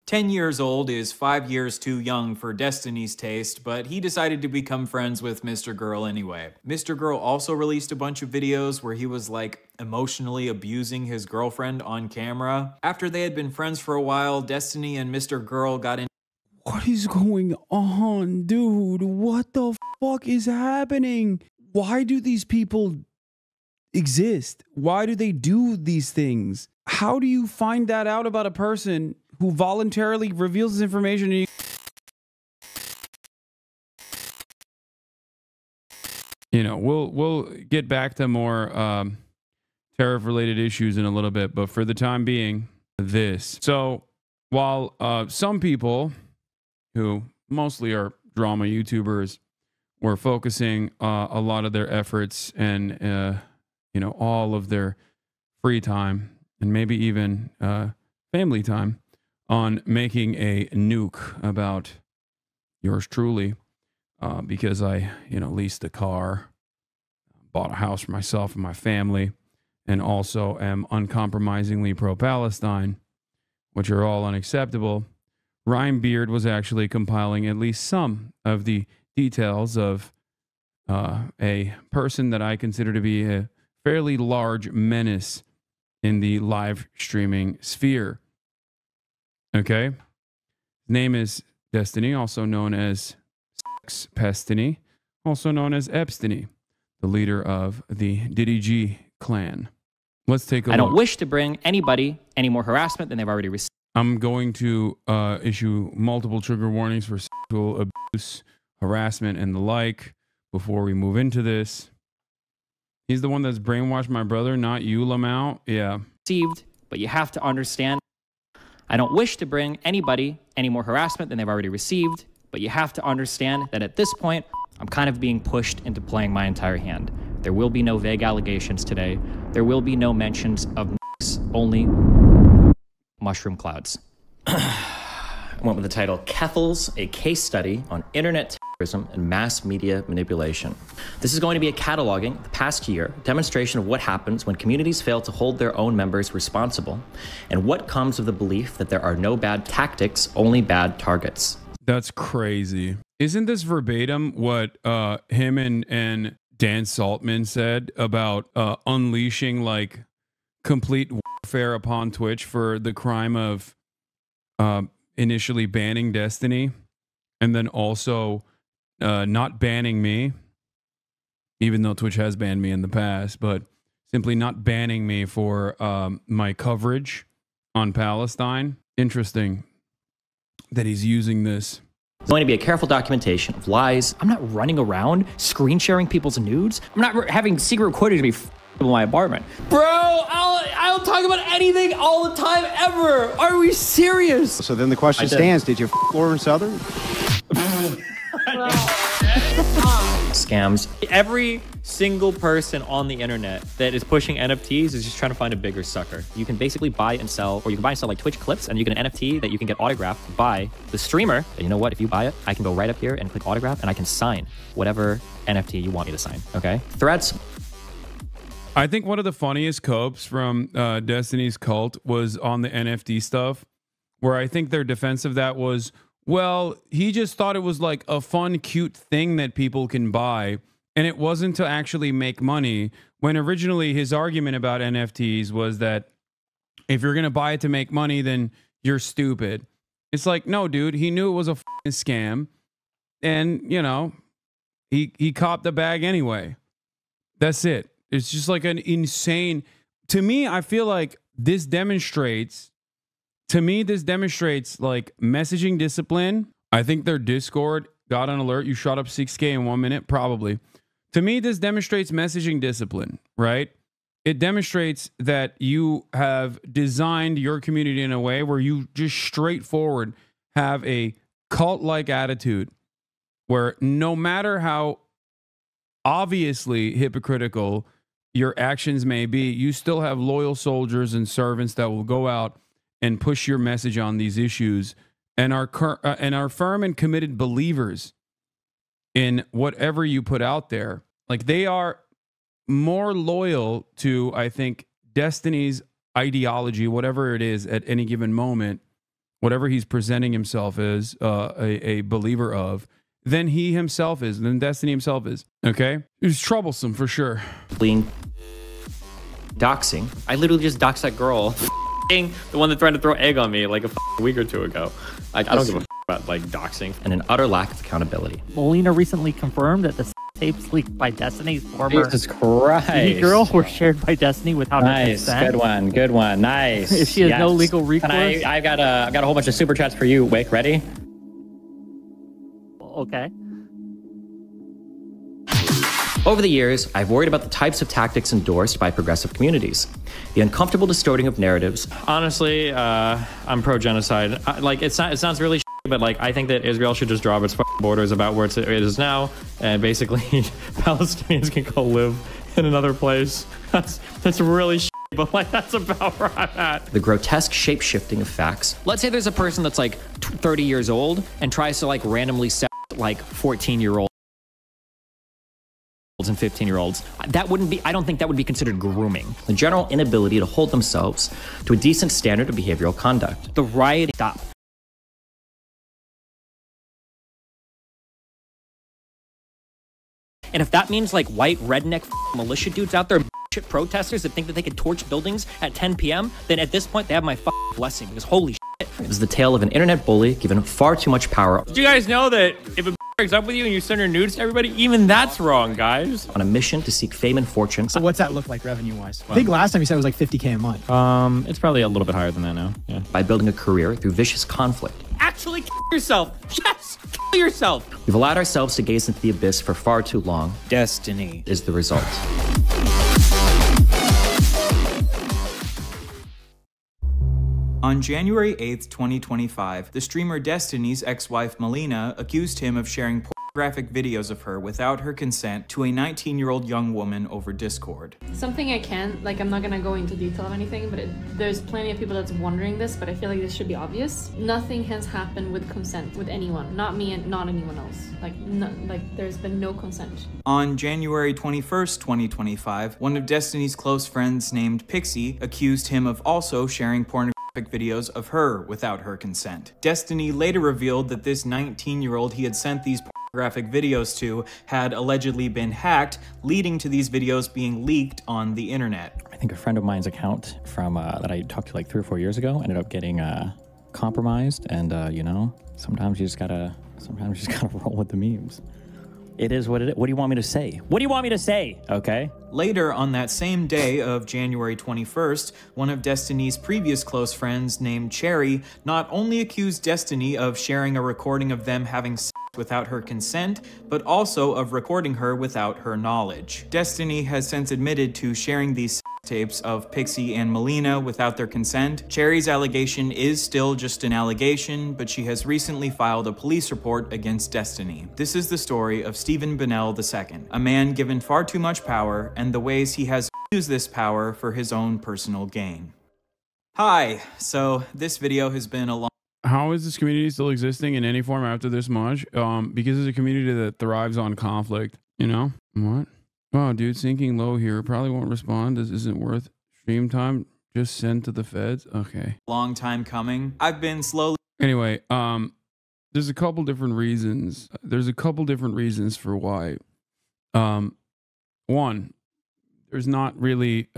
10 years old is 5 years too young for Destiny's taste, but he decided to become friends with Mr. Girl anyway. Mr. Girl also released a bunch of videos where he was like emotionally abusing his girlfriend on camera. After they had been friends for a while, Destiny and Mr. Girl got in. What is going on, dude? What the fuck is happening? Why do these people exist? Why do they do these things? How do you find that out about a person who voluntarily reveals this information? And you know, we'll get back to more tariff-related issues in a little bit, but for the time being, this. So while some people who mostly are drama YouTubers were focusing a lot of their efforts and you know, all of their free time and maybe even family time on making a nuke about yours truly, because I, you know, leased a car, bought a house for myself and my family, and also am uncompromisingly pro-Palestine, which are all unacceptable. Ryan Beard was actually compiling at least some of the details of a person that I consider to be a fairly large menace in the live streaming sphere. Okay. His name is Destiny, also known as Sex Pestiny, also known as Epstiny, the leader of the Diddy G clan. Let's take a look. I don't wish to bring anybody any more harassment than they've already received. I'm going to issue multiple trigger warnings for sexual abuse, harassment, and the like before we move into this. He's the one that's brainwashed my brother, not you, Lamau. Yeah. But you have to understand, I don't wish to bring anybody any more harassment than they've already received, but you have to understand that at this point, I'm kind of being pushed into playing my entire hand. There will be no vague allegations today. There will be no mentions of only mushroom clouds. I went with the title, Kethels, a case study on internet terrorism and mass media manipulation. This is going to be a cataloging the past year, demonstration of what happens when communities fail to hold their own members responsible, and what comes of the belief that there are no bad tactics, only bad targets. That's crazy. Isn't this verbatim what him and Dan Saltman said about unleashing like complete warfare upon Twitch for the crime of initially banning Destiny and then also not banning me, even though Twitch has banned me in the past, but simply not banning me for my coverage on Palestine. Interesting that he's using this. It's going to be a careful documentation of lies. I'm not running around screen sharing people's nudes. I'm not having secret recordings to be in my apartment. Bro, I'll talk about anything all the time ever. Are we serious? So then the question stands, did you Lauren Southern? Scams. Every single person on the internet that is pushing NFTs is just trying to find a bigger sucker. You can basically buy and sell, or you can buy and sell like Twitch clips, and you get an NFT that you can get autographed by the streamer. And you know what? If you buy it, I can go right up here and click autograph, and I can sign whatever NFT you want me to sign. Okay? Threats. I think one of the funniest copes from Destiny's Cult was on the NFT stuff, where I think their defense of that was, well, he just thought it was like a fun, cute thing that people can buy, and it wasn't to actually make money, when originally his argument about NFTs was that if you're going to buy it to make money, then you're stupid. It's like, no, dude, he knew it was a fucking scam, and, you know, he copped the bag anyway. That's it. It's just like an insane... To me, I feel like this demonstrates... To me, this demonstrates like messaging discipline. I think their Discord got an alert. You shot up 6K in 1 minute, probably. To me, this demonstrates messaging discipline, right? It demonstrates that you have designed your community in a way where you just straightforward have a cult-like attitude where no matter how obviously hypocritical your actions may be, you still have loyal soldiers and servants that will go out and push your message on these issues, and are firm and committed believers in whatever you put out there. Like, they are more loyal to, I think, Destiny's ideology, whatever it is at any given moment, whatever he's presenting himself as a believer of, than he himself is, than Destiny himself is. Okay? It's troublesome for sure. Doxing. I literally just doxed that girl. The one that tried to throw egg on me like a week or two ago. Like, I don't give a about like doxing. And an utter lack of accountability. Melina recently confirmed that the tapes leaked by Destiny's former Jesus Christ. girl were shared by Destiny without her consent. Good one, nice. If she has no legal recourse. I've got a whole bunch of super chats for you, Wick. Ready? Okay. Over the years, I've worried about the types of tactics endorsed by progressive communities. The uncomfortable distorting of narratives. Honestly, I'm pro-genocide. Like, it sounds really but like, I think that Israel should just drop its borders about where it is now, and basically Palestinians can go live in another place. That's really but like, that's about where I'm at. The grotesque shape-shifting of facts. Let's say there's a person that's like 30 years old and tries to like randomly set like 14-year-olds and 15-year-olds. That wouldn't be, I don't think that would be considered grooming. The general inability to hold themselves to a decent standard of behavioral conduct. The rioting stop. And if that means like white redneck militia dudes out there, protesters that think that they could torch buildings at 10 p.m., then at this point they have my blessing, because holy shit. It was the tale of an internet bully given far too much power. Did you guys know that if a breaks up with you and you send her nudes to everybody, even that's wrong, guys? On a mission to seek fame and fortune. So what's that look like revenue-wise? I think last time you said it was like 50K a month. It's probably a little bit higher than that now. Yeah. By building a career through vicious conflict. Actually kill yourself. Yes, kill yourself. We've allowed ourselves to gaze into the abyss for far too long. Destiny is the result. On January 8th, 2025, the streamer Destiny's ex-wife Melina accused him of sharing pornographic videos of her without her consent to a 19-year-old young woman over Discord. Something I can't, like, I'm not gonna go into detail of anything, but there's plenty of people that's wondering this, but I feel like this should be obvious. Nothing has happened with consent with anyone, not me and not anyone else. Like there's been no consent. On January 21st, 2025, one of Destiny's close friends named Pixie accused him of also sharing pornographic videos of her without her consent. Destiny later revealed that this 19-year-old he had sent these pornographic videos to had allegedly been hacked, leading to these videos being leaked on the internet. I think a friend of mine's account from that I talked to like 3 or 4 years ago ended up getting compromised, and you know, sometimes you just gotta roll with the memes. It is what it is. What do you want me to say? What do you want me to say? Okay. Later on that same day of January 21st, one of Destiny's previous close friends named Cherry not only accused Destiny of sharing a recording of them having sex without her consent, but also of recording her without her knowledge. Destiny has since admitted to sharing these tapes of Pixie and Melina without their consent. Cherry's allegation is still just an allegation, but she has recently filed a police report against Destiny. This is the story of Stephen Bennell II, a man given far too much power and the ways he has used this power for his own personal gain. Hi, so this video has been a long— How is this community still existing in any form after this much? Because it's a community that thrives on conflict, you know? What? Oh, dude, sinking low here. Probably won't respond. This isn't worth stream time. Just send to the feds. Okay. Long time coming. I've been slowly— Anyway, there's a couple different reasons. There's a couple different reasons for why. One, there's not really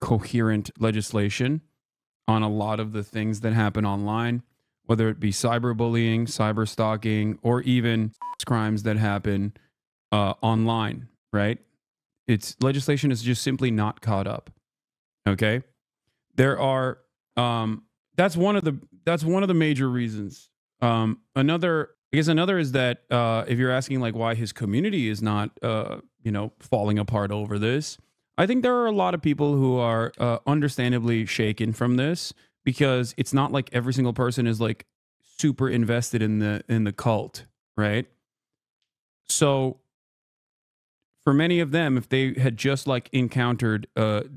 coherent legislation on a lot of the things that happen online, whether it be cyberbullying, cyber stalking, or even crimes that happen online, right? It's legislation is just simply not caught up. Okay. There are, that's one of the major reasons. Another is that, if you're asking like why his community is not, you know, falling apart over this, I think there are a lot of people who are understandably shaken from this, because it's not like every single person is like super invested in the cult, right? So for many of them, if they had just like encountered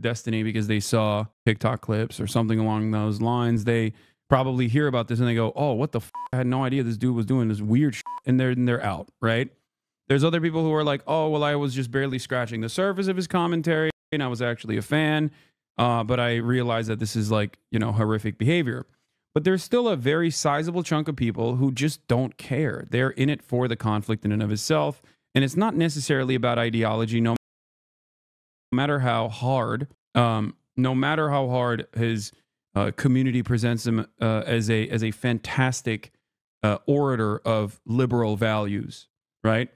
Destiny because they saw TikTok clips or something along those lines, they probably hear about this and they go, "Oh, what the f? I had no idea this dude was doing this weird shit," and they're out, right? There's other people who are like, "Oh, well, I was just barely scratching the surface of his commentary, and I was actually a fan, but I realized that this is like, you know, horrific behavior." But there's still a very sizable chunk of people who just don't care. They're in it for the conflict in and of itself. And it's not necessarily about ideology, no matter how hard, his community presents him as a fantastic orator of liberal values, right?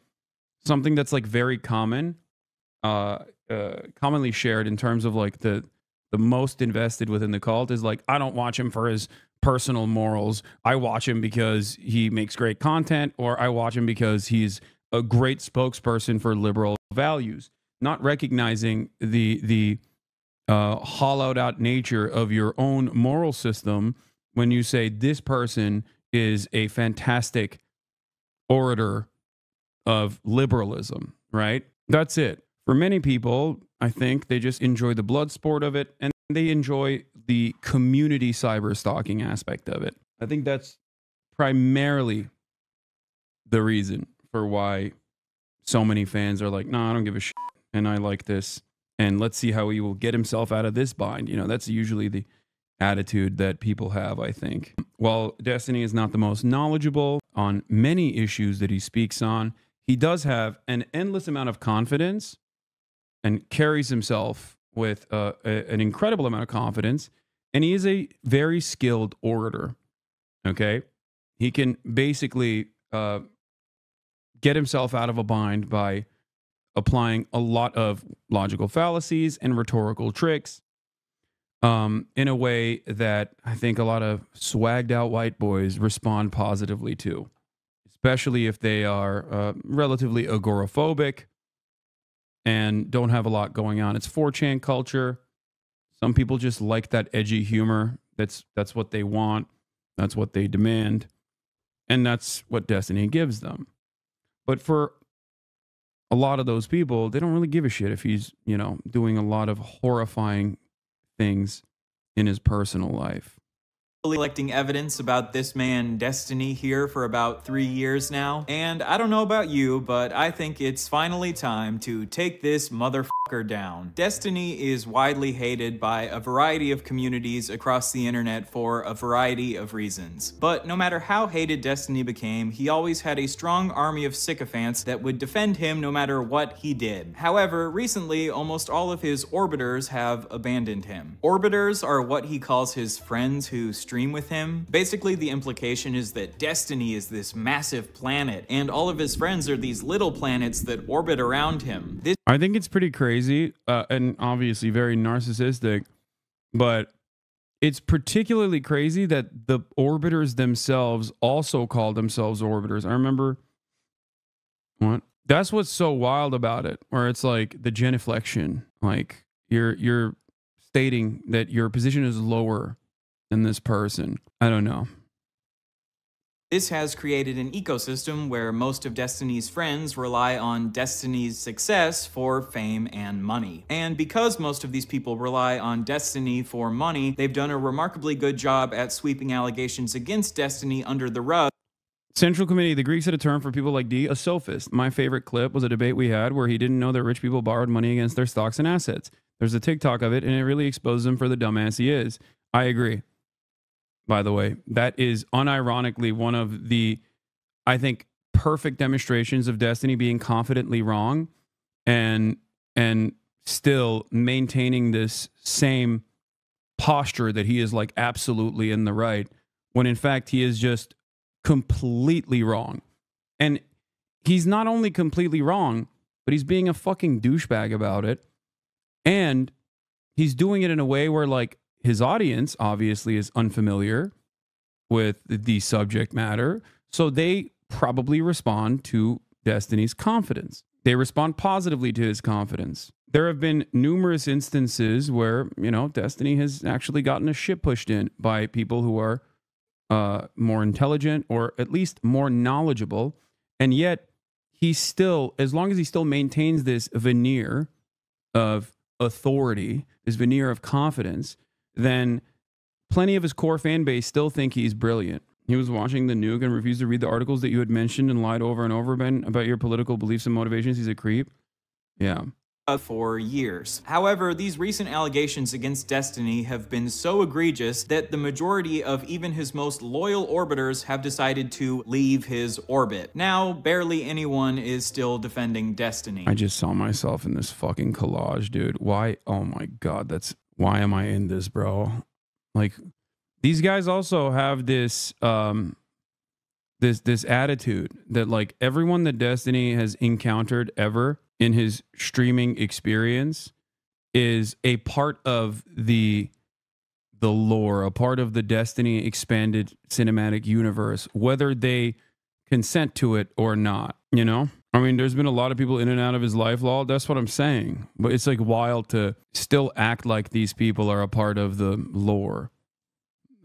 Something that's like very common, commonly shared in terms of like the most invested within the cult is like, I don't watch him for his personal morals. I watch him because he makes great content, or I watch him because he's a great spokesperson for liberal values, not recognizing the hollowed out nature of your own moral system when you say this person is a fantastic orator of liberalism, right? That's it. For many people, I think they just enjoy the blood sport of it, and they enjoy the community cyber stalking aspect of it. I think that's primarily the reason for why so many fans are like, no, I don't give a shit, and I like this, and let's see how he will get himself out of this bind. You know, that's usually the attitude that people have, I think. While Destiny is not the most knowledgeable on many issues that he speaks on, he does have an endless amount of confidence and carries himself with an incredible amount of confidence, and he is a very skilled orator, okay? He can basically get himself out of a bind by applying a lot of logical fallacies and rhetorical tricks in a way that I think a lot of swagged out white boys respond positively to, especially if they are relatively agoraphobic and don't have a lot going on. It's 4chan culture. Some people just like that edgy humor. That's what they want. That's what they demand. And that's what Destiny gives them. But for a lot of those people, they don't really give a shit if he's, you know, doing a lot of horrifying things in his personal life. Collecting evidence about this man Destiny here for about 3 years now, and I don't know about you, but I think it's finally time to take this motherfucker down. Destiny is widely hated by a variety of communities across the internet for a variety of reasons. But no matter how hated Destiny became, he always had a strong army of sycophants that would defend him no matter what he did. However, recently, almost all of his orbiters have abandoned him. Orbiters are what he calls his friends who stream with him. Basically, the implication is that Destiny is this massive planet, and all of his friends are these little planets that orbit around him. I think it's pretty crazy, and obviously very narcissistic, but it's particularly crazy that the orbiters themselves also call themselves orbiters. I remember, what? That's what's so wild about it, where it's like the genuflection, like you're stating that your position is lower than this person. I don't know. This has created an ecosystem where most of Destiny's friends rely on Destiny's success for fame and money. And because most of these people rely on Destiny for money, they've done a remarkably good job at sweeping allegations against Destiny under the rug. Central Committee, the Greeks had a term for people like D, a sophist. My favorite clip was a debate we had where he didn't know that rich people borrowed money against their stocks and assets. There's a TikTok of it, and it really exposes him for the dumbass he is. I agree. By the way, that is unironically one of the, I think, perfect demonstrations of Destiny being confidently wrong and still maintaining this same posture that he is like absolutely in the right, when in fact he is just completely wrong. And he's not only completely wrong, but he's being a fucking douchebag about it. And he's doing it in a way where like his audience obviously is unfamiliar with the subject matter, so they probably respond to Destiny's confidence. They respond positively to his confidence. There have been numerous instances where, you know, Destiny has actually gotten a shit pushed in by people who are more intelligent or at least more knowledgeable, and yet he still, as long as he still maintains this veneer of authority, this veneer of confidence, then plenty of his core fan base still think he's brilliant. He was watching the nuke and refused to read the articles that you had mentioned and lied over and over, Ben, about your political beliefs and motivations. He's a creep. Yeah. for years. However, these recent allegations against Destiny have been so egregious that the majority of even his most loyal orbiters have decided to leave his orbit. Now, barely anyone is still defending Destiny. I just saw myself in this fucking collage, dude. Why? Oh my God, why am I in this, bro? Like, these guys also have this, this attitude that like everyone that Destiny has encountered ever in his streaming experience is a part of the lore, a part of the Destiny expanded cinematic universe, whether they consent to it or not, you know? I mean, there's been a lot of people in and out of his life, lol. That's what I'm saying. But it's like wild to still act like these people are a part of the lore,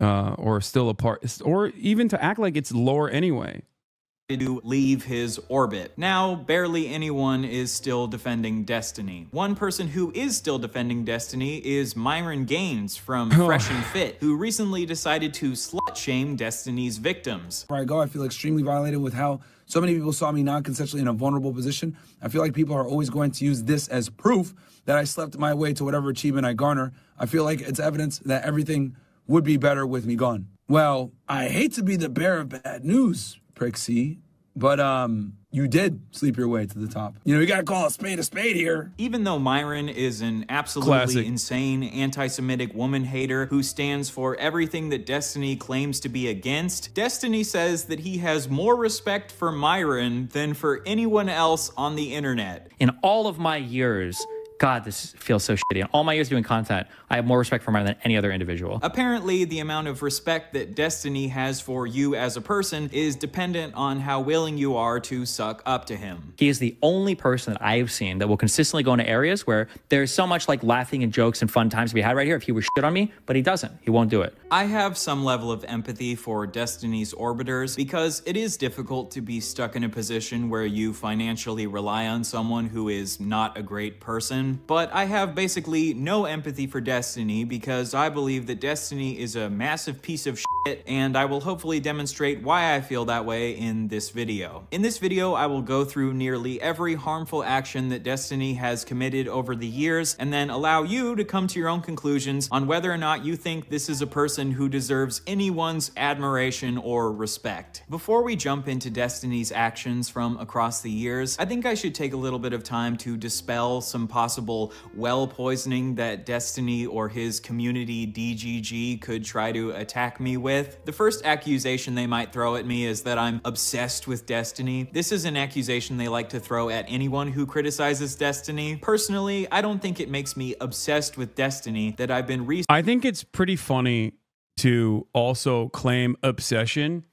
or still a part, or even to act like it's lore anyway. To leave his orbit. Now, barely anyone is still defending Destiny. One person who is still defending Destiny is Myron Gaines from Fresh and Fit, who recently decided to slut-shame Destiny's victims. Where I go, I feel extremely violated with how so many people saw me non-consensually in a vulnerable position. I feel like people are always going to use this as proof that I slept my way to whatever achievement I garner. I feel like it's evidence that everything would be better with me gone. Well, I hate to be the bearer of bad news, Prixie, but you did sleep your way to the top. You know, you gotta call a spade here. Even though Myron is an absolutely insane anti-Semitic woman hater who stands for everything that Destiny claims to be against, Destiny says that he has more respect for Myron than for anyone else on the internet. In all of my years, God, this feels so shitty. In all my years doing content, I have more respect for Myron than any other individual. Apparently, the amount of respect that Destiny has for you as a person is dependent on how willing you are to suck up to him. He is the only person that I've seen that will consistently go into areas where there's so much like laughing and jokes and fun times to be had right here if he was shit on me, but he doesn't. He won't do it. I have some level of empathy for Destiny's orbiters because it is difficult to be stuck in a position where you financially rely on someone who is not a great person. But I have basically no empathy for Destiny because I believe that Destiny is a massive piece of shit, and I will hopefully demonstrate why I feel that way in this video. In this video, I will go through nearly every harmful action that Destiny has committed over the years, and then allow you to come to your own conclusions on whether or not you think this is a person who deserves anyone's admiration or respect. Before we jump into Destiny's actions from across the years, I think I should take a little bit of time to dispel some possible well poisoning that Destiny or his community DGG could try to attack me with. The first accusation they might throw at me is that I'm obsessed with Destiny. This is an accusation they like to throw at anyone who criticizes Destiny. Personally, I don't think it makes me obsessed with Destiny that I've been I think it's pretty funny to also claim obsession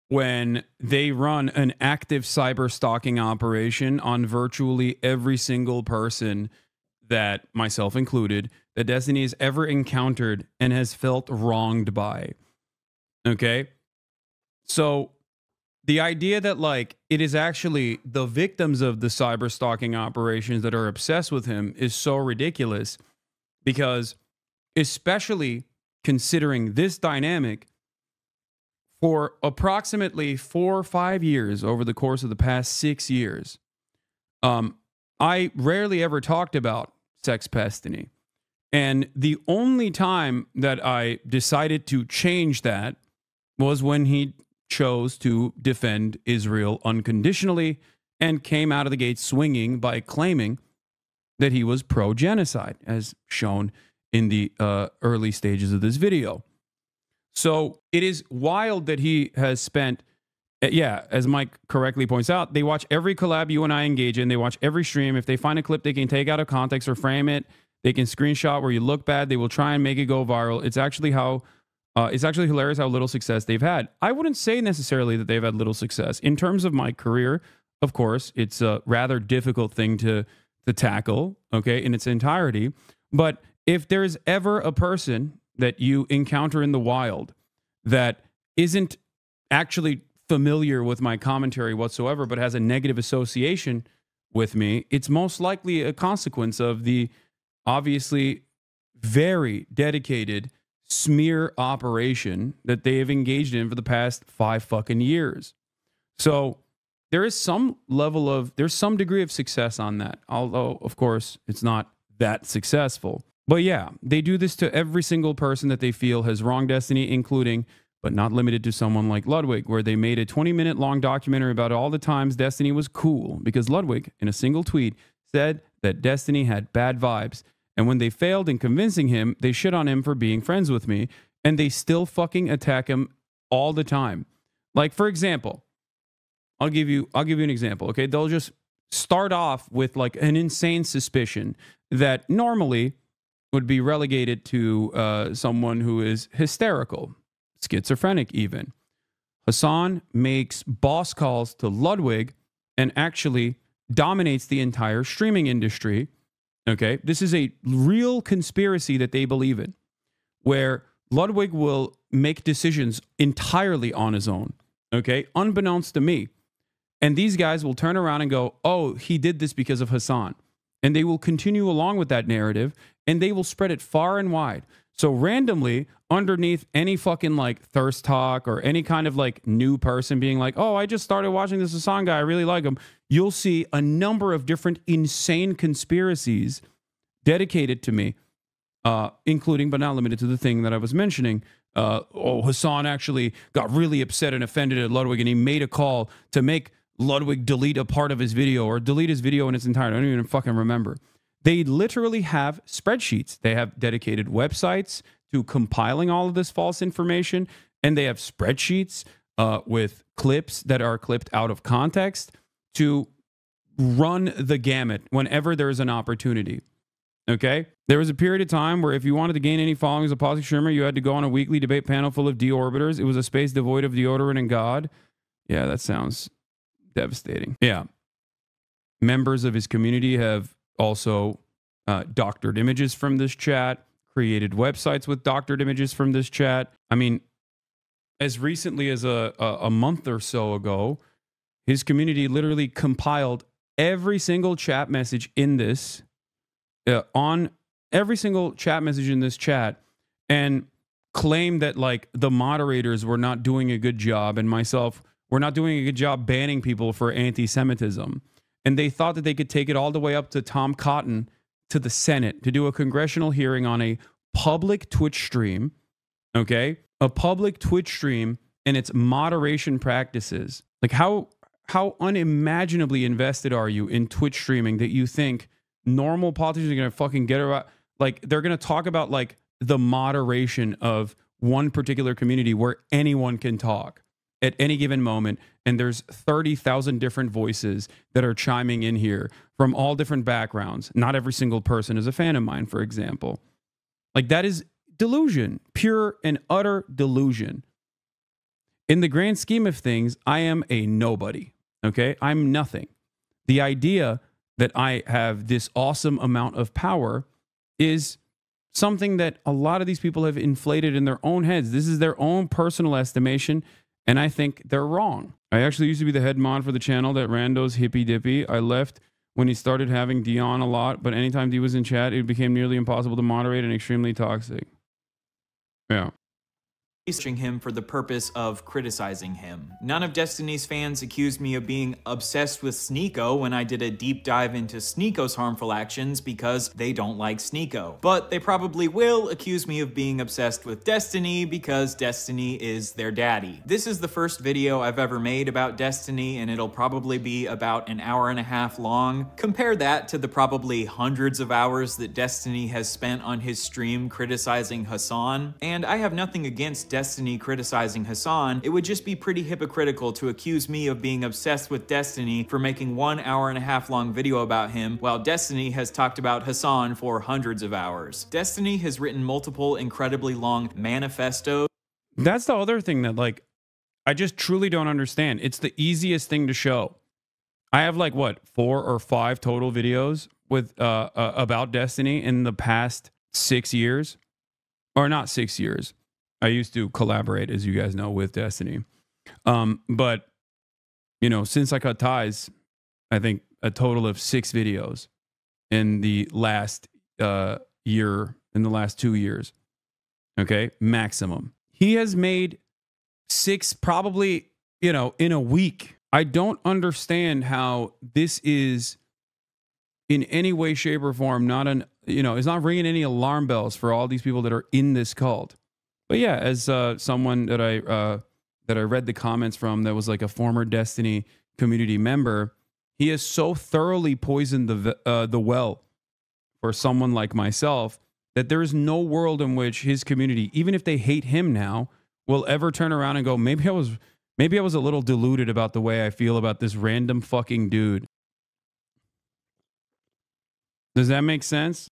when they run an active cyber stalking operation on virtually every single person that, myself included, that Destiny has ever encountered and has felt wronged by. Okay? So the idea that like it is actually the victims of the cyber stalking operations that are obsessed with him is so ridiculous, because especially considering this dynamic, for approximately 4 or 5 years over the course of the past 6 years, I rarely ever talked about sex pestiny. And the only time that I decided to change that was when he chose to defend Israel unconditionally and came out of the gate swinging by claiming that he was pro-genocide, as shown in the early stages of this video. So it is wild that he has spent, yeah, as Mike correctly points out, they watch every collab you and I engage in. They watch every stream. If they find a clip they can take out of context or frame it, they can screenshot where you look bad. They will try and make it go viral. It's actually hilarious how little success they've had. I wouldn't say necessarily that they've had little success. In terms of my career, of course, it's a rather difficult thing to tackle, okay, in its entirety. But if there's ever a person that you encounter in the wild that isn't actually familiar with my commentary whatsoever, but has a negative association with me, it's most likely a consequence of the obviously very dedicated smear operation that they have engaged in for the past 5 fucking years. So there is some level of, there's some degree of success on that. Although, of course, it's not that successful. But yeah, they do this to every single person that they feel has wronged Destiny, including, but not limited to, someone like Ludwig, where they made a 20-minute long documentary about all the times Destiny was cool, because Ludwig, in a single tweet, said that Destiny had bad vibes. And when they failed in convincing him, they shit on him for being friends with me, and they still fucking attack him all the time. Like, for example, I'll give you an example, okay? They'll just start off with like an insane suspicion that normally would be relegated to someone who is hysterical, schizophrenic even. Hasan makes boss calls to Ludwig and actually dominates the entire streaming industry. Okay, this is a real conspiracy that they believe in, where Ludwig will make decisions entirely on his own, okay, unbeknownst to me. And these guys will turn around and go, oh, he did this because of Hasan. And they will continue along with that narrative, and they will spread it far and wide. So randomly, underneath any fucking like thirst talk or any kind of like new person being like, oh, I just started watching this Hasan guy, I really like him, you'll see a number of different insane conspiracies dedicated to me, including but not limited to the thing that I was mentioning. Oh, Hasan actually got really upset and offended at Ludwig, and he made a call to make Ludwig delete a part of his video or delete his video in its entirety. I don't even fucking remember. They literally have spreadsheets. They have dedicated websites to compiling all of this false information, and they have spreadsheets with clips that are clipped out of context to run the gamut whenever there is an opportunity. Okay? There was a period of time where if you wanted to gain any following as a policy streamer, you had to go on a weekly debate panel full of deorbiters. It was a space devoid of deodorant and God. Yeah, that sounds devastating. Yeah. Members of his community have also doctored images from this chat, created websites with doctored images from this chat. I mean, as recently as a month or so ago, his community literally compiled every single chat message in this, on every single chat message in this chat, and claimed that like the moderators were not doing a good job, and myself were not doing a good job banning people for anti-Semitism. And they thought that they could take it all the way up to Tom Cotton to the Senate to do a congressional hearing on a public Twitch stream, okay? A public Twitch stream and its moderation practices. Like how unimaginably invested are you in Twitch streaming that you think normal politicians are going to fucking get around? Like they're going to talk about like the moderation of one particular community where anyone can talk at any given moment, and there's 30,000 different voices that are chiming in here from all different backgrounds. Not every single person is a fan of mine, for example. Like that is delusion, pure and utter delusion. In the grand scheme of things, I am a nobody, okay? I'm nothing. The idea that I have this awesome amount of power is something that a lot of these people have inflated in their own heads. This is their own personal estimation, and I think they're wrong. I actually used to be the head mod for the channel that Rando's Hippy Dippy. I left when he started having Dion a lot, but anytime he was in chat, it became nearly impossible to moderate and extremely toxic. Yeah. Him for the purpose of criticizing him. None of Destiny's fans accused me of being obsessed with Sneeko when I did a deep dive into Sneeko's harmful actions because they don't like Sneeko. But they probably will accuse me of being obsessed with Destiny because Destiny is their daddy. This is the first video I've ever made about Destiny, and it'll probably be about an hour and a half long. Compare that to the probably hundreds of hours that Destiny has spent on his stream criticizing Hasan. And I have nothing against Destiny criticizing Hasan. It would just be pretty hypocritical to accuse me of being obsessed with Destiny for making 1 hour and a half long video about him, while Destiny has talked about Hasan for hundreds of hours. Destiny has written multiple incredibly long manifestos. That's the other thing that like, I just truly don't understand. It's the easiest thing to show. I have like what, 4 or 5 total videos with about Destiny in the past 6 years, or not 6 years. I used to collaborate, as you guys know, with Destiny. But, you know, since I cut ties, I think a total of 6 videos in the last year, in the last 2 years. Okay, maximum. He has made 6 probably, you know, in a week. I don't understand how this is in any way, shape, or form not an, you know, it's not ringing any alarm bells for all these people that are in this cult. But yeah, as someone that I read the comments from that was like a former Destiny community member, he has so thoroughly poisoned the well for someone like myself that there is no world in which his community, even if they hate him now, will ever turn around and go, maybe I was a little deluded about the way I feel about this random fucking dude. Does that make sense?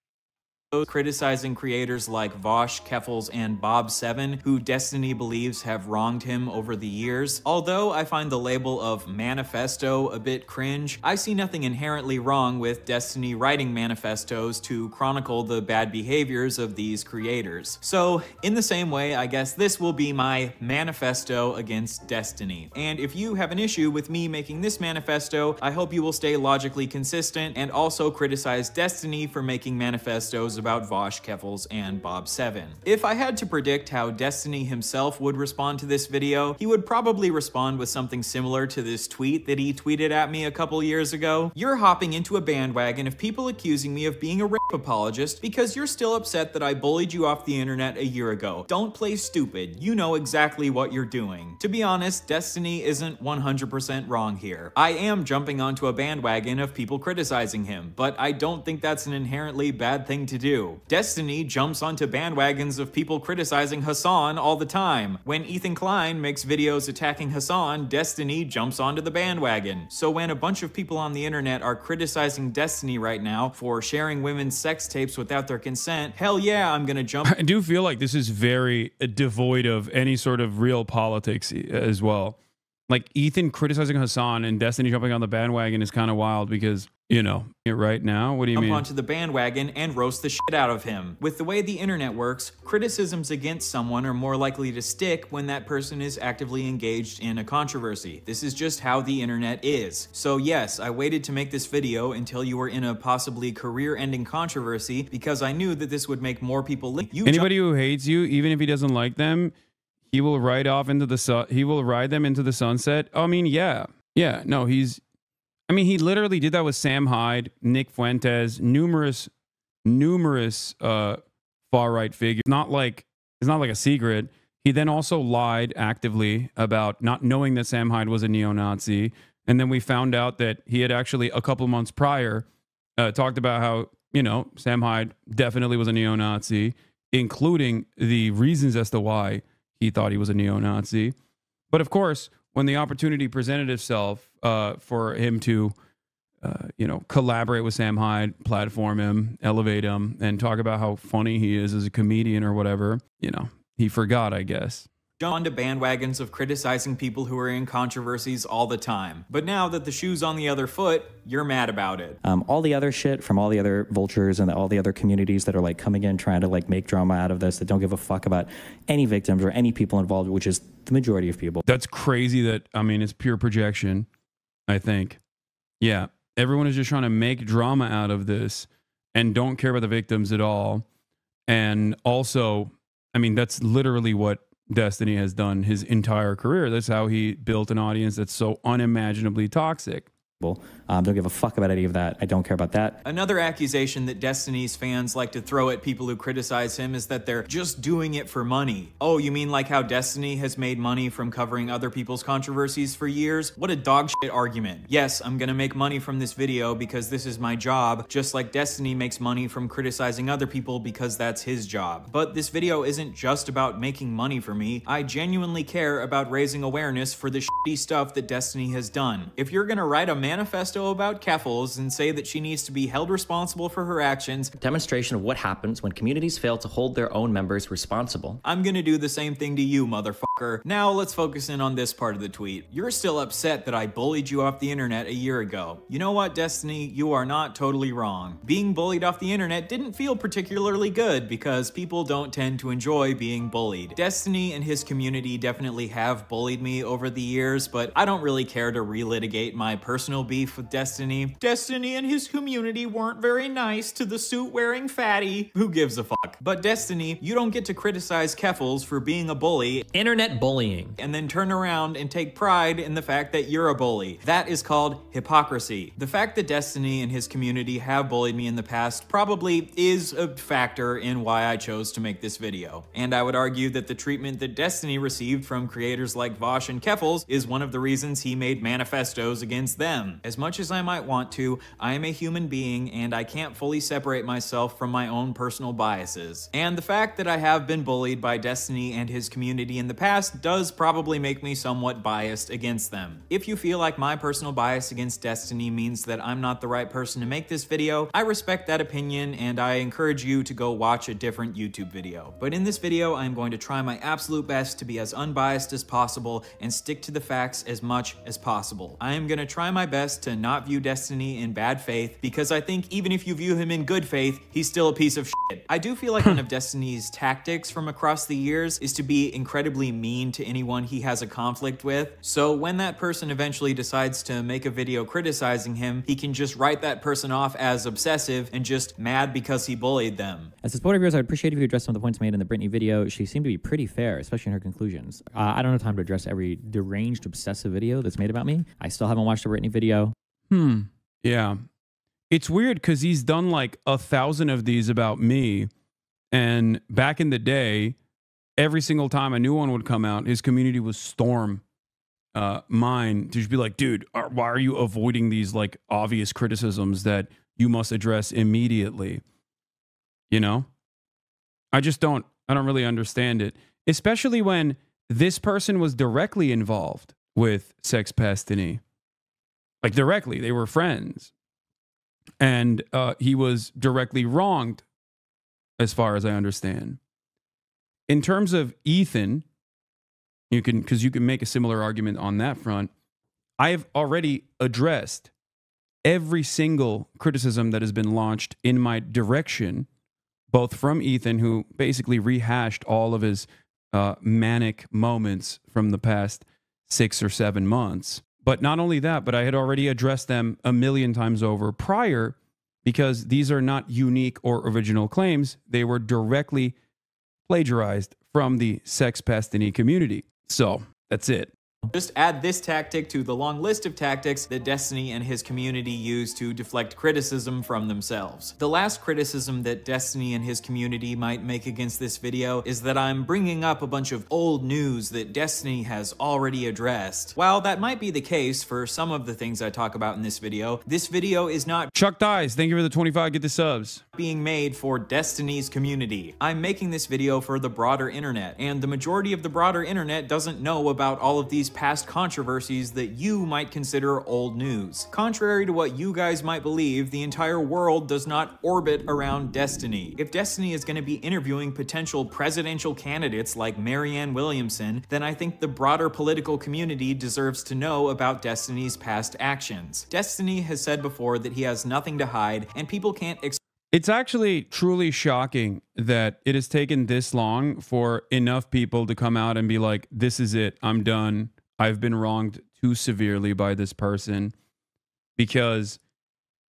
Criticizing creators like Vosh, Keffels, and Bob7, who Destiny believes have wronged him over the years. Although I find the label of manifesto a bit cringe, I see nothing inherently wrong with Destiny writing manifestos to chronicle the bad behaviors of these creators. So, in the same way, I guess this will be my manifesto against Destiny. And if you have an issue with me making this manifesto, I hope you will stay logically consistent and also criticize Destiny for making manifestos about Vosh, Keffels, and Bob7. If I had to predict how Destiny himself would respond to this video, he would probably respond with something similar to this tweet that he tweeted at me a couple years ago. You're hopping into a bandwagon of people accusing me of being a rape apologist because you're still upset that I bullied you off the internet a year ago. Don't play stupid. You know exactly what you're doing. To be honest, Destiny isn't 100% wrong here. I am jumping onto a bandwagon of people criticizing him, but I don't think that's an inherently bad thing to do. Destiny jumps onto bandwagons of people criticizing Hasan all the time. When Ethan Klein makes videos attacking Hasan, Destiny jumps onto the bandwagon. So when a bunch of people on the internet are criticizing Destiny right now for sharing women's sex tapes without their consent, hell yeah, I'm gonna jump. I do feel like this is very devoid of any sort of real politics as well. Like Ethan criticizing Hasan and Destiny jumping on the bandwagon is kind of wild because, you know, right now, what do you mean? Onto the bandwagon and roast the shit out of him. With the way the internet works, criticisms against someone are more likely to stick when that person is actively engaged in a controversy. This is just how the internet is. So yes, I waited to make this video until you were in a possibly career-ending controversy because I knew that this would make more people leave. Anybody who hates you, even if he doesn't like them, he will ride off into the he will ride them into the sunset. I mean, yeah. No, I mean, he literally did that with Sam Hyde, Nick Fuentes, numerous far-right figures. It's not like a secret. He then also lied actively about not knowing that Sam Hyde was a neo-Nazi. And then we found out that he had actually, a couple months prior, talked about how, you know, Sam Hyde definitely was a neo-Nazi, including the reasons as to why he thought he was a neo-Nazi. But of course, when the opportunity presented itself for him to, you know, collaborate with Sam Hyde, platform him, elevate him, and talk about how funny he is as a comedian or whatever, you know, he forgot, I guess. Jump onto bandwagons of criticizing people who are in controversies all the time. But now that the shoe's on the other foot, you're mad about it. All the other shit from all the other vultures and all the other communities that are like coming in trying to like make drama out of this, that don't give a fuck about any victims or any people involved, which is the majority of people. That's crazy that, I mean, it's pure projection, I think. Yeah, everyone is just trying to make drama out of this and don't care about the victims at all. And also, I mean, that's literally what Destiny has done his entire career. That's how he built an audience that's so unimaginably toxic. Don't give a fuck about any of that. I don't care about that. Another accusation that Destiny's fans like to throw at people who criticize him is that they're just doing it for money. Oh, you mean like how Destiny has made money from covering other people's controversies for years? What a dog shit argument. Yes, I'm gonna make money from this video because this is my job, just like Destiny makes money from criticizing other people because that's his job. But this video isn't just about making money for me. I genuinely care about raising awareness for the shitty stuff that Destiny has done. If you're gonna write a manifesto about Keffels and say that she needs to be held responsible for her actions, demonstration of what happens when communities fail to hold their own members responsible. I'm gonna do the same thing to you, motherfucker. Now let's focus in on this part of the tweet. You're still upset that I bullied you off the internet a year ago. You know what, Destiny? You are not totally wrong. Being bullied off the internet didn't feel particularly good because people don't tend to enjoy being bullied. Destiny and his community definitely have bullied me over the years, but I don't really care to relitigate my personal beef with Destiny. Destiny and his community weren't very nice to the suit-wearing fatty. Who gives a fuck? But Destiny, you don't get to criticize Keffels for being a bully. Internet get bullying. And then turn around and take pride in the fact that you're a bully. That is called hypocrisy. The fact that Destiny and his community have bullied me in the past probably is a factor in why I chose to make this video. And I would argue that the treatment that Destiny received from creators like Vosh and Keffels is one of the reasons he made manifestos against them. As much as I might want to, I am a human being and I can't fully separate myself from my own personal biases. And the fact that I have been bullied by Destiny and his community in the past does probably make me somewhat biased against them. If you feel like my personal bias against Destiny means that I'm not the right person to make this video, I respect that opinion and I encourage you to go watch a different YouTube video. But in this video, I'm going to try my absolute best to be as unbiased as possible and stick to the facts as much as possible. I am going to try my best to not view Destiny in bad faith, because I think even if you view him in good faith, he's still a piece of shit. I do feel like one of Destiny's tactics from across the years is to be incredibly mean to anyone he has a conflict with. So when that person eventually decides to make a video criticizing him, he can just write that person off as obsessive and just mad because he bullied them. As a supporter of yours, I'd appreciate if you address some of the points made in the Britney video. She seemed to be pretty fair, especially in her conclusions. I don't have time to address every deranged, obsessive video that's made about me. I still haven't watched the Britney video. Yeah. It's weird because he's done like 1,000 of these about me. And back in the day, every single time a new one would come out, his community would storm mine to just be like, dude, why are you avoiding these like obvious criticisms that you must address immediately? You know? I don't really understand it. Especially when this person was directly involved with Sex Pastini. Like directly, they were friends. And he was directly wronged, as far as I understand. In terms of Ethan, because you can make a similar argument on that front. I have already addressed every single criticism that has been launched in my direction, both from Ethan, who basically rehashed all of his manic moments from the past 6 or 7 months. But not only that, but I had already addressed them a million times over prior, because these are not unique or original claims. They were directly plagiarized from the Sex Pastini community. So that's it. Just add this tactic to the long list of tactics that Destiny and his community use to deflect criticism from themselves. The last criticism that Destiny and his community might make against this video is that I'm bringing up a bunch of old news that Destiny has already addressed. While that might be the case for some of the things I talk about in this video is not Chuck Dies, thank you for the 25, get the subs. Being made for Destiny's community. I'm making this video for the broader internet, and the majority of the broader internet doesn't know about all of these past controversies that you might consider old news. Contrary to what you guys might believe, the entire world does not orbit around Destiny. If Destiny is going to be interviewing potential presidential candidates like Marianne Williamson, then I think the broader political community deserves to know about Destiny's past actions. Destiny has said before that he has nothing to hide, and people can't It's actually truly shocking that it has taken this long for enough people to come out and be like, this is it, I'm done. I've been wronged too severely by this person, because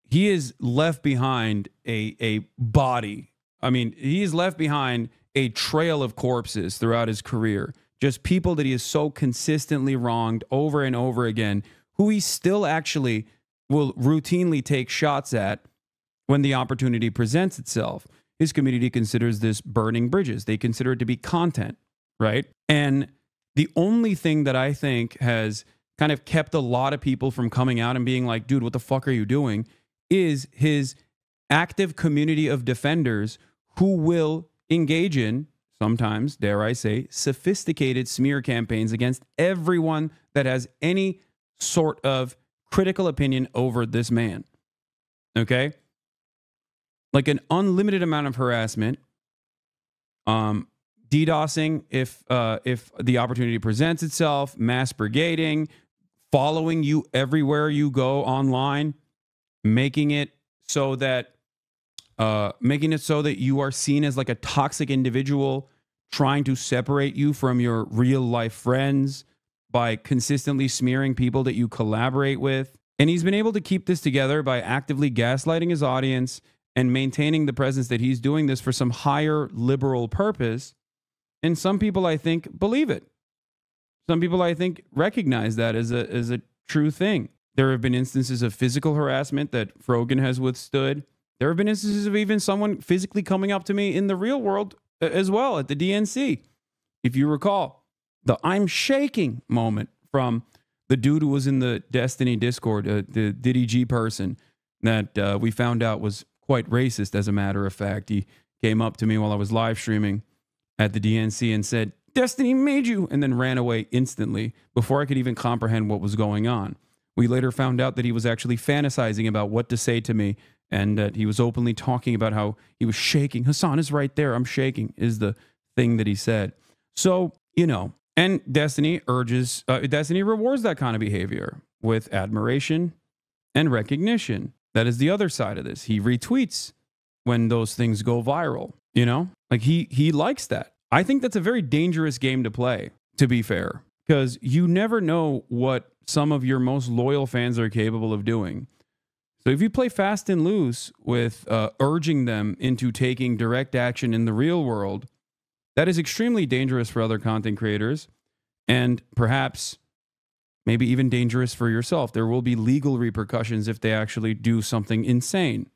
he has left behind a body. I mean, he's left behind a trail of corpses throughout his career. Just people that he has so consistently wronged over and over again, who he still actually will routinely take shots at when the opportunity presents itself. His community considers this burning bridges. They consider it to be content, right? And the only thing that I think has kind of kept a lot of people from coming out and being like, dude, what the fuck are you doing? Is his active community of defenders who will engage in, sometimes, dare I say, sophisticated smear campaigns against everyone that has any sort of critical opinion over this man. Okay? Like an unlimited amount of harassment, DDoSing if the opportunity presents itself, mass brigading, following you everywhere you go online, making it so that you are seen as like a toxic individual, trying to separate you from your real life friends by consistently smearing people that you collaborate with. And he's been able to keep this together by actively gaslighting his audience and maintaining the presence that he's doing this for some higher liberal purpose. And some people, I think, believe it. Some people, I think, recognize that as a true thing. There have been instances of physical harassment that Frogan has withstood. There have been instances of even someone physically coming up to me in the real world as well at the DNC. If you recall, the I'm shaking moment from the dude who was in the Destiny Discord, the Diddy G person that we found out was quite racist, as a matter of fact. He came up to me while I was live streaming at the DNC and said, "Destiny made you," and then ran away instantly before I could even comprehend what was going on. We later found out that he was actually fantasizing about what to say to me, and that he was openly talking about how he was shaking. Hasan is right there. I'm shaking is the thing that he said. So, you know, and Destiny rewards that kind of behavior with admiration and recognition. That is the other side of this. He retweets when those things go viral, you know, like he likes that. I think that's a very dangerous game to play, to be fair, because you never know what some of your most loyal fans are capable of doing. So if you play fast and loose with urging them into taking direct action in the real world, that is extremely dangerous for other content creators, and perhaps maybe even dangerous for yourself. There will be legal repercussions if they actually do something insane.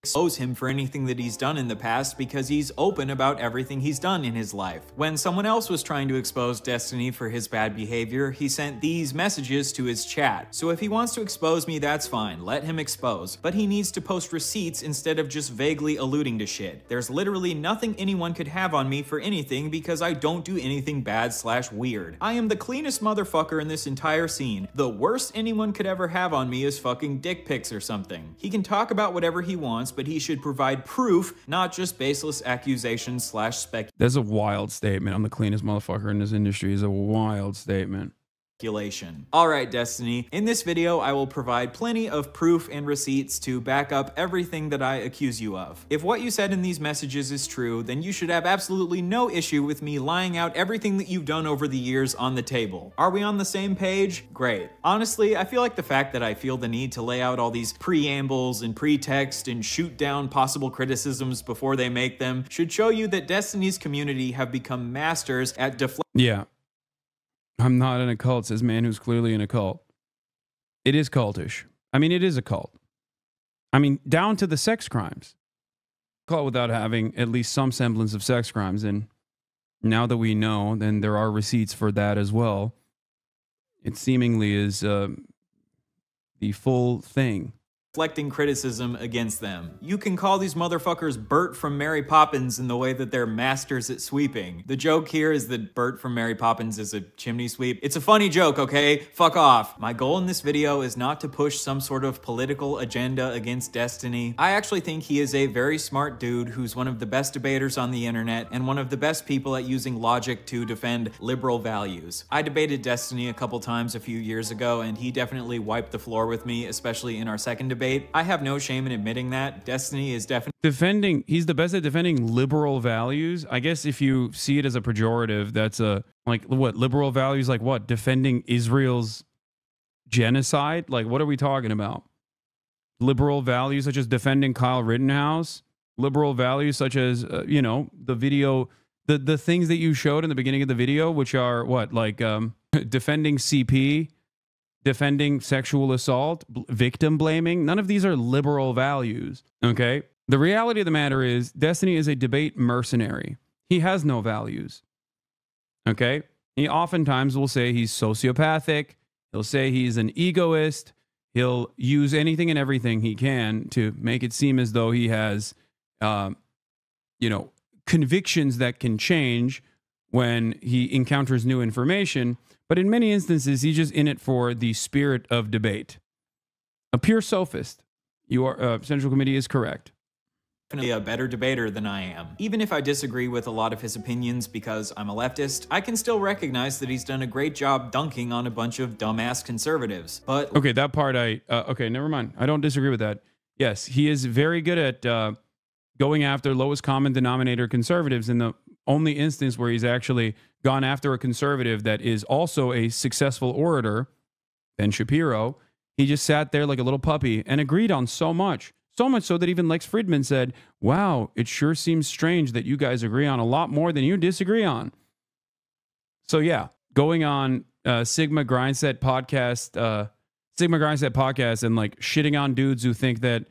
Expose him for anything that he's done in the past because he's open about everything he's done in his life. When someone else was trying to expose Destiny for his bad behavior, he sent these messages to his chat. So if he wants to expose me, that's fine. Let him expose. But he needs to post receipts instead of just vaguely alluding to shit. There's literally nothing anyone could have on me for anything because I don't do anything bad/weird. I am the cleanest motherfucker in this entire scene. The worst anyone could ever have on me is fucking dick pics or something. He can talk about whatever he wants, but he should provide proof, not just baseless accusations/speculation. That's a wild statement. I'm the cleanest motherfucker in this industry is a wild statement. Alright, Destiny, in this video I will provide plenty of proof and receipts to back up everything that I accuse you of. If what you said in these messages is true, then you should have absolutely no issue with me lying out everything that you've done over the years on the table. Are we on the same page? Great. Honestly, I feel like the fact that I feel the need to lay out all these preambles and pretext and shoot down possible criticisms before they make them should show you that Destiny's community have become masters at Yeah. I'm not in a cult, says man who's clearly in a cult. It is cultish. I mean, it is a cult. I mean, down to the sex crimes. Cult without having at least some semblance of sex crimes. And now that we know, then there are receipts for that as well. It seemingly is the full thing. Deflecting criticism against them. You can call these motherfuckers Bert from Mary Poppins in the way that they're masters at sweeping. The joke here is that Bert from Mary Poppins is a chimney sweep. It's a funny joke, okay? Fuck off. My goal in this video is not to push some sort of political agenda against Destiny. I actually think he is a very smart dude who's one of the best debaters on the internet and one of the best people at using logic to defend liberal values. I debated Destiny a couple times a few years ago and he definitely wiped the floor with me, especially in our second debate. I have no shame in admitting that. Destiny is definitely he's the best at defending liberal values. I guess if you see it as a pejorative, that's a, like, what, liberal values, like what? Defending Israel's genocide? Like, what are we talking about? Liberal values such as defending Kyle Rittenhouse? Liberal values such as, you know, the video, the things that you showed in the beginning of the video, which are what, like defending CP, defending sexual assault, victim blaming. None of these are liberal values, okay? The reality of the matter is Destiny is a debate mercenary. He has no values, okay? He oftentimes will say he's sociopathic. He'll say he's an egoist. He'll use anything and everything he can to make it seem as though he has, you know, convictions that can change when he encounters new information. But in many instances, he's just in it for the spirit of debate. A pure sophist. Central Committee is correct. Definitely a better debater than I am. Even if I disagree with a lot of his opinions because I'm a leftist, I can still recognize that he's done a great job dunking on a bunch of dumbass conservatives. But okay, that part okay, never mind. I don't disagree with that. Yes, he is very good at going after lowest common denominator conservatives. In the only instance where he's actually gone after a conservative that is also a successful orator, Ben Shapiro, he just sat there like a little puppy and agreed on so much. So much so that even Lex Fridman said, wow, it sure seems strange that you guys agree on a lot more than you disagree on. So yeah, going on Sigma Grindset podcast, and like shitting on dudes who think that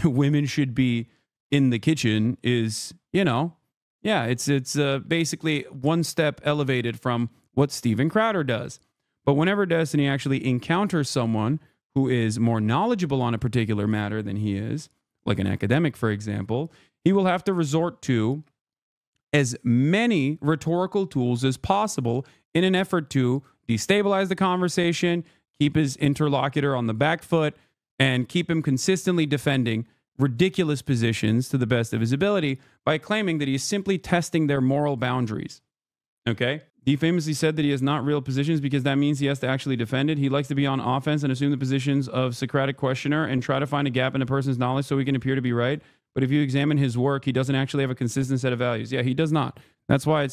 women should be in the kitchen is, you know, yeah, it's basically one step elevated from what Steven Crowder does. But whenever Destiny actually encounters someone who is more knowledgeable on a particular matter than he is, like an academic, for example, he will have to resort to as many rhetorical tools as possible in an effort to destabilize the conversation, keep his interlocutor on the back foot, and keep him consistently defending ridiculous positions to the best of his ability by claiming that he is simply testing their moral boundaries. Okay? He famously said that he has not real positions because that means he has to actually defend it. He likes to be on offense and assume the positions of Socratic questioner and try to find a gap in a person's knowledge so he can appear to be right. But if you examine his work, he doesn't actually have a consistent set of values. Yeah, he does not. That's why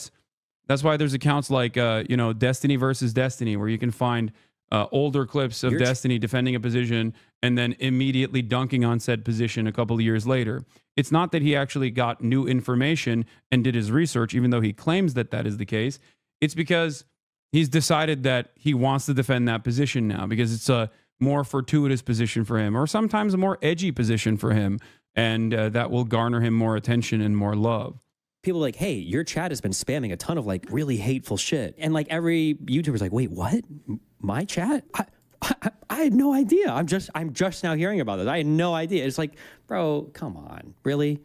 there's accounts like Destiny versus Destiny, where you can find older clips of Destiny defending a position and then immediately dunking on said position a couple of years later. It's not that he actually got new information and did his research, even though he claims that that is the case. It's because he's decided that he wants to defend that position now because it's a more fortuitous position for him, or sometimes a more edgy position for him, and that will garner him more attention and more love. People are like, hey, your chat has been spamming a ton of like really hateful shit. And like every YouTuber's like, wait, what? My chat? I had no idea. I'm just now hearing about this. I had no idea. It's like, bro, come on. Really?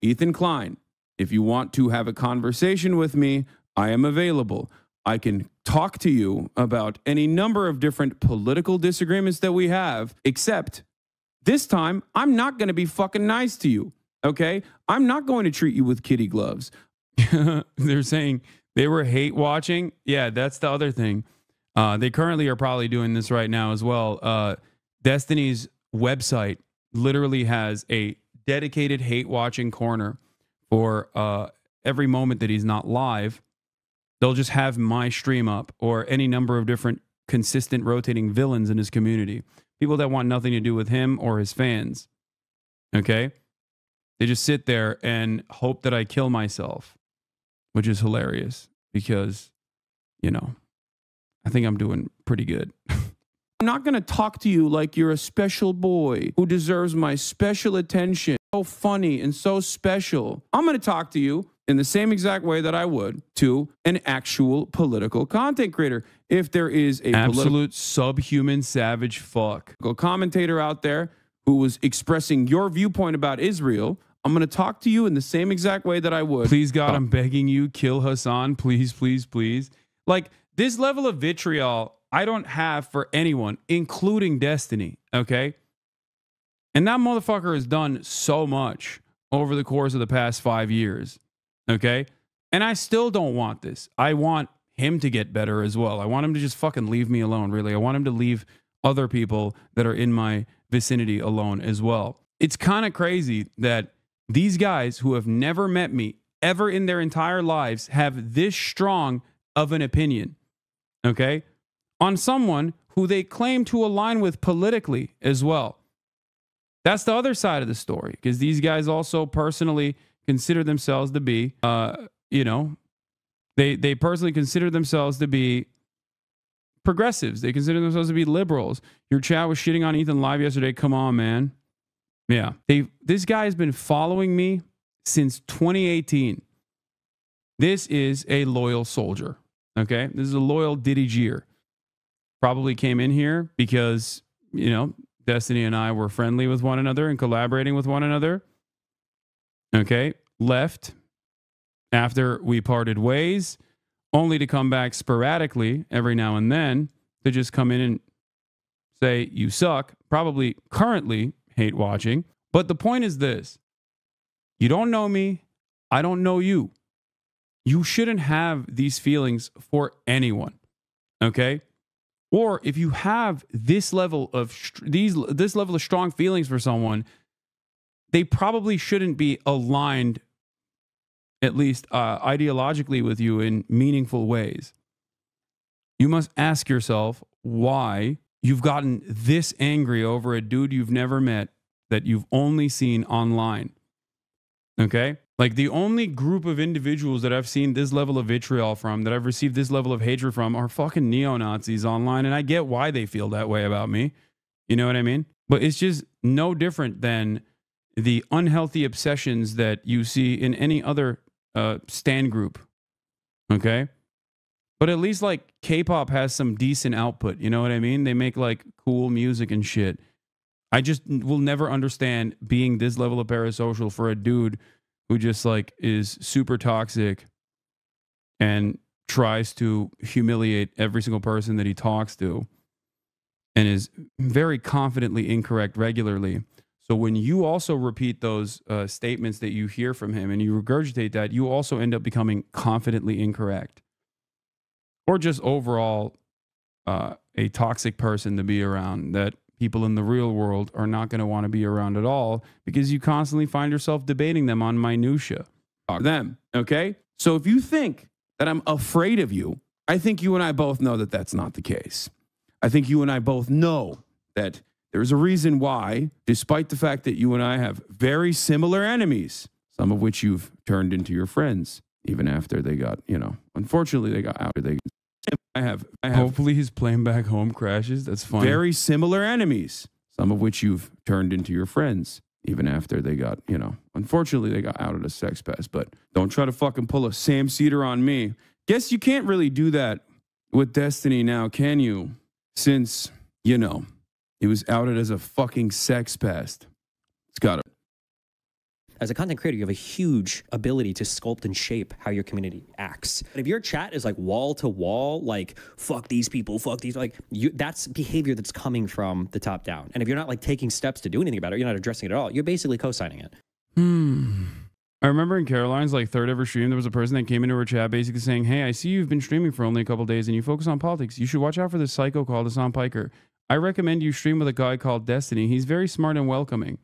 Ethan Klein, if you want to have a conversation with me, I am available. I can talk to you about any number of different political disagreements that we have, except this time, I'm not going to be fucking nice to you. Okay? I'm not going to treat you with kitty gloves. They're saying they were hate watching. Yeah, that's the other thing. They currently are probably doing this right now as well. Destiny's website literally has a dedicated hate watching corner for every moment that he's not live. They'll just have my stream up or any number of different consistent rotating villains in his community. People that want nothing to do with him or his fans. Okay? They just sit there and hope that I kill myself, which is hilarious because, you know, I think I'm doing pretty good. I'm not going to talk to you like you're a special boy who deserves my special attention. So funny and so special. I'm going to talk to you in the same exact way that I would to an actual political content creator. If there is a absolute subhuman savage fuck commentator out there who was expressing your viewpoint about Israel, I'm going to talk to you in the same exact way that I would. Please, God, I'm begging you, kill Hasan. Please, please, please. Like, this level of vitriol I don't have for anyone, including Destiny, okay? And that motherfucker has done so much over the course of the past 5 years, okay? And I still don't want this. I want him to get better as well. I want him to just fucking leave me alone, really. I want him to leave other people that are in my vicinity alone as well. It's kind of crazy that these guys who have never met me ever in their entire lives have this strong of an opinion, okay, on someone who they claim to align with politically as well. That's the other side of the story, because these guys also personally consider themselves to be, they personally consider themselves to be progressives. They consider themselves to be liberals. Your chat was shitting on Ethan live yesterday. Come on, man. Yeah. This guy has been following me since 2018. This is a loyal soldier. Okay. This is a loyal Diddy Jeer. Probably came in here because, Destiny and I were friendly with one another and collaborating with one another. Okay. Left after we parted ways, only to come back sporadically every now and then to just come in and say, you suck. Probably currently hate watching. But the point is this. You don't know me. I don't know you. You shouldn't have these feelings for anyone. Okay? Or if you have this level of strong feelings for someone, they probably shouldn't be aligned, at least ideologically, with you in meaningful ways. You must ask yourself why you've gotten this angry over a dude you've never met that you've only seen online. Okay? Like, the only group of individuals that I've seen this level of vitriol from, that I've received this level of hatred from, are fucking neo-Nazis online, and I get why they feel that way about me. You know what I mean? But it's just no different than the unhealthy obsessions that you see in any other stan group. Okay? But at least, like, K-pop has some decent output. You know what I mean? They make, like, cool music and shit. I just will never understand being this level of parasocial for a dude who just, like, is super toxic and tries to humiliate every single person that he talks to and is very confidently incorrect regularly. So when you also repeat those statements that you hear from him and you regurgitate that, you also end up becoming confidently incorrect. Or just overall a toxic person to be around that people in the real world are not going to want to be around at all, because you constantly find yourself debating them on minutia. Them, okay? So if you think that I'm afraid of you, I think you and I both know that that's not the case. I think you and I both know that there's a reason why, despite the fact that you and I have very similar enemies, some of which you've turned into your friends, even after they got, you know, unfortunately they got out. I have. Hopefully his plane back home crashes. That's funny. Very similar enemies, some of which you've turned into your friends, even after they got, you know, unfortunately they got out of the sex pest. But don't try to fucking pull a Sam Cedar on me. Guess you can't really do that with Destiny now, can you? Since, you know, he was outed as a fucking sex pest. It's got to. As a content creator, you have a huge ability to sculpt and shape how your community acts. But if your chat is like wall to wall, like, fuck these people, fuck these, like, that's behavior that's coming from the top down. And if you're not like taking steps to do anything about it, you're not addressing it at all, you're basically co-signing it. I remember in Caroline's like third ever stream, there was a person that came into her chat basically saying, hey, I see you've been streaming for only a couple days and you focus on politics. You should watch out for this psycho called Hasan Piker. I recommend you stream with a guy called Destiny. He's very smart and welcoming.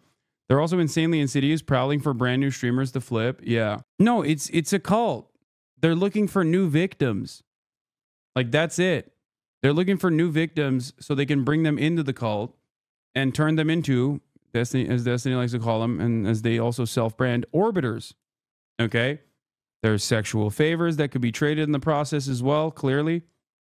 They're also insanely insidious, prowling for brand new streamers to flip. Yeah. No, it's a cult. They're looking for new victims. Like, that's it. They're looking for new victims so they can bring them into the cult and turn them into, Destiny, as Destiny likes to call them, and as they also self-brand, orbiters. Okay? There's sexual favors that could be traded in the process as well, clearly.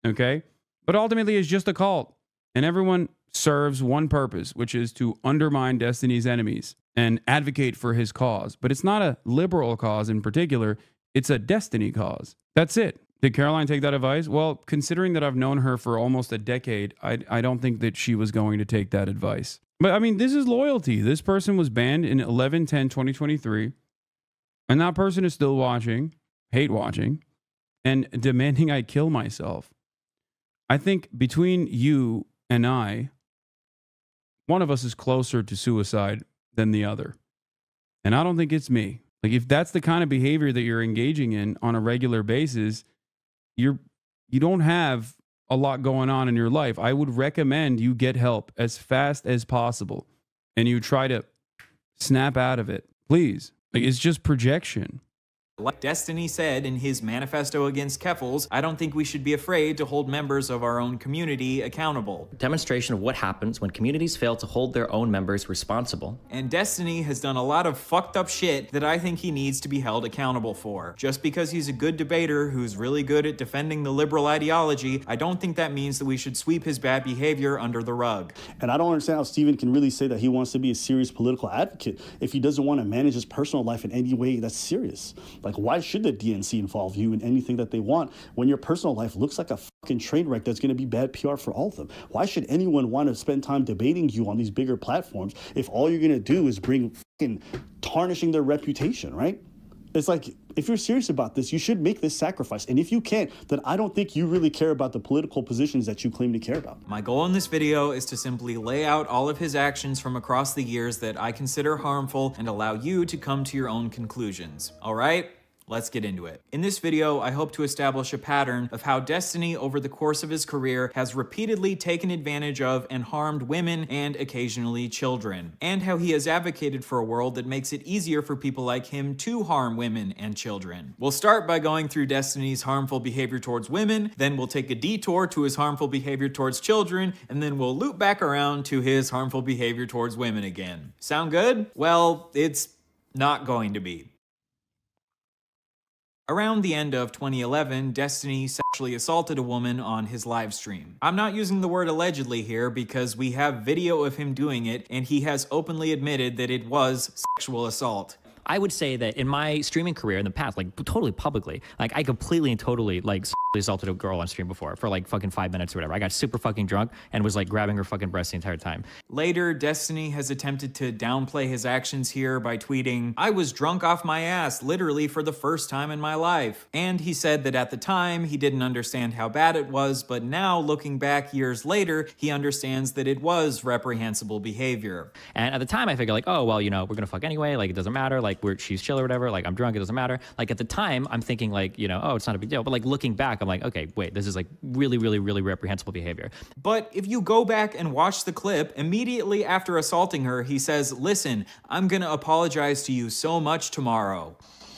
Okay? But ultimately, it's just a cult. And everyone serves one purpose, which is to undermine Destiny's enemies and advocate for his cause. But it's not a liberal cause in particular. It's a Destiny cause. That's it. Did Caroline take that advice? Well, considering that I've known her for almost a decade, I don't think that she was going to take that advice. But I mean, this is loyalty. This person was banned in 11/10/2023. And that person is still watching, hate watching, and demanding I kill myself. I think between you and I, one of us is closer to suicide than the other. And I don't think it's me. Like, if that's the kind of behavior that you're engaging in on a regular basis, you don't have a lot going on in your life. I would recommend you get help as fast as possible and you try to snap out of it. Please. Like, it's just projection. Like Destiny said in his manifesto against Keffels, I don't think we should be afraid to hold members of our own community accountable. Demonstration of what happens when communities fail to hold their own members responsible. And Destiny has done a lot of fucked up shit that I think he needs to be held accountable for. Just because he's a good debater who's really good at defending the liberal ideology, I don't think that means that we should sweep his bad behavior under the rug. And I don't understand how Steven can really say that he wants to be a serious political advocate if he doesn't want to manage his personal life in any way that's serious. Like, why should the DNC involve you in anything that they want when your personal life looks like a fucking train wreck that's going to be bad PR for all of them? Why should anyone want to spend time debating you on these bigger platforms if all you're going to do is bring fucking tarnishing their reputation, right? It's like, if you're serious about this, you should make this sacrifice. And if you can't, then I don't think you really care about the political positions that you claim to care about. My goal in this video is to simply lay out all of his actions from across the years that I consider harmful and allow you to come to your own conclusions. All right? Let's get into it. In this video, I hope to establish a pattern of how Destiny over the course of his career has repeatedly taken advantage of and harmed women and occasionally children, and how he has advocated for a world that makes it easier for people like him to harm women and children. We'll start by going through Destiny's harmful behavior towards women, then we'll take a detour to his harmful behavior towards children, and then we'll loop back around to his harmful behavior towards women again. Sound good? Well, it's not going to be. Around the end of 2011, Destiny sexually assaulted a woman on his live stream. I'm not using the word allegedly here because we have video of him doing it, and he has openly admitted that it was sexual assault. I would say that in my streaming career in the past, like totally publicly, like I completely and totally like assaulted a girl on stream before for like fucking 5 minutes or whatever. I got super fucking drunk and was like grabbing her fucking breast the entire time. Later, Destiny has attempted to downplay his actions here by tweeting, "I was drunk off my ass literally for the first time in my life." And he said that at the time he didn't understand how bad it was, but now looking back years later, he understands that it was reprehensible behavior. And at the time I figured like, oh, well, you know, we're gonna fuck anyway. Like it doesn't matter. Like she's chill or whatever. Like I'm drunk, it doesn't matter. Like at the time I'm thinking like, you know, oh, it's not a big deal. But like looking back, I'm like, okay, wait, this is like really, really, really reprehensible behavior. But if you go back and watch the clip, immediately after assaulting her, he says, "Listen, I'm gonna apologize to you so much tomorrow."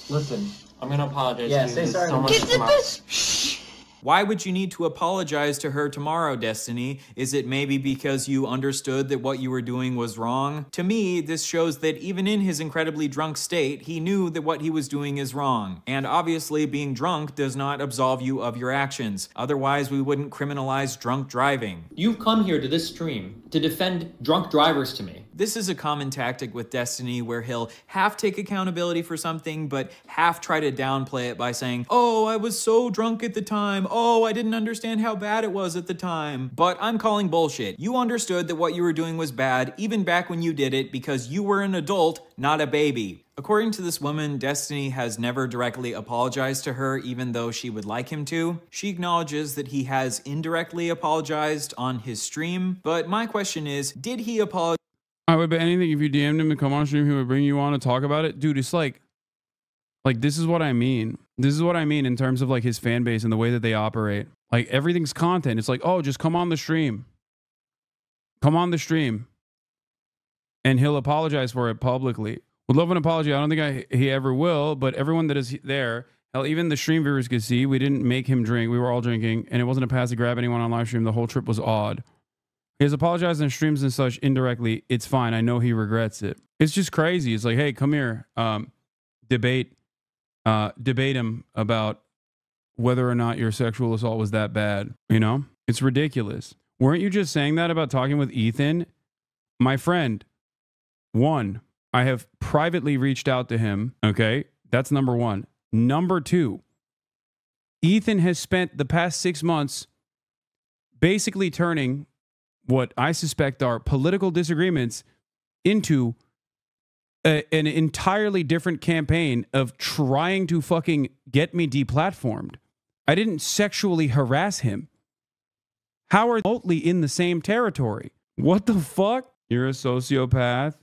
Listen, I'm gonna apologize Yeah, to you say sorry. so much tomorrow. Why would you need to apologize to her tomorrow, Destiny? Is it maybe because you understood that what you were doing was wrong? To me, this shows that even in his incredibly drunk state, he knew that what he was doing is wrong. And obviously, being drunk does not absolve you of your actions. Otherwise, we wouldn't criminalize drunk driving. You've come here to this stream to defend drunk drivers to me. This is a common tactic with Destiny where he'll half take accountability for something, but half try to downplay it by saying, "Oh, I was so drunk at the time. Oh, I didn't understand how bad it was at the time." But I'm calling bullshit. You understood that what you were doing was bad, even back when you did it, because you were an adult, not a baby. According to this woman, Destiny has never directly apologized to her, even though she would like him to. She acknowledges that he has indirectly apologized on his stream, but my question is, did he apologize? I would bet anything if you DM'd him to come on stream, he would bring you on to talk about it. Dude, it's like this is what I mean. This is what I mean in terms of like his fan base and the way that they operate. Like everything's content. It's like, oh, just come on the stream. Come on the stream. And he'll apologize for it publicly. Would love an apology. I don't think he ever will, but everyone that is there, hell, even the stream viewers could see we didn't make him drink. We were all drinking, and it wasn't a pass to grab anyone on live stream. The whole trip was odd. He has apologized on streams and such indirectly. It's fine. I know he regrets it. It's just crazy. It's like, hey, come here. Debate him about whether or not your sexual assault was that bad. You know? It's ridiculous. Weren't you just saying that about talking with Ethan? My friend, one, I have privately reached out to him. Okay? That's number one. Number two, Ethan has spent the past 6 months basically turning what I suspect are political disagreements into an entirely different campaign of trying to fucking get me deplatformed. I didn't sexually harass him. How are remotely in the same territory? What the fuck? You're a sociopath.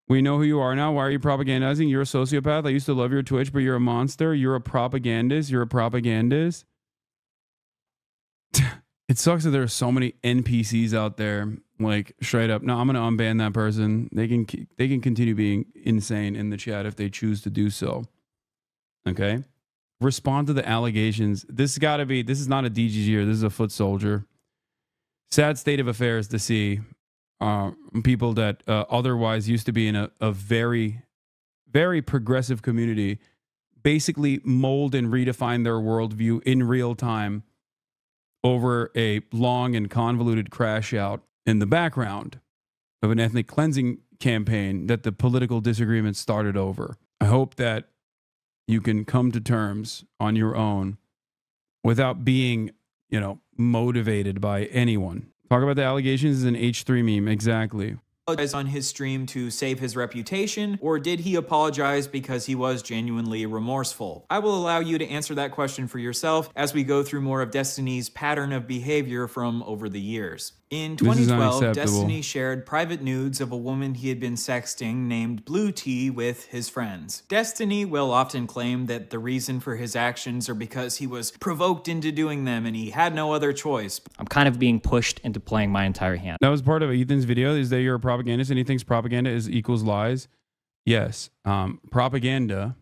We know who you are now. Why are you propagandizing? You're a sociopath. I used to love your Twitch, but you're a monster. You're a propagandist. You're a propagandist. It sucks that there are so many NPCs out there, like straight up. No, I'm gonna unban that person. They can continue being insane in the chat if they choose to do so. Okay, respond to the allegations. This is not a DGG, this is a foot soldier. Sad state of affairs to see people that otherwise used to be in a very, very progressive community basically mold and redefine their worldview in real time over a long and convoluted crash out in the background of an ethnic cleansing campaign that the political disagreements started over. I hope that you can come to terms on your own without being, motivated by anyone. Talk about the allegations is an H3 meme. Exactly. Apologize on his stream to save his reputation, or did he apologize because he was genuinely remorseful? I will allow you to answer that question for yourself as we go through more of Destiny's pattern of behavior from over the years. In 2012, Destiny shared private nudes of a woman he had been sexting named Blue Tea with his friends. Destiny will often claim that the reason for his actions are because he was provoked into doing them and he had no other choice. I'm kind of being pushed into playing my entire hand. That was part of Ethan's video, is that you're a propagandist and he thinks propaganda equals lies. Yes, propaganda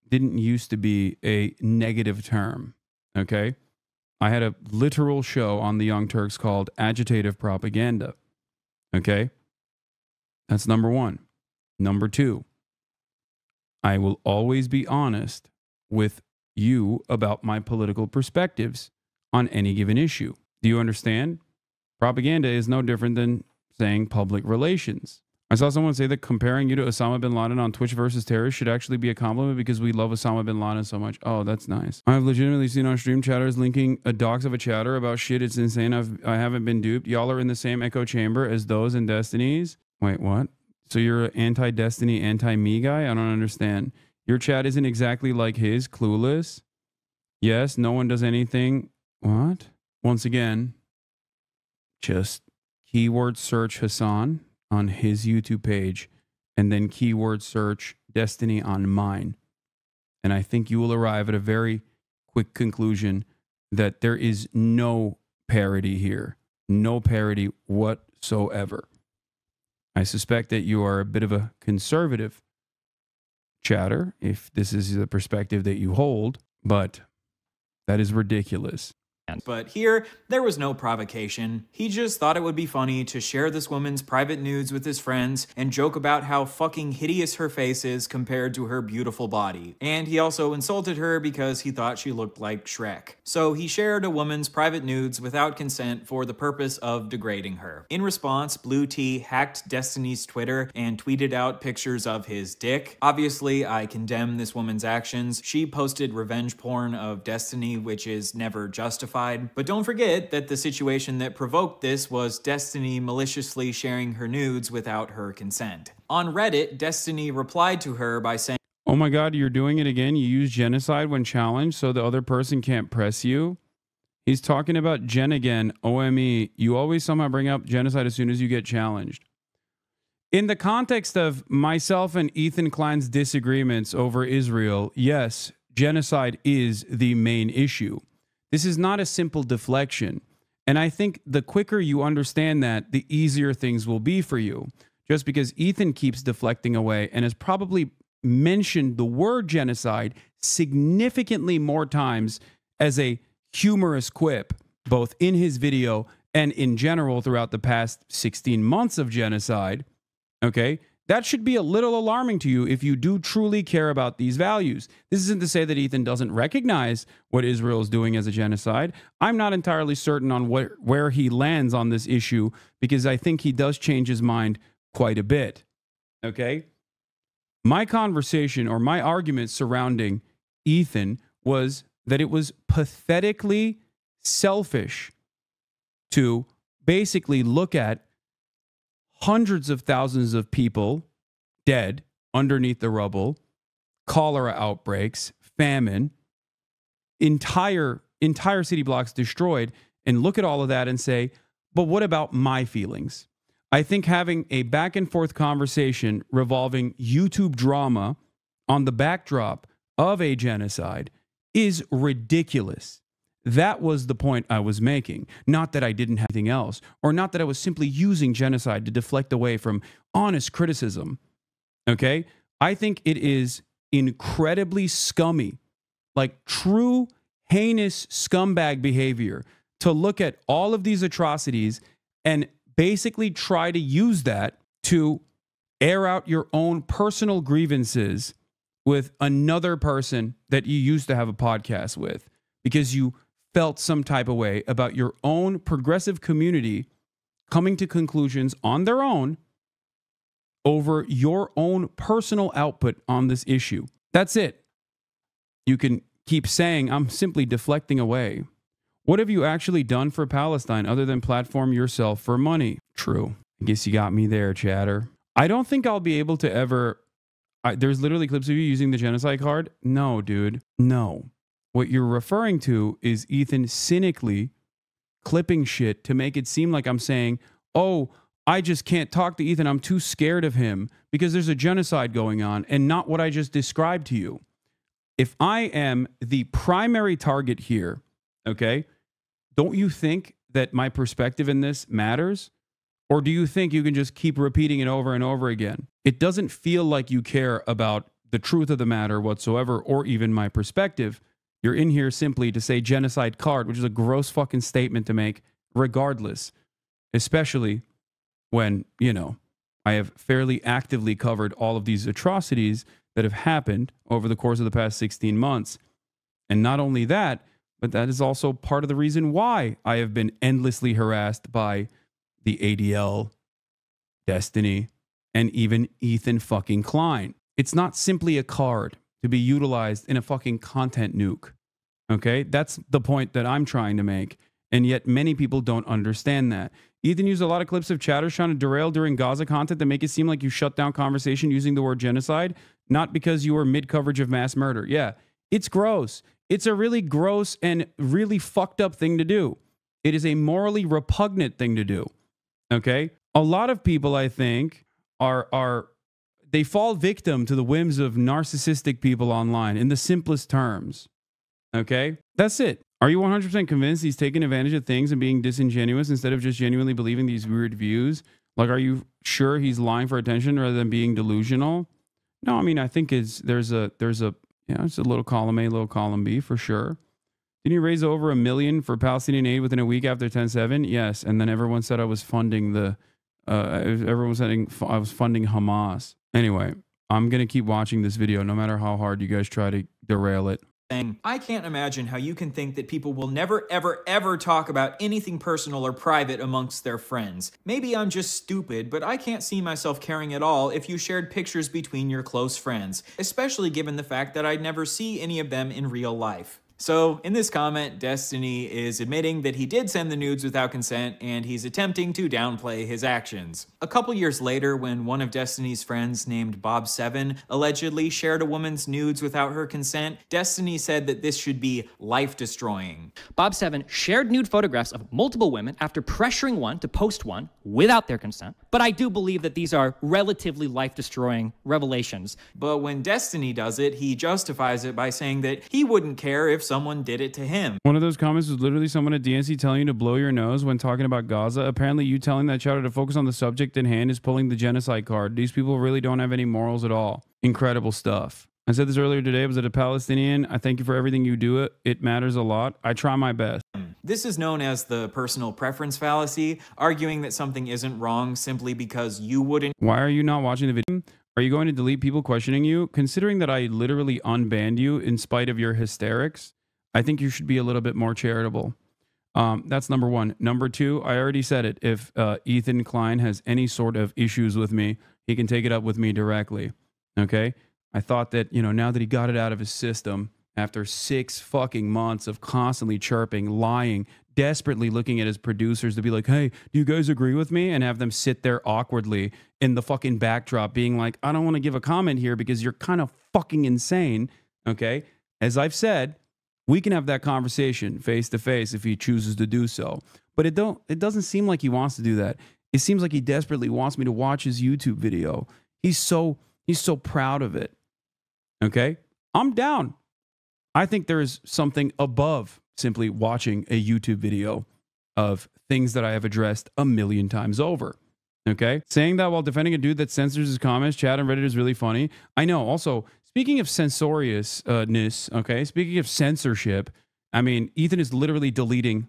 didn't used to be a negative term, okay? I had a literal show on the Young Turks called Agitative Propaganda. Okay? That's number one. Number two, I will always be honest with you about my political perspectives on any given issue. Do you understand? Propaganda is no different than saying public relations. I saw someone say that comparing you to Osama bin Laden on Twitch versus terrorists should actually be a compliment because we love Osama bin Laden so much. Oh, that's nice. I've legitimately seen on stream chatters linking a docs of a chatter about shit. It's insane. I haven't been duped. Y'all are in the same echo chamber as those in Destinies. Wait, what? So you're an anti-Destiny, anti-me guy? I don't understand. Your chat isn't exactly like his, clueless. Yes, no one does anything. What? Once again, just keyword search Hasan on his YouTube page and then keyword search Destiny on mine. And I think you will arrive at a very quick conclusion that there is no parody here. No parody whatsoever. I suspect that you are a bit of a conservative chatter, if this is the perspective that you hold, but that is ridiculous. But here, there was no provocation. He just thought it would be funny to share this woman's private nudes with his friends and joke about how fucking hideous her face is compared to her beautiful body. And he also insulted her because he thought she looked like Shrek. So he shared a woman's private nudes without consent for the purpose of degrading her. In response, Blue T hacked Destiny's Twitter and tweeted out pictures of his dick. Obviously, I condemn this woman's actions. She posted revenge porn of Destiny, which is never justified. But don't forget that the situation that provoked this was Destiny maliciously sharing her nudes without her consent. On Reddit, Destiny replied to her by saying, "Oh my God, you're doing it again. You use genocide when challenged so the other person can't press you." He's talking about Gen again. OME, you always somehow bring up genocide as soon as you get challenged. In the context of myself and Ethan Klein's disagreements over Israel, yes, genocide is the main issue. This is not a simple deflection. And I think the quicker you understand that, the easier things will be for you. Just because Ethan keeps deflecting away and has probably mentioned the word genocide significantly more times as a humorous quip, both in his video and in general throughout the past 16 months of genocide, okay? That should be a little alarming to you if you do truly care about these values. This isn't to say that Ethan doesn't recognize what Israel is doing as a genocide. I'm not entirely certain on where he lands on this issue because I think he does change his mind quite a bit. Okay? My conversation or my argument surrounding Ethan was that it was pathetically selfish to basically look at hundreds of thousands of people dead underneath the rubble, cholera outbreaks, famine, entire city blocks destroyed, and look at all of that and say, but what about my feelings? I think having a back and forth conversation revolving YouTube drama on the backdrop of a genocide is ridiculous. That was the point I was making. Not that I didn't have anything else, or not that I was simply using genocide to deflect away from honest criticism. Okay? I think it is incredibly scummy, like true heinous scumbag behavior to look at all of these atrocities and basically try to use that to air out your own personal grievances with another person that you used to have a podcast with because you felt some type of way about your own progressive community coming to conclusions on their own over your own personal output on this issue. That's it. You can keep saying, I'm simply deflecting away. What have you actually done for Palestine other than platform yourself for money? True. I guess you got me there, chatter. I don't think I'll be able to ever... there's literally clips of you using the genocide card. No, dude. No. What you're referring to is Ethan cynically clipping shit to make it seem like I'm saying, oh, I just can't talk to Ethan. I'm too scared of him because there's a genocide going on, and not what I just described to you. If I am the primary target here, okay, don't you think that my perspective in this matters? Or do you think you can just keep repeating it over and over again? It doesn't feel like you care about the truth of the matter whatsoever, or even my perspective. You're in here simply to say genocide card, which is a gross fucking statement to make regardless, especially when, you know, I have fairly actively covered all of these atrocities that have happened over the course of the past 16 months. And not only that, but that is also part of the reason why I have been endlessly harassed by the ADL, Destiny, and even Ethan fucking Klein. It's not simply a card to be utilized in a fucking content nuke. Okay? That's the point that I'm trying to make. And yet many people don't understand that. Ethan used a lot of clips of chatters trying to derail during Gaza content to make it seem like you shut down conversation using the word genocide, not because you were mid-coverage of mass murder. Yeah, it's gross. It's a really gross and really fucked up thing to do. It is a morally repugnant thing to do. Okay? A lot of people, I think, they fall victim to the whims of narcissistic people online in the simplest terms. Okay? That's it. Are you 100% convinced he's taking advantage of things and being disingenuous instead of just genuinely believing these weird views? Like, are you sure he's lying for attention rather than being delusional? No, I mean, I think there's a little column A, little column B for sure. Didn't you raise over $1 million for Palestinian aid within a week after 10/7? Yes, and then everyone said I was funding everyone said I was funding Hamas. Anyway, I'm gonna keep watching this video no matter how hard you guys try to derail it. I can't imagine how you can think that people will never, ever, ever talk about anything personal or private amongst their friends. Maybe I'm just stupid, but I can't see myself caring at all if you shared pictures between your close friends, especially given the fact that I'd never see any of them in real life. So, in this comment, Destiny is admitting that he did send the nudes without consent, and he's attempting to downplay his actions. A couple years later, when one of Destiny's friends named Bob7 allegedly shared a woman's nudes without her consent, Destiny said that this should be life-destroying. Bob7 shared nude photographs of multiple women after pressuring one to post one without their consent, but I do believe that these are relatively life-destroying revelations. But when Destiny does it, he justifies it by saying that he wouldn't care if someone did it to him. One of those comments was literally someone at DNC telling you to blow your nose when talking about Gaza. Apparently you telling that chatter to focus on the subject in hand is pulling the genocide card. These people really don't have any morals at all. Incredible stuff. I said this earlier today. Was it a Palestinian? I thank you for everything you do. It matters a lot. I try my best. This is known as the personal preference fallacy, arguing that something isn't wrong simply because you wouldn't. Why are you not watching the video? Are you going to delete people questioning you? Considering that I literally unbanned you in spite of your hysterics, I think you should be a little bit more charitable. That's number one. Number two, I already said it. If Ethan Klein has any sort of issues with me, he can take it up with me directly. Okay? I thought that, now that he got it out of his system after 6 fucking months of constantly chirping, lying, desperately looking at his producers to be like, hey, do you guys agree with me? And have them sit there awkwardly in the fucking backdrop being like, I don't want to give a comment here because you're kind of fucking insane. Okay? As I've said, we can have that conversation face to face if he chooses to do so. But it doesn't seem like he wants to do that. It seems like he desperately wants me to watch his YouTube video. He's so proud of it. Okay? I'm down. I think there is something above simply watching a YouTube video of things that I have addressed 1,000,000 times over. Okay? Saying that while defending a dude that censors his comments, chat on Reddit is really funny. I know. Also, speaking of censoriousness, okay? Speaking of censorship, I mean, Ethan is literally deleting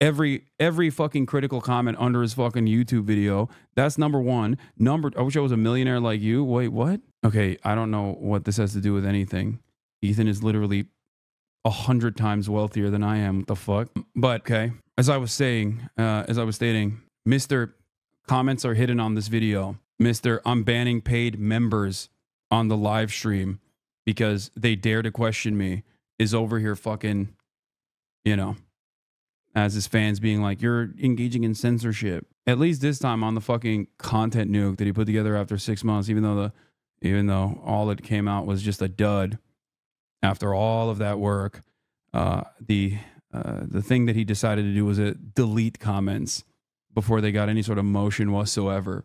every fucking critical comment under his fucking YouTube video. That's number one. I wish I was a millionaire like you. Wait, what? Okay, I don't know what this has to do with anything. Ethan is literally 100 times wealthier than I am. What the fuck? But okay, as I was stating, Mr. Comments are hidden on this video. Mr. I'm banning paid members on the live stream because they dare to question me is over here fucking, as his fans being like, you're engaging in censorship. At least this time on the fucking content nuke that he put together after 6 months, even though all that came out was just a dud. After all of that work, the thing that he decided to do was delete comments before they got any sort of motion whatsoever.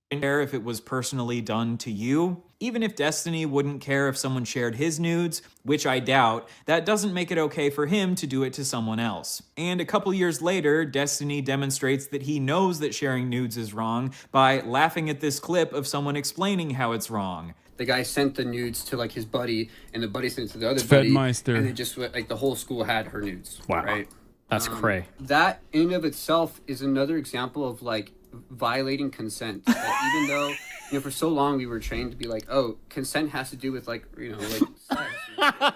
Care if it was personally done to you. Even if Destiny wouldn't care if someone shared his nudes, which I doubt, that doesn't make it okay for him to do it to someone else. And a couple years later, Destiny demonstrates that he knows that sharing nudes is wrong by laughing at this clip of someone explaining how it's wrong. The guy sent the nudes to his buddy, and the buddy sent it to the other buddy. Fedmeister. And it just the whole school had her nudes. Wow. Right? That's cray. That in and of itself is another example of violating consent. Even though You know, for so long we were trained to be like, oh, consent has to do with like, you know, like sex.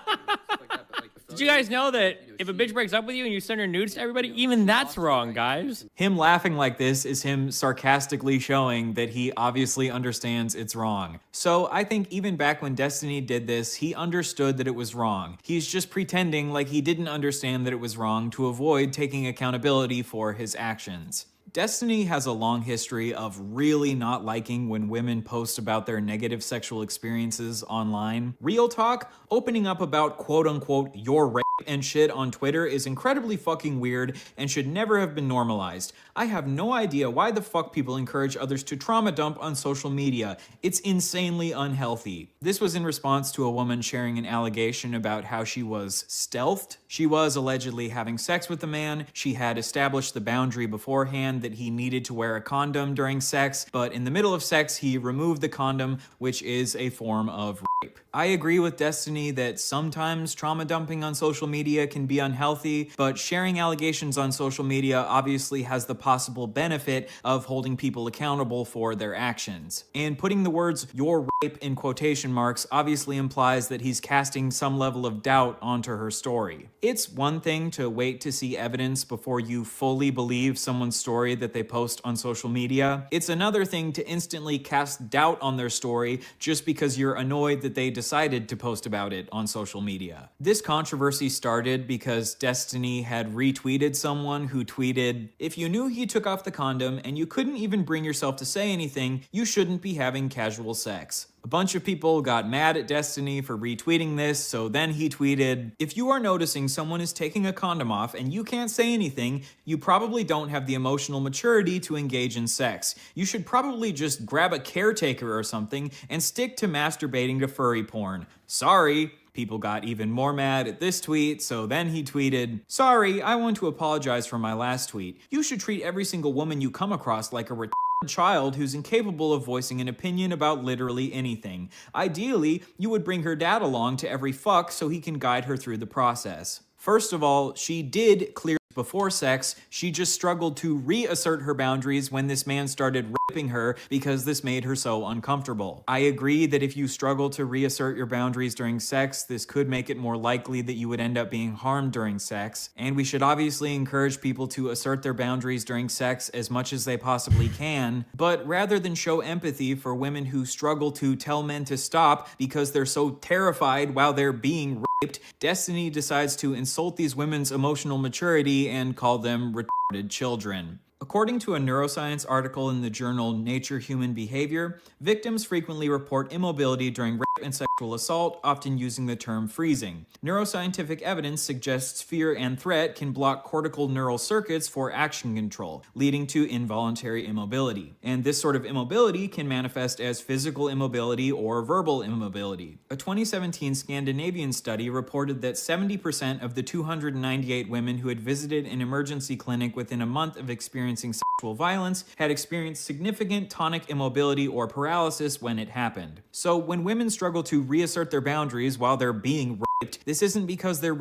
Did you guys know that if a bitch breaks up with you and you send her nudes to everybody, even that's wrong, guys? Him laughing like this is him sarcastically showing that he obviously understands it's wrong. So I think even back when Destiny did this, he understood that it was wrong. He's just pretending like he didn't understand that it was wrong to avoid taking accountability for his actions. Destiny has a long history of really not liking when women post about their negative sexual experiences online. Real talk, opening up about quote-unquote your rape and shit on Twitter is incredibly fucking weird and should never have been normalized. I have no idea why the fuck people encourage others to trauma dump on social media. It's insanely unhealthy. This was in response to a woman sharing an allegation about how she was stealthed. She was allegedly having sex with a man. She had established the boundary beforehand that he needed to wear a condom during sex, but in the middle of sex, he removed the condom, which is a form of rape. I agree with Destiny that sometimes trauma dumping on social media can be unhealthy, but sharing allegations on social media obviously has the possible benefit of holding people accountable for their actions. And putting the words "your rape" in quotation marks obviously implies that he's casting some level of doubt onto her story. It's one thing to wait to see evidence before you fully believe someone's story that they post on social media. It's another thing to instantly cast doubt on their story just because you're annoyed that they decided to post about it on social media. This controversy started because Destiny had retweeted someone who tweeted, "If you knew he took off the condom and you couldn't even bring yourself to say anything, you shouldn't be having casual sex." A bunch of people got mad at Destiny for retweeting this, so then he tweeted, "If you are noticing someone is taking a condom off and you can't say anything, you probably don't have the emotional maturity to engage in sex. You should probably just grab a caretaker or something and stick to masturbating to furry porn. Sorry." People got even more mad at this tweet, so then he tweeted, "Sorry, I want to apologize for my last tweet. You should treat every single woman you come across like a child who's incapable of voicing an opinion about literally anything. Ideally, you would bring her dad along to every fuck so he can guide her through the process." First of all, she did clear before sex. She just struggled to reassert her boundaries when this man started raping her because this made her so uncomfortable. I agree that if you struggle to reassert your boundaries during sex, this could make it more likely that you would end up being harmed during sex. And we should obviously encourage people to assert their boundaries during sex as much as they possibly can. But rather than show empathy for women who struggle to tell men to stop because they're so terrified while they're being raped, Destiny decides to insult these women's emotional maturity and call them retarded children. According to a neuroscience article in the journal Nature Human Behavior, victims frequently report immobility during rape and sexual assault, often using the term freezing. Neuroscientific evidence suggests fear and threat can block cortical neural circuits for action control, leading to involuntary immobility. And this sort of immobility can manifest as physical immobility or verbal immobility. A 2017 Scandinavian study reported that 70% of the 298 women who had visited an emergency clinic within a month of experiencing sexual violence had experienced significant tonic immobility or paralysis when it happened. So when women struggle to reassert their boundaries while they're being raped, this isn't because they're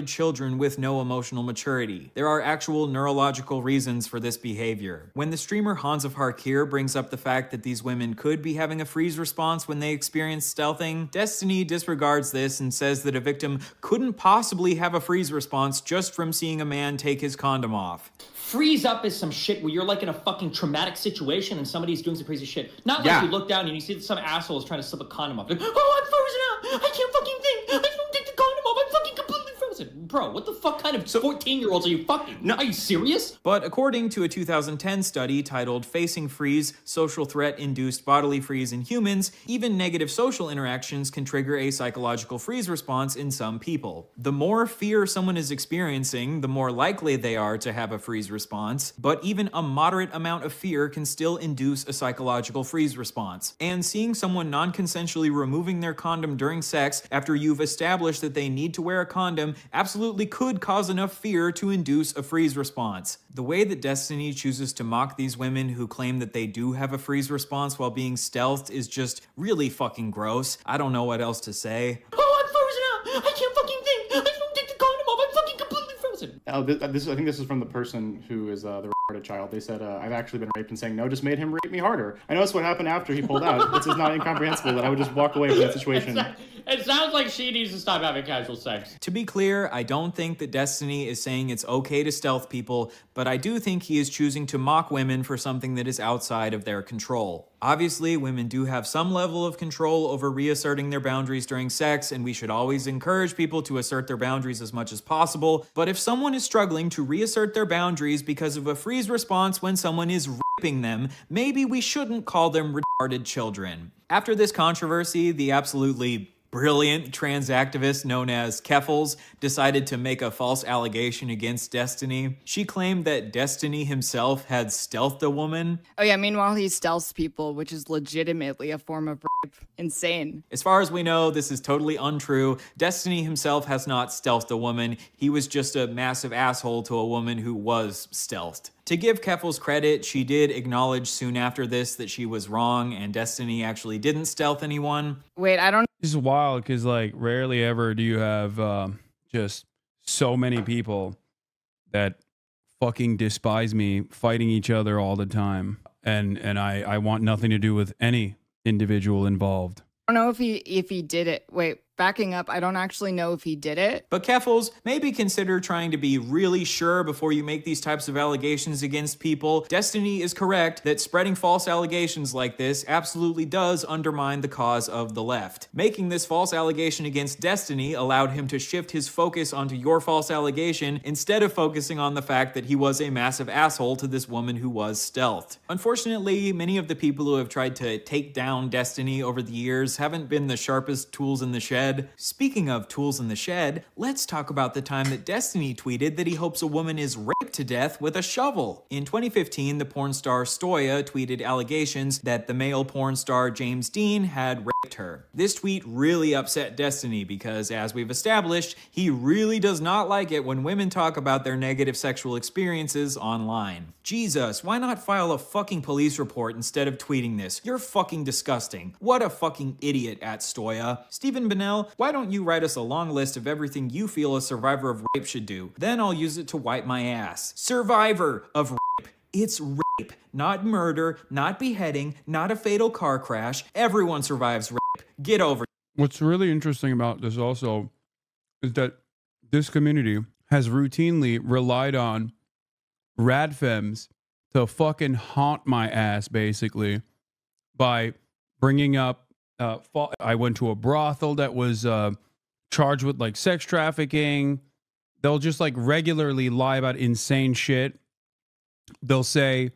children with no emotional maturity. There are actual neurological reasons for this behavior. When the streamer Hans of Harkir brings up the fact that these women could be having a freeze response when they experience stealthing, Destiny disregards this and says that a victim couldn't possibly have a freeze response just from seeing a man take his condom off. Freeze up is some shit where you're like in a fucking traumatic situation and somebody's doing some crazy shit. Not like you look down and you see that some asshole is trying to slip a condom off. Like, oh, I'm frozen out. I can't fucking think. I don't take the condom off. I'm fucking completely frozen. Bro, what the fuck kind of 14-year-olds are you fucking? No, are you serious? But according to a 2010 study titled Facing Freeze, Social Threat-Induced Bodily Freeze in Humans, even negative social interactions can trigger a psychological freeze response in some people. The more fear someone is experiencing, the more likely they are to have a freeze response, but even a moderate amount of fear can still induce a psychological freeze response. And seeing someone non-consensually removing their condom during sex after you've established that they need to wear a condom absolutely could cause enough fear to induce a freeze response. The way that Destiny chooses to mock these women who claim that they do have a freeze response while being stealthed is just really fucking gross. I don't know what else to say. Oh, I'm frozen out. I can't fucking think. I don't take the condom off. I'm fucking completely frozen. I think this is from the person who is the child. They said, I've actually been raped, and saying no just made him rape me harder. I know that's what happened after he pulled out. This is not incomprehensible that I would just walk away from that situation. It sounds like she needs to stop having casual sex. To be clear, I don't think that Destiny is saying it's okay to stealth people, but I do think he is choosing to mock women for something that is outside of their control. Obviously, women do have some level of control over reasserting their boundaries during sex, and we should always encourage people to assert their boundaries as much as possible. But if someone is struggling to reassert their boundaries because of a freeze response when someone is raping them, maybe we shouldn't call them retarded children. After this controversy, the absolutely brilliant trans activist known as Keffels decided to make a false allegation against Destiny. She claimed that Destiny himself had stealthed a woman. Oh yeah, meanwhile he stealths people, which is legitimately a form of rape. Insane. As far as we know, this is totally untrue. Destiny himself has not stealthed a woman. He was just a massive asshole to a woman who was stealthed. To give Keffels credit, she did acknowledge soon after this that she was wrong and Destiny actually didn't stealth anyone. Wait, I don't... This is wild because, like, rarely ever do you have just so many people that fucking despise me fighting each other all the time. And I want nothing to do with any individual involved. I don't know if he did it. Wait, backing up, I don't actually know if he did it. But Keffels, maybe consider trying to be really sure before you make these types of allegations against people. Destiny is correct that spreading false allegations like this absolutely does undermine the cause of the left. Making this false allegation against Destiny allowed him to shift his focus onto your false allegation instead of focusing on the fact that he was a massive asshole to this woman who was stealthed. Unfortunately, many of the people who have tried to take down Destiny over the years haven't been the sharpest tools in the shed. Speaking of tools in the shed, let's talk about the time that Destiny tweeted that he hopes a woman is raped to death with a shovel. In 2015, the porn star Stoya tweeted allegations that the male porn star James Dean had raped her. This tweet really upset Destiny because, as we've established, he really does not like it when women talk about their negative sexual experiences online. Jesus, why not file a fucking police report instead of tweeting this? You're fucking disgusting. What a fucking idiot at Stoya. Stephen Bennell, why don't you write us a long list of everything you feel a survivor of rape should do? Then I'll use it to wipe my ass. Survivor of rape. It's rape, not murder, not beheading, not a fatal car crash. Everyone survives rape. Get over it. What's really interesting about this also is that this community has routinely relied on radfems to fucking haunt my ass, basically, by bringing up I went to a brothel that was charged with like sex trafficking. They'll just like regularly lie about insane shit. They'll say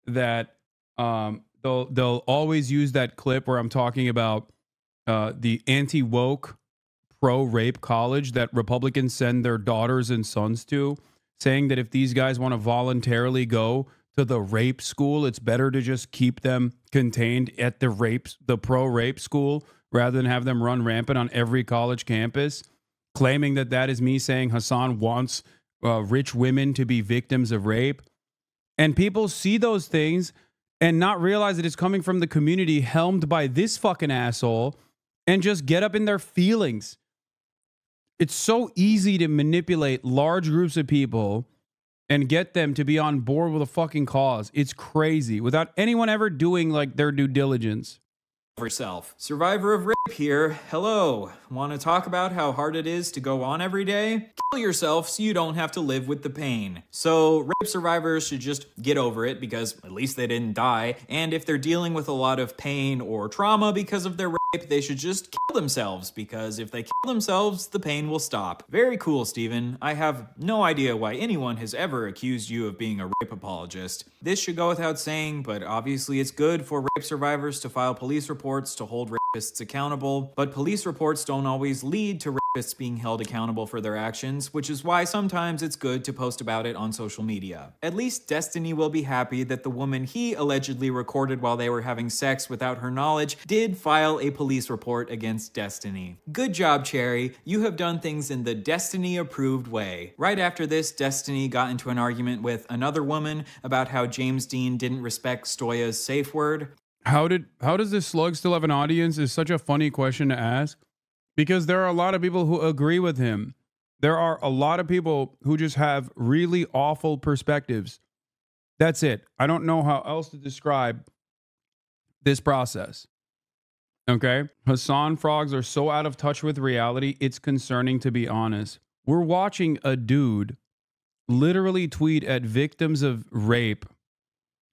that they'll always use that clip where I'm talking about the anti-woke pro-rape college that Republicans send their daughters and sons to, saying that if these guys want to voluntarily go to the rape school, it's better to just keep them contained at the pro-rape school rather than have them run rampant on every college campus, claiming that that is me saying Hasan wants rich women to be victims of rape. And people see those things and not realize that it's coming from the community helmed by this fucking asshole and just get up in their feelings. It's so easy to manipulate large groups of people and get them to be on board with a fucking cause. It's crazy without anyone ever doing like their due diligence. Yourself. Survivor of rape here. Hello. Want to talk about how hard it is to go on every day? Kill yourself so you don't have to live with the pain. So rape survivors should just get over it because at least they didn't die. And if they're dealing with a lot of pain or trauma because of their rape, they should just kill themselves because if they kill themselves, the pain will stop. Very cool, Steven. I have no idea why anyone has ever accused you of being a rape apologist. This should go without saying, but obviously it's good for rape survivors to file police reports to hold rapists accountable, but police reports don't always lead to rapists being held accountable for their actions, which is why sometimes it's good to post about it on social media. At least Destiny will be happy that the woman he allegedly recorded while they were having sex without her knowledge did file a police report against Destiny. Good job, Cherry. You have done things in the Destiny-approved way. Right after this, Destiny got into an argument with another woman about how James Dean didn't respect Stoya's safe word. How does this slug still have an audience is such a funny question to ask, because there are a lot of people who agree with him. There are a lot of people who just have really awful perspectives. That's it. I don't know how else to describe this process. Okay? Hasan frogs are so out of touch with reality, it's concerning, to be honest. We're watching a dude literally tweet at victims of rape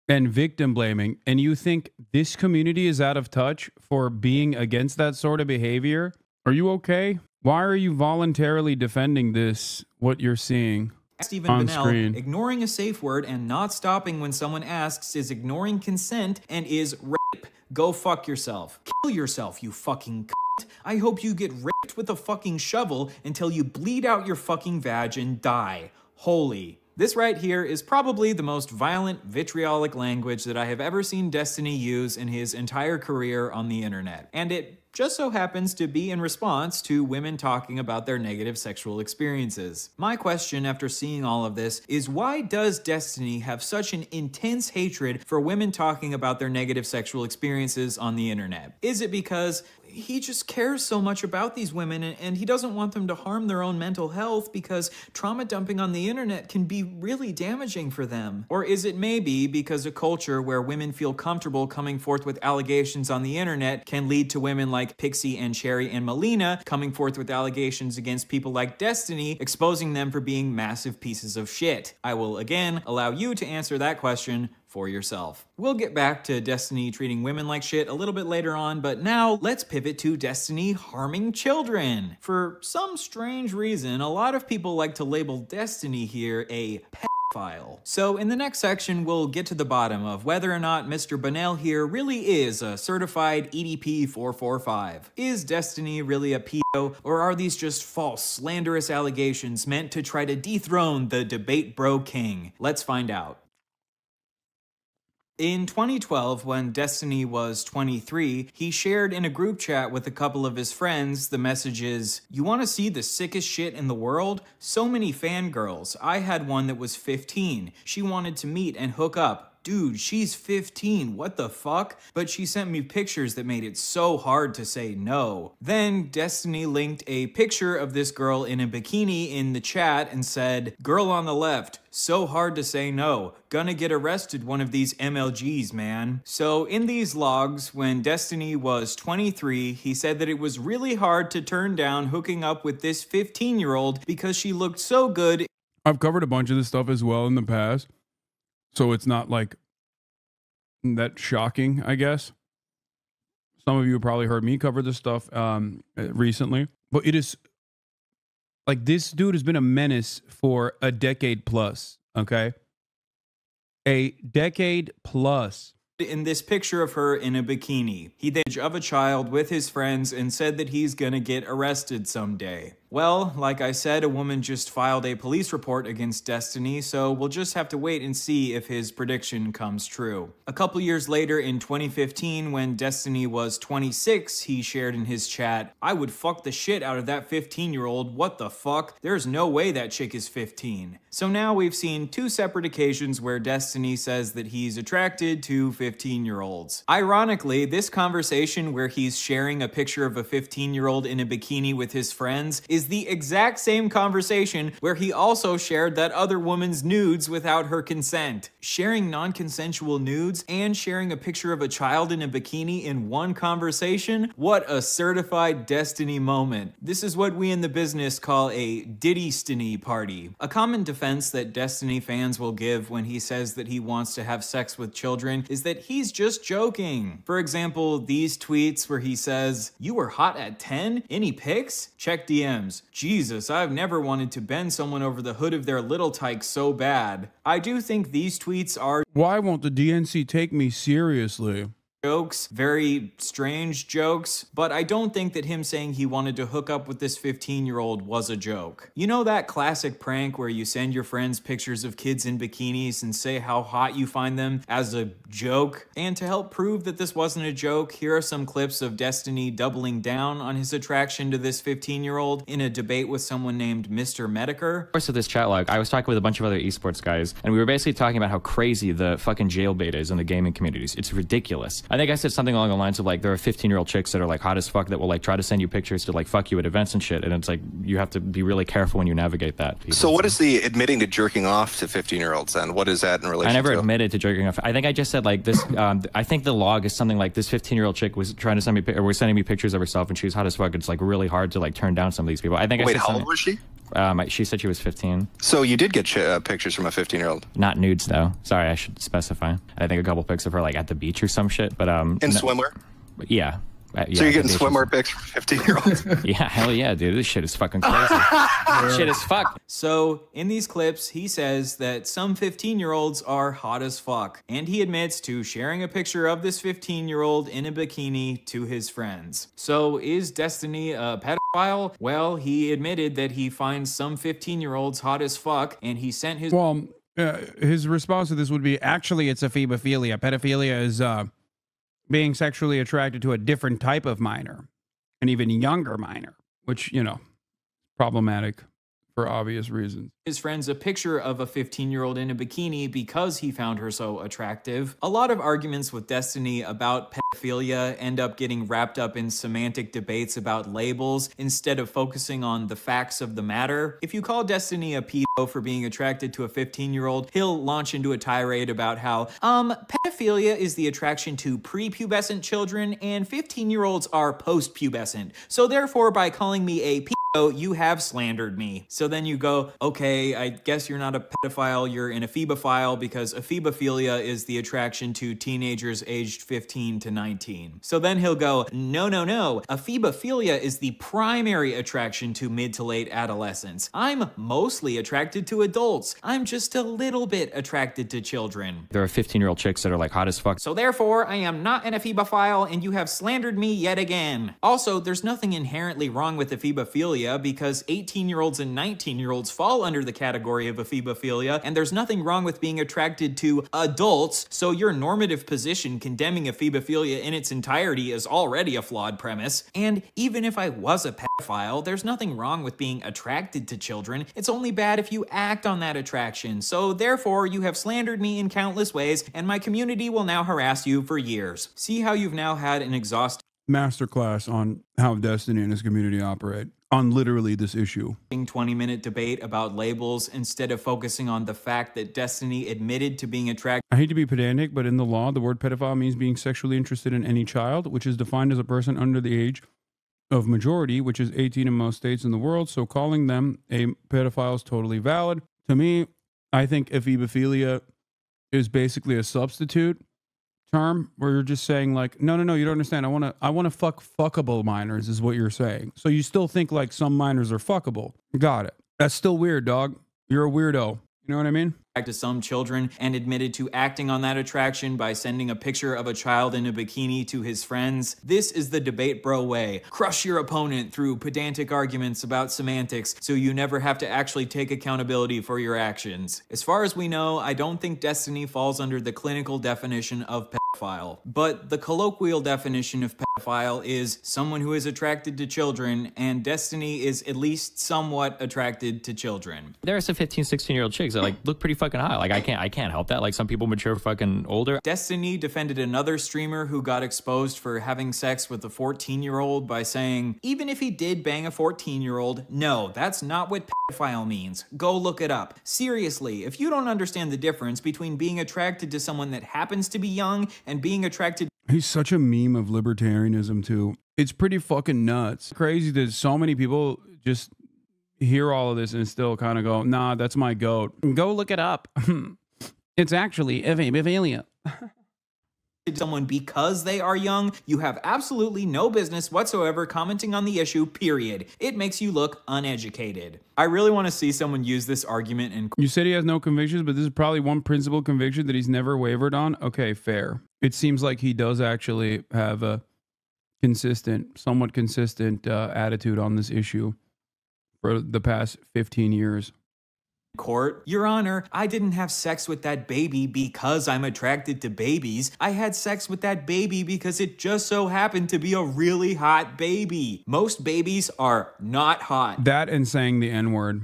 and victim blaming, and you think this community is out of touch for being against that sort of behavior? Are you okay? Why are you voluntarily defending this, what you're seeing Stephen on Bennell, screen? ignoring a safe word and not stopping when someone asks is ignoring consent and is rape. Go fuck yourself. Kill yourself, you fucking cunt. I hope you get raped with a fucking shovel until you bleed out your fucking vag and die. Holy. This right here is probably the most violent, vitriolic language that I have ever seen Destiny use in his entire career on the internet. And it just so happens to be in response to women talking about their negative sexual experiences. My question after seeing all of this is, why does Destiny have such an intense hatred for women talking about their negative sexual experiences on the internet? Is it because he just cares so much about these women and he doesn't want them to harm their own mental health because trauma dumping on the internet can be really damaging for them? Or is it maybe because a culture where women feel comfortable coming forth with allegations on the internet can lead to women like Pixie and Cherry and Melina coming forth with allegations against people like Destiny, exposing them for being massive pieces of shit? I will again allow you to answer that question for yourself. We'll get back to Destiny treating women like shit a little bit later on, but now let's pivot to Destiny harming children. For some strange reason, a lot of people like to label Destiny here a pedophile. So in the next section, we'll get to the bottom of whether or not Mr. Bennell here really is a certified EDP 445. Is Destiny really a pedo, or are these just false, slanderous allegations meant to try to dethrone the debate bro king? Let's find out. In 2012, when Destiny was 23, he shared in a group chat with a couple of his friends the messages, "You want to see the sickest shit in the world? So many fangirls. I had one that was 15. She wanted to meet and hook up. Dude, she's 15, what the fuck? But she sent me pictures that made it so hard to say no." Then Destiny linked a picture of this girl in a bikini in the chat and said, "Girl on the left, so hard to say no. Gonna get arrested one of these MLGs, man." So in these logs, when Destiny was 23, he said that it was really hard to turn down hooking up with this 15-year-old because she looked so good. I've covered a bunch of this stuff as well in the past, so it's not like that shocking, I guess. Some of you have probably heard me cover this stuff recently, but it is like this dude has been a menace for a decade plus, okay? A decade plus. In this picture of her in a bikini, he then of a child with his friends and said that he's gonna get arrested someday. Well, like I said, a woman just filed a police report against Destiny, so we'll just have to wait and see if his prediction comes true. A couple years later, in 2015, when Destiny was 26, he shared in his chat, "I would fuck the shit out of that 15-year-old, what the fuck? There's no way that chick is 15. So now we've seen two separate occasions where Destiny says that he's attracted to 15-year-olds. Ironically, this conversation where he's sharing a picture of a 15-year-old in a bikini with his friends is the exact same conversation where he also shared that other woman's nudes without her consent. Sharing non-consensual nudes and sharing a picture of a child in a bikini in one conversation? What a certified Destiny moment. This is what we in the business call a Diddy-stiny party. A common defense that Destiny fans will give when he says that he wants to have sex with children is that he's just joking. For example, these tweets where he says, "You were hot at 10? Any pics? Check DMs. Jesus, I've never wanted to bend someone over the hood of their little tyke so bad." I do think these tweets are Why won't the DNC take me seriously? jokes, very strange jokes, but I don't think that him saying he wanted to hook up with this 15-year-old was a joke. You know that classic prank where you send your friends pictures of kids in bikinis and say how hot you find them as a joke? And to help prove that this wasn't a joke, here are some clips of Destiny doubling down on his attraction to this 15-year-old in a debate with someone named Mr. Medicare. Of course, of this chat log, I was talking with a bunch of other esports guys, and we were basically talking about how crazy the fucking jailbait is in the gaming communities. It's ridiculous. I think I said something along the lines of like, there are 15-year-old chicks that are like hot as fuck that will like try to send you pictures to like fuck you at events and shit. And it's like, you have to be really careful when you navigate that. So what is the admitting to jerking off to 15-year-olds then? What is that in relation to? I never admitted to jerking off. I think I just said like this, I think the log is something like this 15-year-old chick was trying to send me, or was sending me pictures of herself and she was hot as fuck. It's like really hard to like turn down some of these people. I think. Wait, how old was she? She said she was 15. So you did get pictures from a 15-year-old? Not nudes though. Sorry, I should specify. I think a couple pics of her like at the beach or some shit. But in swimwear? Yeah. So you're getting swimwear pics from 15-year-olds? Yeah, hell yeah, dude. This shit is fucking crazy. Shit is fuck. So in these clips, he says that some 15-year-olds are hot as fuck. And he admits to sharing a picture of this 15-year-old in a bikini to his friends. So is Destiny a pedophile? Well, he admitted that he finds some 15-year-olds hot as fuck, and he sent his... Well, his response to this would be, actually, it's a phobophilia. Pedophilia is being sexually attracted to a different type of minor, an even younger minor, which, you know, problematic for obvious reasons. His friends a picture of a 15-year-old in a bikini because he found her so attractive. A lot of arguments with Destiny about pedophilia end up getting wrapped up in semantic debates about labels instead of focusing on the facts of the matter. If you call Destiny a pedo for being attracted to a 15-year-old, he'll launch into a tirade about how, pedophilia is the attraction to prepubescent children and 15-year-olds are post-pubescent. So therefore, by calling me a pedo, you have slandered me. So then you go, okay, I guess you're not a pedophile, you're an ephebophile, because ephebophilia is the attraction to teenagers aged 15 to 19. So then he'll go, no, no, no. Ephebophilia is the primary attraction to mid to late adolescents. I'm mostly attracted to adults. I'm just a little bit attracted to children. There are 15-year-old chicks that are like hot as fuck. So therefore, I am not an ephebophile, and you have slandered me yet again. Also, there's nothing inherently wrong with ephebophilia because 18-year-olds and 19-year-olds fall under the category of ephebophilia, and there's nothing wrong with being attracted to adults, so your normative position condemning ephebophilia in its entirety is already a flawed premise. And even if I was a pedophile, there's nothing wrong with being attracted to children. It's only bad if you act on that attraction. So therefore, you have slandered me in countless ways, and my community will now harass you for years. See how you've now had an exhaustive masterclass on how Destiny and his community operate on literally this issue. 20-minute debate about labels instead of focusing on the fact that Destiny admitted to being attracted. I hate to be pedantic, but in the law, the word pedophile means being sexually interested in any child, which is defined as a person under the age of majority, which is 18 in most states in the world. So calling them a pedophile is totally valid. To me, I think ephebophilia is basically a substitute term where you're just saying like, no, you don't understand. I want to fuck fuckable minors is what you're saying. So you still think like some minors are fuckable. Got it. That's still weird, dog. You're a weirdo. You know what I mean? To some children and admitted to acting on that attraction by sending a picture of a child in a bikini to his friends. This is the debate bro way. Crush your opponent through pedantic arguments about semantics so you never have to actually take accountability for your actions. As far as we know, I don't think Destiny falls under the clinical definition of pedophile, but the colloquial definition of pedophile is someone who is attracted to children, and Destiny is at least somewhat attracted to children. There are some 15, 16-year-old chicks that like look pretty fucking hot. Like I can't help that. Like some people mature fucking older. Destiny defended another streamer who got exposed for having sex with a 14-year-old by saying, even if he did bang a 14-year-old, no, that's not what pedophile means. Go look it up. Seriously, if you don't understand the difference between being attracted to someone that happens to be young and being attracted. He's such a meme of libertarianism too. It's pretty fucking nuts. Crazy that so many people just hear all of this and still kind of go, nah, that's my goat. Go look it up. It's actually ephebophilia. Someone because they are young, you have absolutely no business whatsoever commenting on the issue, period. It makes you look uneducated. I really want to see someone use this argument and... You said he has no convictions, but this is probably one principal conviction that he's never wavered on. Okay, fair. It seems like he does actually have a somewhat consistent attitude on this issue for the past 15 years. Court, Your Honor, I didn't have sex with that baby because I'm attracted to babies. I had sex with that baby because it just so happened to be a really hot baby. Most babies are not hot. That and saying the N-word.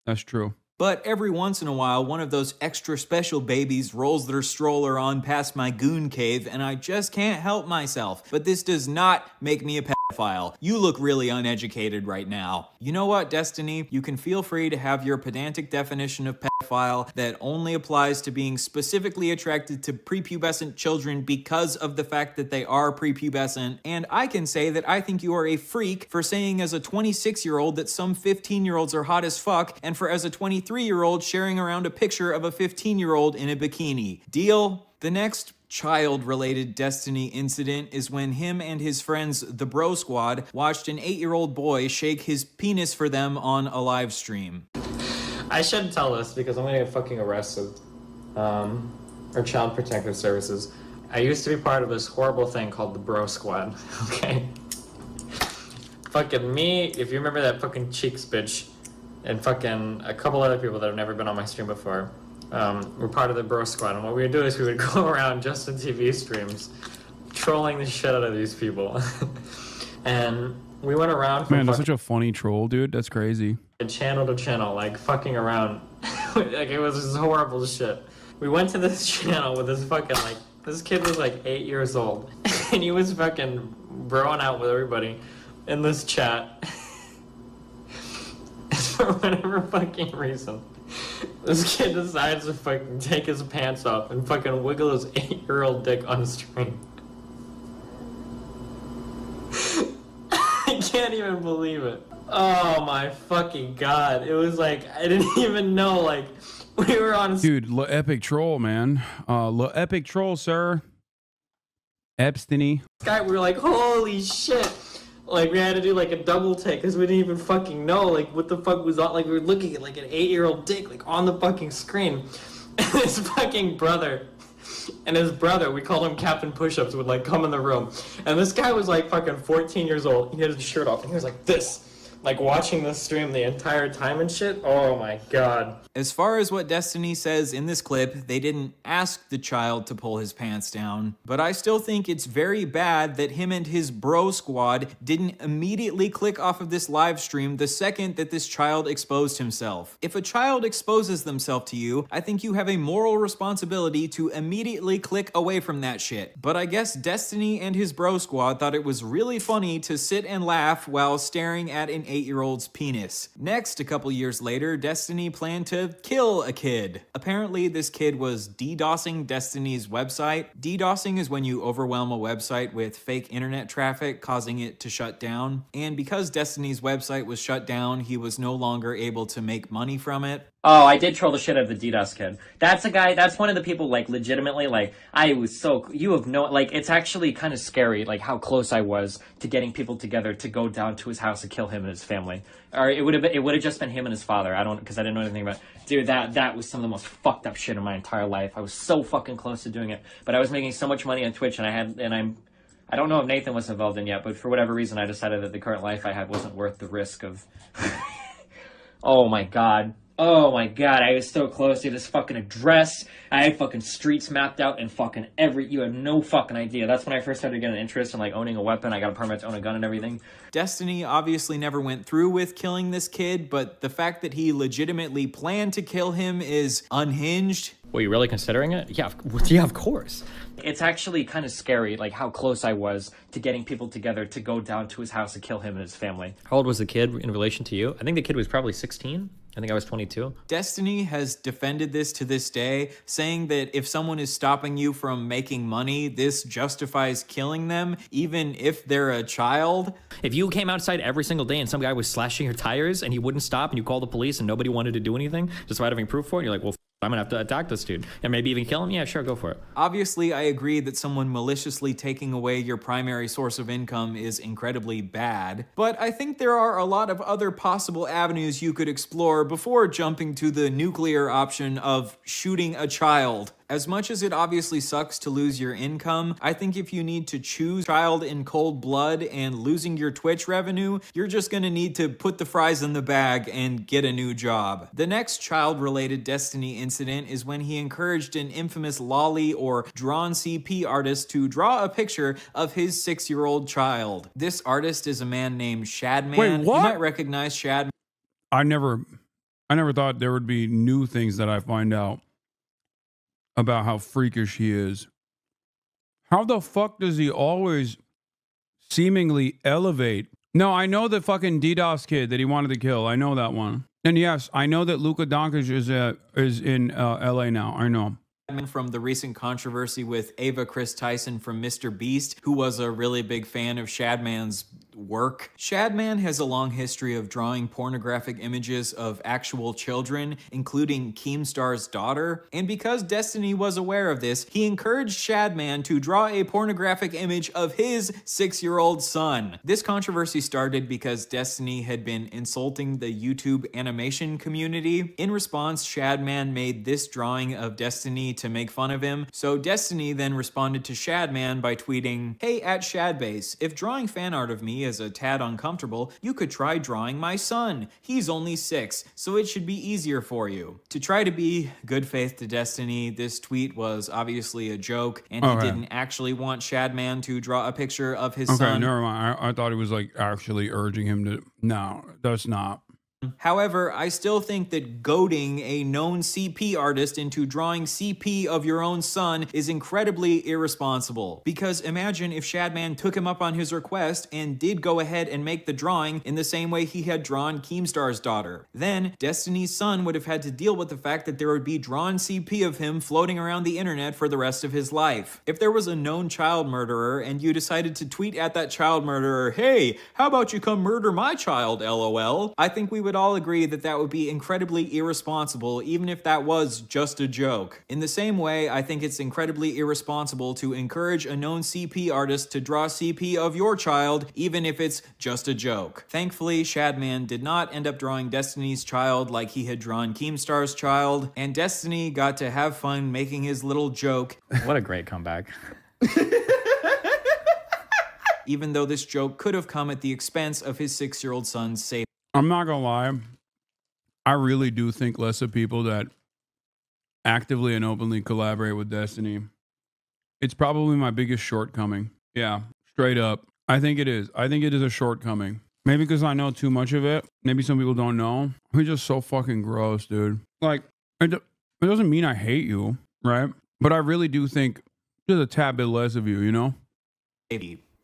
That's true. But every once in a while, one of those extra special babies rolls their stroller on past my goon cave, and I just can't help myself. But this does not make me a pedophile. You look really uneducated right now. You know what, Destiny? You can feel free to have your pedantic definition of pedophile that only applies to being specifically attracted to prepubescent children because of the fact that they are prepubescent. And I can say that I think you are a freak for saying as a 26-year-old that some 15-year-olds are hot as fuck, and for as a 23-year-old sharing around a picture of a 15-year-old in a bikini. Deal? The next child-related Destiny incident is when him and his friends, the Bro Squad, watched an 8-year-old boy shake his penis for them on a live stream. I shouldn't tell this because I'm gonna get fucking arrested. Or Child Protective Services. I used to be part of this horrible thing called the Bro Squad, okay? Fucking me, if you remember that fucking Cheeks bitch, and fucking a couple other people that have never been on my stream before, we're part of the Bro Squad, and what we would do is we would go around Justin TV streams, trolling the shit out of these people. And we went around from Man, that's such a funny troll, dude. That's crazy. channel to channel, like fucking around. Like it was just horrible shit. We went to this channel with this fucking like, this kid was like 8 years old, and he was fucking broing out with everybody in this chat. For whatever fucking reason, this kid decides to fucking take his pants off and fucking wiggle his 8-year-old dick on stream. I can't even believe it. Oh my fucking god. It was like, I didn't even know, like, we were on... Dude, epic troll, man. Epic troll, sir. Epsteiny. Guy, we were like, holy shit. Like, we had to do like a double take because we didn't even fucking know like what the fuck was on. Like, we were looking at like an 8-year-old dick like on the fucking screen. And his fucking brother and his brother, we called him Captain Push-Ups, would like come in the room. And this guy was like fucking 14 years old. He had his shirt off and he was like this. Like watching this stream the entire time and shit. Oh my god. As far as what Destiny says in this clip, they didn't ask the child to pull his pants down, but I still think it's very bad that him and his bro squad didn't immediately click off of this live stream the second that this child exposed himself. If a child exposes themselves to you, I think you have a moral responsibility to immediately click away from that shit. But I guess Destiny and his bro squad thought it was really funny to sit and laugh while staring at an 8-year-old's penis. Next, a couple years later, Destiny planned to kill a kid. Apparently, this kid was DDoSing Destiny's website. DDoSing is when you overwhelm a website with fake internet traffic, causing it to shut down. And because Destiny's website was shut down, he was no longer able to make money from it. Oh, I did troll the shit out of the DDoS kid. That's a guy, that's one of the people, like, legitimately, like, I was so, you have no, like, it's actually kind of scary, like, how close I was to getting people together to go down to his house and kill him and his family. Or it would have just been him and his father. Because I didn't know anything about it. Dude, that was some of the most fucked up shit in my entire life. I was so fucking close to doing it. But I was making so much money on Twitch, and I don't know if Nathan was involved in yet, but for whatever reason, I decided that the current life I had wasn't worth the risk of... Oh my god. Oh my god, I was so close to this fucking address. I had fucking streets mapped out and fucking you have no fucking idea. That's when I first started getting interest in like owning a weapon. I got a permit to own a gun and everything. Destiny obviously never went through with killing this kid, but the fact that he legitimately planned to kill him is unhinged. Were you really considering it? Yeah, of course. It's actually kind of scary, like how close I was to getting people together to go down to his house and kill him and his family. How old was the kid in relation to you? I think the kid was probably 16. I think I was 22. Destiny has defended this to this day, saying that if someone is stopping you from making money, this justifies killing them, even if they're a child. If you came outside every single day and some guy was slashing your tires and he wouldn't stop and you called the police and nobody wanted to do anything, despite having proof for it, you're like, well, I'm gonna have to attack this dude and maybe even kill him. Yeah, sure, go for it. Obviously, I agree that someone maliciously taking away your primary source of income is incredibly bad, but I think there are a lot of other possible avenues you could explore before jumping to the nuclear option of shooting a child. As much as it obviously sucks to lose your income, I think if you need to choose child in cold blood and losing your Twitch revenue, you're just gonna need to put the fries in the bag and get a new job. The next child-related Destiny incident is when he encouraged an infamous lolly or drawn CP artist to draw a picture of his 6-year-old child. This artist is a man named Shadman. Wait, what? You might recognize Shadman. I never... I never thought there would be new things that I find out about how freakish he is. How the fuck does he always seemingly elevate? No, I know the fucking DDoS kid that he wanted to kill. I know that one. And yes, I know that Luka Doncic is in LA now. I know. From the recent controversy with Ava Chris Tyson from Mr. Beast, who was a really big fan of Shadman's work. Shadman has a long history of drawing pornographic images of actual children, including Keemstar's daughter, and because Destiny was aware of this, he encouraged Shadman to draw a pornographic image of his 6-year-old son. This controversy started because Destiny had been insulting the YouTube animation community. In response, Shadman made this drawing of Destiny to make fun of him, so Destiny then responded to Shadman by tweeting, "Hey at Shadbase, if drawing fan art of me is a tad uncomfortable, you could try drawing my son. He's only 6, so it should be easier for you." To try to be good faith to Destiny, this tweet was obviously a joke, and he didn't actually want Shadman to draw a picture of his son. Okay, never mind. I thought he was like actually urging him to. No, that's not. However, I still think that goading a known CP artist into drawing CP of your own son is incredibly irresponsible. Because imagine if Shadman took him up on his request and did go ahead and make the drawing in the same way he had drawn Keemstar's daughter. Then, Destiny's son would have had to deal with the fact that there would be drawn CP of him floating around the internet for the rest of his life. If there was a known child murderer and you decided to tweet at that child murderer, "Hey, how about you come murder my child, LOL?" I think we would all agree that that would be incredibly irresponsible, even if that was just a joke. In the same way, I think it's incredibly irresponsible to encourage a known CP artist to draw CP of your child, even if it's just a joke. Thankfully, Shadman did not end up drawing Destiny's child like he had drawn Keemstar's child, and Destiny got to have fun making his little joke. What a great comeback. Even though this joke could have come at the expense of his 6-year-old son's safety. I'm not gonna lie. I really do think less of people that actively and openly collaborate with Destiny. It's probably my biggest shortcoming. Yeah, straight up. I think it is. I think it is a shortcoming. Maybe because I know too much of it. Maybe some people don't know. We're just so fucking gross, dude. Like, it doesn't mean I hate you, right? But I really do think there's a tad bit less of you, you know?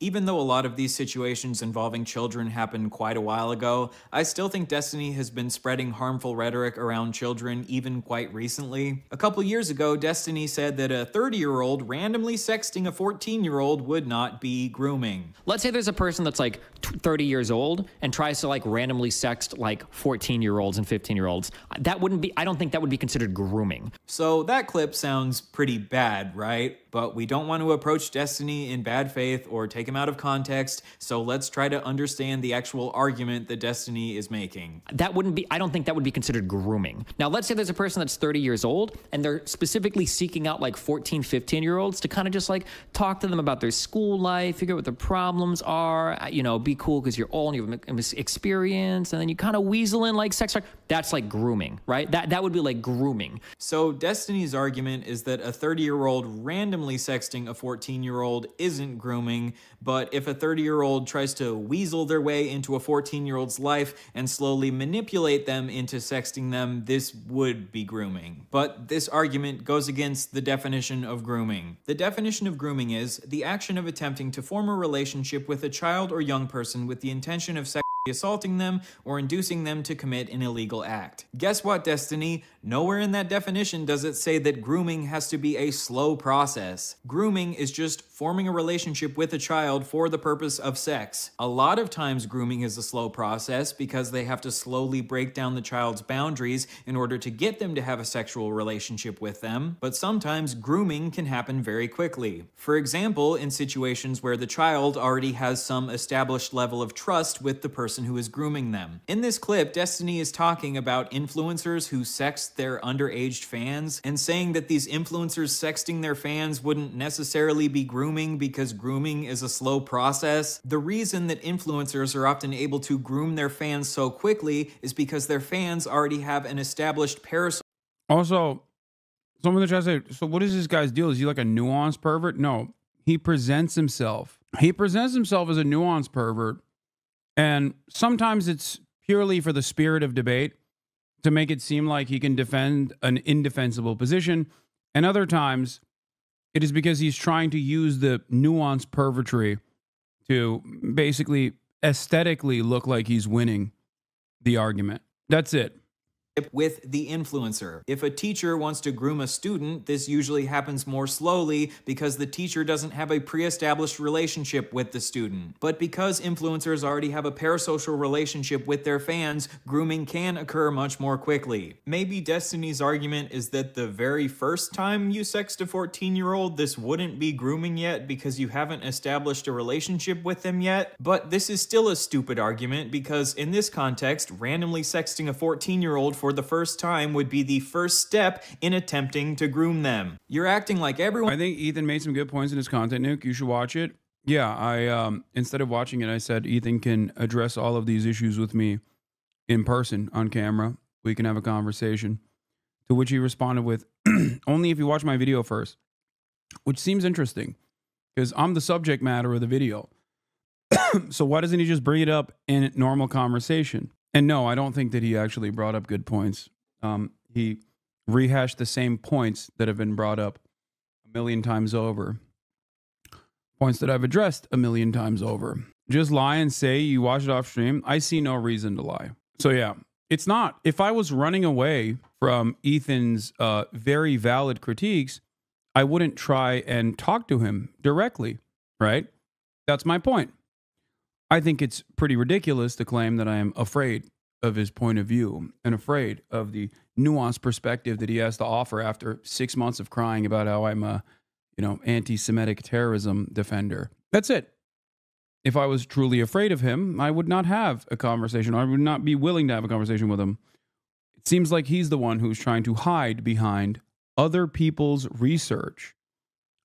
Even though a lot of these situations involving children happened quite a while ago, I still think Destiny has been spreading harmful rhetoric around children even quite recently. A couple years ago, Destiny said that a 30-year-old randomly sexting a 14-year-old would not be grooming. Let's say there's a person that's like 30 years old and tries to like randomly sext like 14-year-olds and 15-year-olds. That wouldn't be, I don't think that would be considered grooming. So that clip sounds pretty bad, right? But we don't want to approach Destiny in bad faith or take him out of context, so let's try to understand the actual argument that Destiny is making. That wouldn't be, I don't think that would be considered grooming. Now, let's say there's a person that's 30 years old and they're specifically seeking out like 14, 15-year-olds to kind of just like talk to them about their school life, figure out what their problems are, you know, be cool because you're old and you have experience, and then you kind of weasel in like sex talk. That's like grooming, right? That would be like grooming. So Destiny's argument is that a 30-year-old randomly sexting a 14-year-old isn't grooming, but if a 30-year-old tries to weasel their way into a 14-year-old's life and slowly manipulate them into sexting them, this would be grooming. But this argument goes against the definition of grooming. The definition of grooming is the action of attempting to form a relationship with a child or young person with the intention of sexually assaulting them or inducing them to commit an illegal act. Guess what, Destiny? Nowhere in that definition does it say that grooming has to be a slow process. Grooming is just forming a relationship with a child for the purpose of sex. A lot of times grooming is a slow process because they have to slowly break down the child's boundaries in order to get them to have a sexual relationship with them, but sometimes grooming can happen very quickly. For example, in situations where the child already has some established level of trust with the person who is grooming them. In this clip, Destiny is talking about influencers who sext their underage fans and saying that these influencers sexting their fans wouldn't necessarily be grooming because grooming is a slow process. The reason that influencers are often able to groom their fans so quickly is because their fans already have an established parasocial. Also, someone that tries to say, so what is this guy's deal? Is he like a nuanced pervert? No, he presents himself. He presents himself as a nuanced pervert, and sometimes it's purely for the spirit of debate. to make it seem like he can defend an indefensible position. And other times, it is because he's trying to use the nuanced pervertry to basically aesthetically look like he's winning the argument. That's it. With the influencer. If a teacher wants to groom a student, this usually happens more slowly because the teacher doesn't have a pre-established relationship with the student. But because influencers already have a parasocial relationship with their fans, grooming can occur much more quickly. Maybe Destiny's argument is that the very first time you sext a 14-year-old, this wouldn't be grooming yet because you haven't established a relationship with them yet. But this is still a stupid argument because in this context, randomly sexting a 14-year-old for the first time would be the first step in attempting to groom them. You're acting like everyone. I think Ethan made some good points in his content, Nuke. You should watch it. Yeah, I instead of watching it, I said Ethan can address all of these issues with me in person on camera. We can have a conversation. To which he responded with, only if you watch my video first, which seems interesting because I'm the subject matter of the video. So why doesn't he just bring it up in normal conversation? And no, I don't think that he actually brought up good points. He rehashed the same points that have been brought up a million times over. Points that I've addressed a million times over. Just lie and say you watch it off stream. I see no reason to lie. So yeah, it's not. If I was running away from Ethan's very valid critiques, I wouldn't try and talk to him directly, right? That's my point. I think it's pretty ridiculous to claim that I am afraid of his point of view and afraid of the nuanced perspective that he has to offer after 6 months of crying about how I'm a, anti-Semitic terrorism defender. That's it. If I was truly afraid of him, I would not have a conversation. I would not be willing to have a conversation with him. It seems like he's the one who's trying to hide behind other people's research,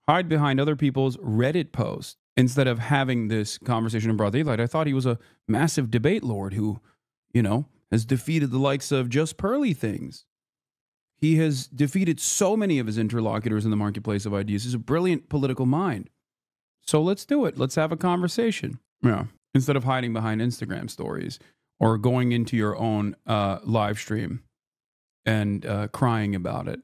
hide behind other people's Reddit posts, instead of having this conversation in broad daylight. I thought he was a massive debate lord who, has defeated the likes of Just Pearly Things. He has defeated so many of his interlocutors in the marketplace of ideas. He's a brilliant political mind. So let's do it. Let's have a conversation. Yeah. Instead of hiding behind Instagram stories or going into your own live stream and crying about it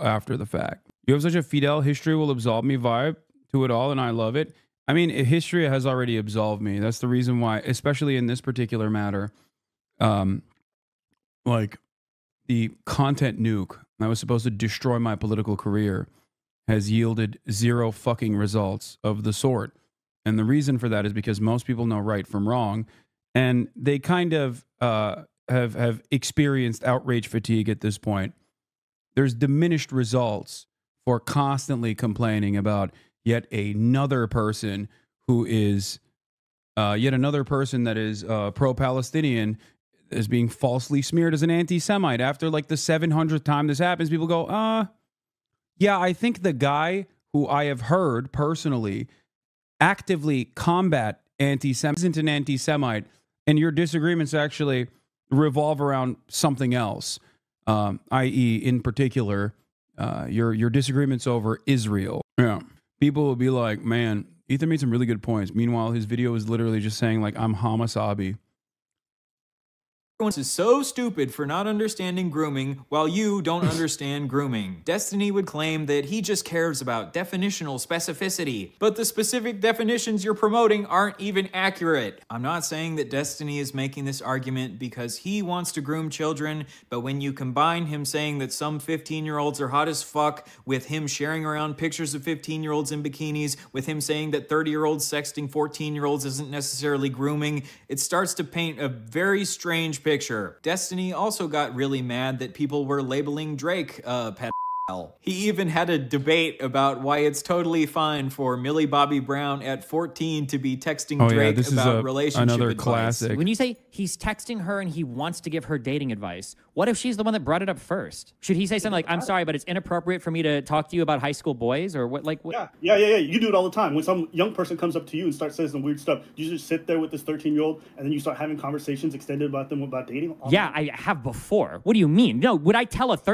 after the fact. You have such a Fidel history will absolve me vibe to it all, and I love it. I mean, history has already absolved me. That's the reason why, especially in this particular matter, like the content nuke that was supposed to destroy my political career has yielded zero fucking results of the sort. And the reason for that is because most people know right from wrong, and they kind of have experienced outrage fatigue at this point. There's diminished results for constantly complaining about yet another person who is yet another person that is pro-Palestinian is being falsely smeared as an anti-Semite. After like the 700th time this happens, people go, yeah, I think the guy who I have heard personally actively combat anti-Semitism isn't an anti-Semite, and your disagreements actually revolve around something else, i.e., in particular, your disagreements over Israel. Yeah. People will be like, man, Ethan made some really good points. Meanwhile, his video is literally just saying, like, I'm HasanAbi. Everyone is so stupid for not understanding grooming while you don't understand grooming. Destiny would claim that he just cares about definitional specificity, but the specific definitions you're promoting aren't even accurate. I'm not saying that Destiny is making this argument because he wants to groom children, but when you combine him saying that some 15-year-olds are hot as fuck, with him sharing around pictures of 15-year-olds in bikinis, with him saying that 30-year-olds sexting 14-year-olds isn't necessarily grooming, it starts to paint a very strange picture. Destiny also got really mad that people were labeling Drake a pedophile. He even had a debate about why it's totally fine for Millie Bobby Brown at 14 to be texting Drake about relationship another advice. classic. When you say he's texting her and he wants to give her dating advice, what if she's the one that brought it up first? Should he say something like, I'm sorry, but it's inappropriate for me to talk to you about high school boys? Or what? Like, what? Yeah. You do it all the time. When some young person comes up to you and starts saying some weird stuff, you just sit there with this 13-year-old and then you start having conversations extended about them about dating? Yeah, I have before. What do you mean? No, would I tell if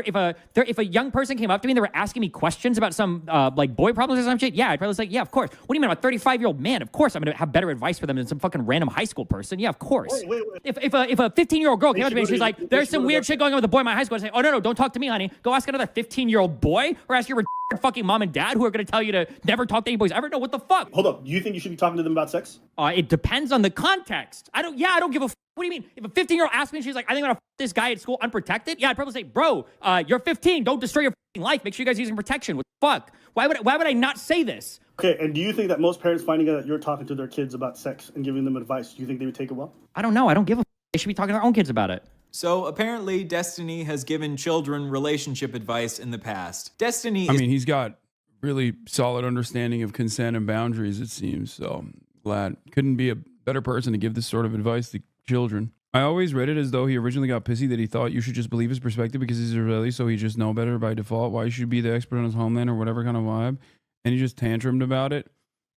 a young person came up to me and they were asking me questions about some like boy problems or some shit? Yeah, I'd probably say, yeah, of course. What do you mean, I'm a 35-year-old man? Of course I'm going to have better advice for them than some fucking random high school person. Yeah, of course. Wait. If a 15-year-old girl came up to me and she's like, there's some weird shit shit going on with a boy in my high school, I'd say, oh, no, don't talk to me, honey. Go ask another 15-year-old boy or ask your fucking mom and dad who are going to tell you to never talk to any boys ever. No, what the fuck? Hold up. Do you think you should be talking to them about sex? It depends on the context. I don't give a What do you mean? If a 15-year-old asks me and she's like, I think I'm going to this guy at school unprotected, yeah, I'd probably say, bro, you're 15. Don't destroy your life. Make sure you guys are using protection. What the fuck? Why would I not say this? Okay, and do you think that most parents finding out that you're talking to their kids about sex and giving them advice, do you think they would take it well? I don't know. I don't give a They should be talking to their own kids about it. So apparently Destiny has given children relationship advice in the past. Destiny I mean, he's got really solid understanding of consent and boundaries, it seems. So glad. Couldn't be a better person to give this sort of advice to children. I always read it as though he originally got pissy that he thought you should just believe his perspective because he's Israeli, so he just know better by default. Why you should be the expert on his homeland or whatever kind of vibe. And he just tantrumed about it.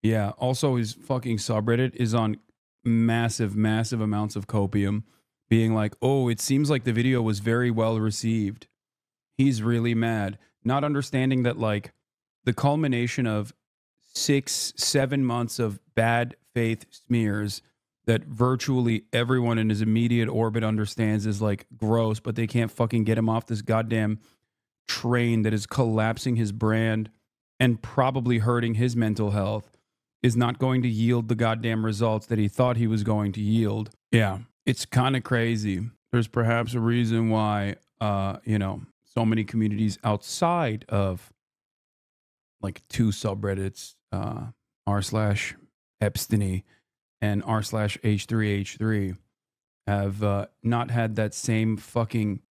Yeah. Also, his fucking subreddit is on massive, massive amounts of copium, being like, oh, it seems like the video was very well received. He's really mad. Not understanding that, like, the culmination of 6-7 months of bad faith smears that virtually everyone in his immediate orbit understands is like gross, but they can't fucking get him off this goddamn train that is collapsing his brand and probably hurting his mental health, is not going to yield the goddamn results that he thought he was going to yield. Yeah, it's kind of crazy. There's perhaps a reason why, so many communities outside of like two subreddits, r/Epsteiny and r/H3H3 have not had that same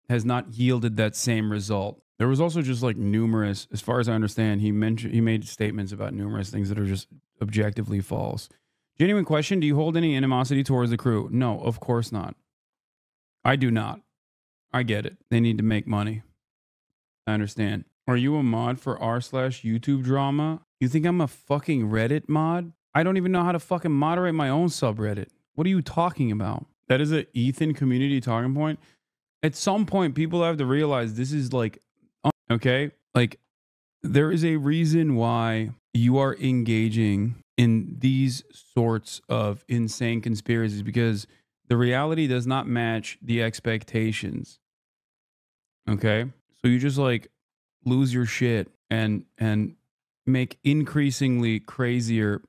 has not yielded that same result. There was also just like numerous, as far as I understand, he made statements about numerous things that are just objectively false. Genuine question, do you hold any animosity towards the crew? No, of course not. I do not. I get it. They need to make money. I understand. Are you a mod for r/YouTube drama? You think I'm a fucking Reddit mod? I don't even know how to fucking moderate my own subreddit. What are you talking about? That is an Ethan community talking point. At some point, people have to realize this is like, okay? Like, there is a reason why you are engaging in these sorts of insane conspiracies, because the reality does not match the expectations. Okay? So you just like lose your shit and make increasingly crazier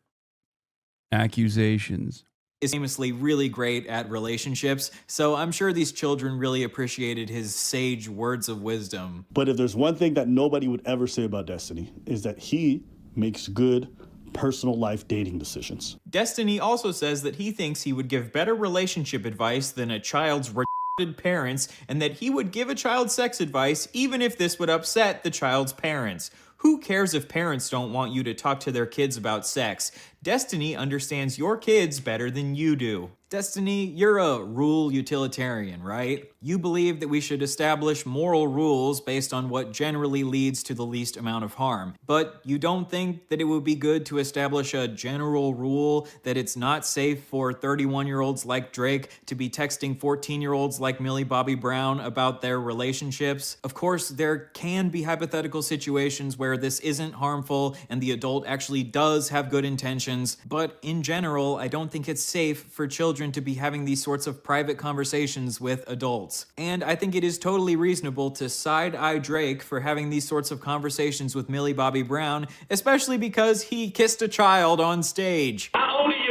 accusations. Is famously really great at relationships, so I'm sure these children really appreciated his sage words of wisdom. But if there's one thing that nobody would ever say about Destiny, is that he makes good personal life dating decisions. Destiny also says that he thinks he would give better relationship advice than a child's retarded parents, and that he would give a child sex advice even if this would upset the child's parents. Who cares if parents don't want you to talk to their kids about sex? Destiny understands your kids better than you do. Destiny, you're a rule utilitarian, right? You believe that we should establish moral rules based on what generally leads to the least amount of harm. But you don't think that it would be good to establish a general rule that it's not safe for 31-year-olds like Drake to be texting 14-year-olds like Millie Bobby Brown about their relationships? Of course, there can be hypothetical situations where this isn't harmful and the adult actually does have good intentions, but in general, I don't think it's safe for children to be having these sorts of private conversations with adults. And I think it is totally reasonable to side-eye Drake for having these sorts of conversations with Millie Bobby Brown, especially because he kissed a child on stage. How old are you?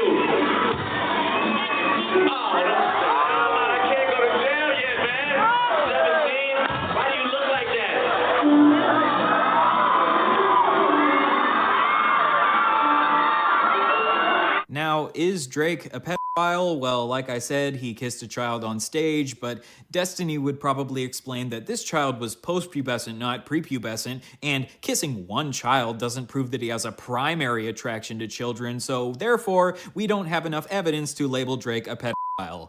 Now, is Drake a pedophile? Well, like I said, he kissed a child on stage, but Destiny would probably explain that this child was post-pubescent, not prepubescent, and kissing one child doesn't prove that he has a primary attraction to children, so therefore, we don't have enough evidence to label Drake a pedophile.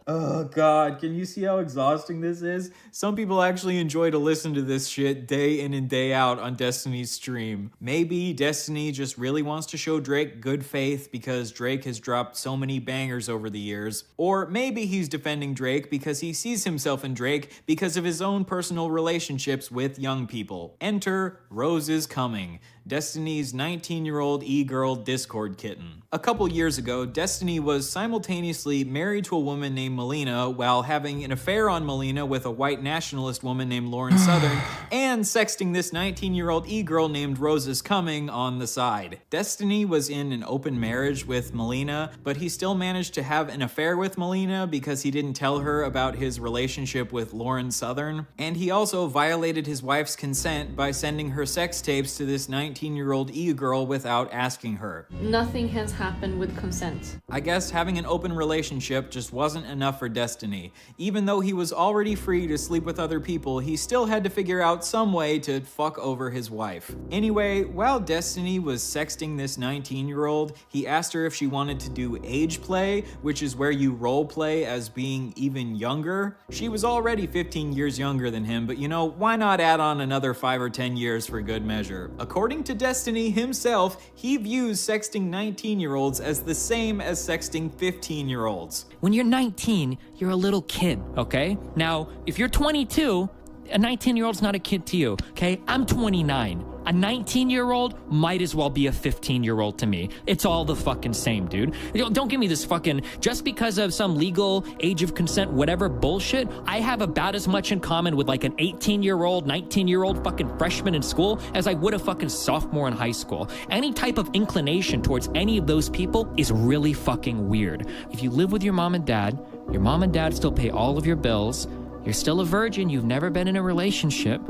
Oh god, can you see how exhausting this is? Some people actually enjoy to listen to this shit day in and day out on Destiny's stream. Maybe Destiny just really wants to show Drake good faith because Drake has dropped so many bangers over the years. Or maybe he's defending Drake because he sees himself in Drake because of his own personal relationships with young people. Enter Rose is Coming. Destiny's 19-year-old e-girl Discord kitten. A couple years ago, Destiny was simultaneously married to a woman named Melina while having an affair on Melina with a white nationalist woman named Lauren Southern and sexting this 19-year-old e-girl named Roses Cumming on the side. Destiny was in an open marriage with Melina, but he still managed to have an affair with Melina because he didn't tell her about his relationship with Lauren Southern. And he also violated his wife's consent by sending her sex tapes to this 19-year-old e-girl without asking her. Nothing has happened with consent. I guess having an open relationship just wasn't enough for Destiny. Even though he was already free to sleep with other people, he still had to figure out some way to fuck over his wife. Anyway, while Destiny was sexting this 19-year-old, he asked her if she wanted to do age play, which is where you role play as being even younger. She was already 15 years younger than him, but you know, why not add on another 5 or 10 years for good measure? According to Destiny himself, he views sexting 19-year-olds as the same as sexting 15-year-olds. When you're 19, you're a little kid, okay? Now, if you're 22, a 19-year-old's not a kid to you, okay? I'm 29. A 19-year-old might as well be a 15-year-old to me. It's all the fucking same, dude. Don't give me this fucking, just because of some legal age of consent, whatever bullshit, I have about as much in common with like an 18-year-old, 19-year-old fucking freshman in school as I would a fucking sophomore in high school. Any type of inclination towards any of those people is really fucking weird. If you live with your mom and dad still pay all of your bills, you're still a virgin, you've never been in a relationship,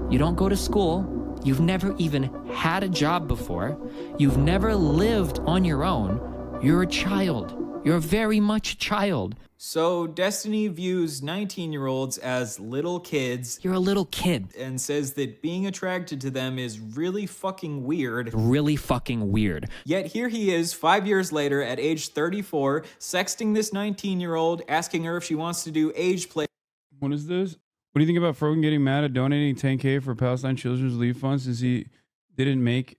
you don't go to school, you've never even had a job before, you've never lived on your own, you're a child. You're very much a child. So Destiny views 19-year-olds as little kids. You're a little kid. And says that being attracted to them is really fucking weird. Really fucking weird. Yet here he is 5 years later at age 34, sexting this 19-year-old, asking her if she wants to do age play. What is this? What do you think about Frogan getting mad at donating $10K for Palestine Children's Relief Fund since he didn't make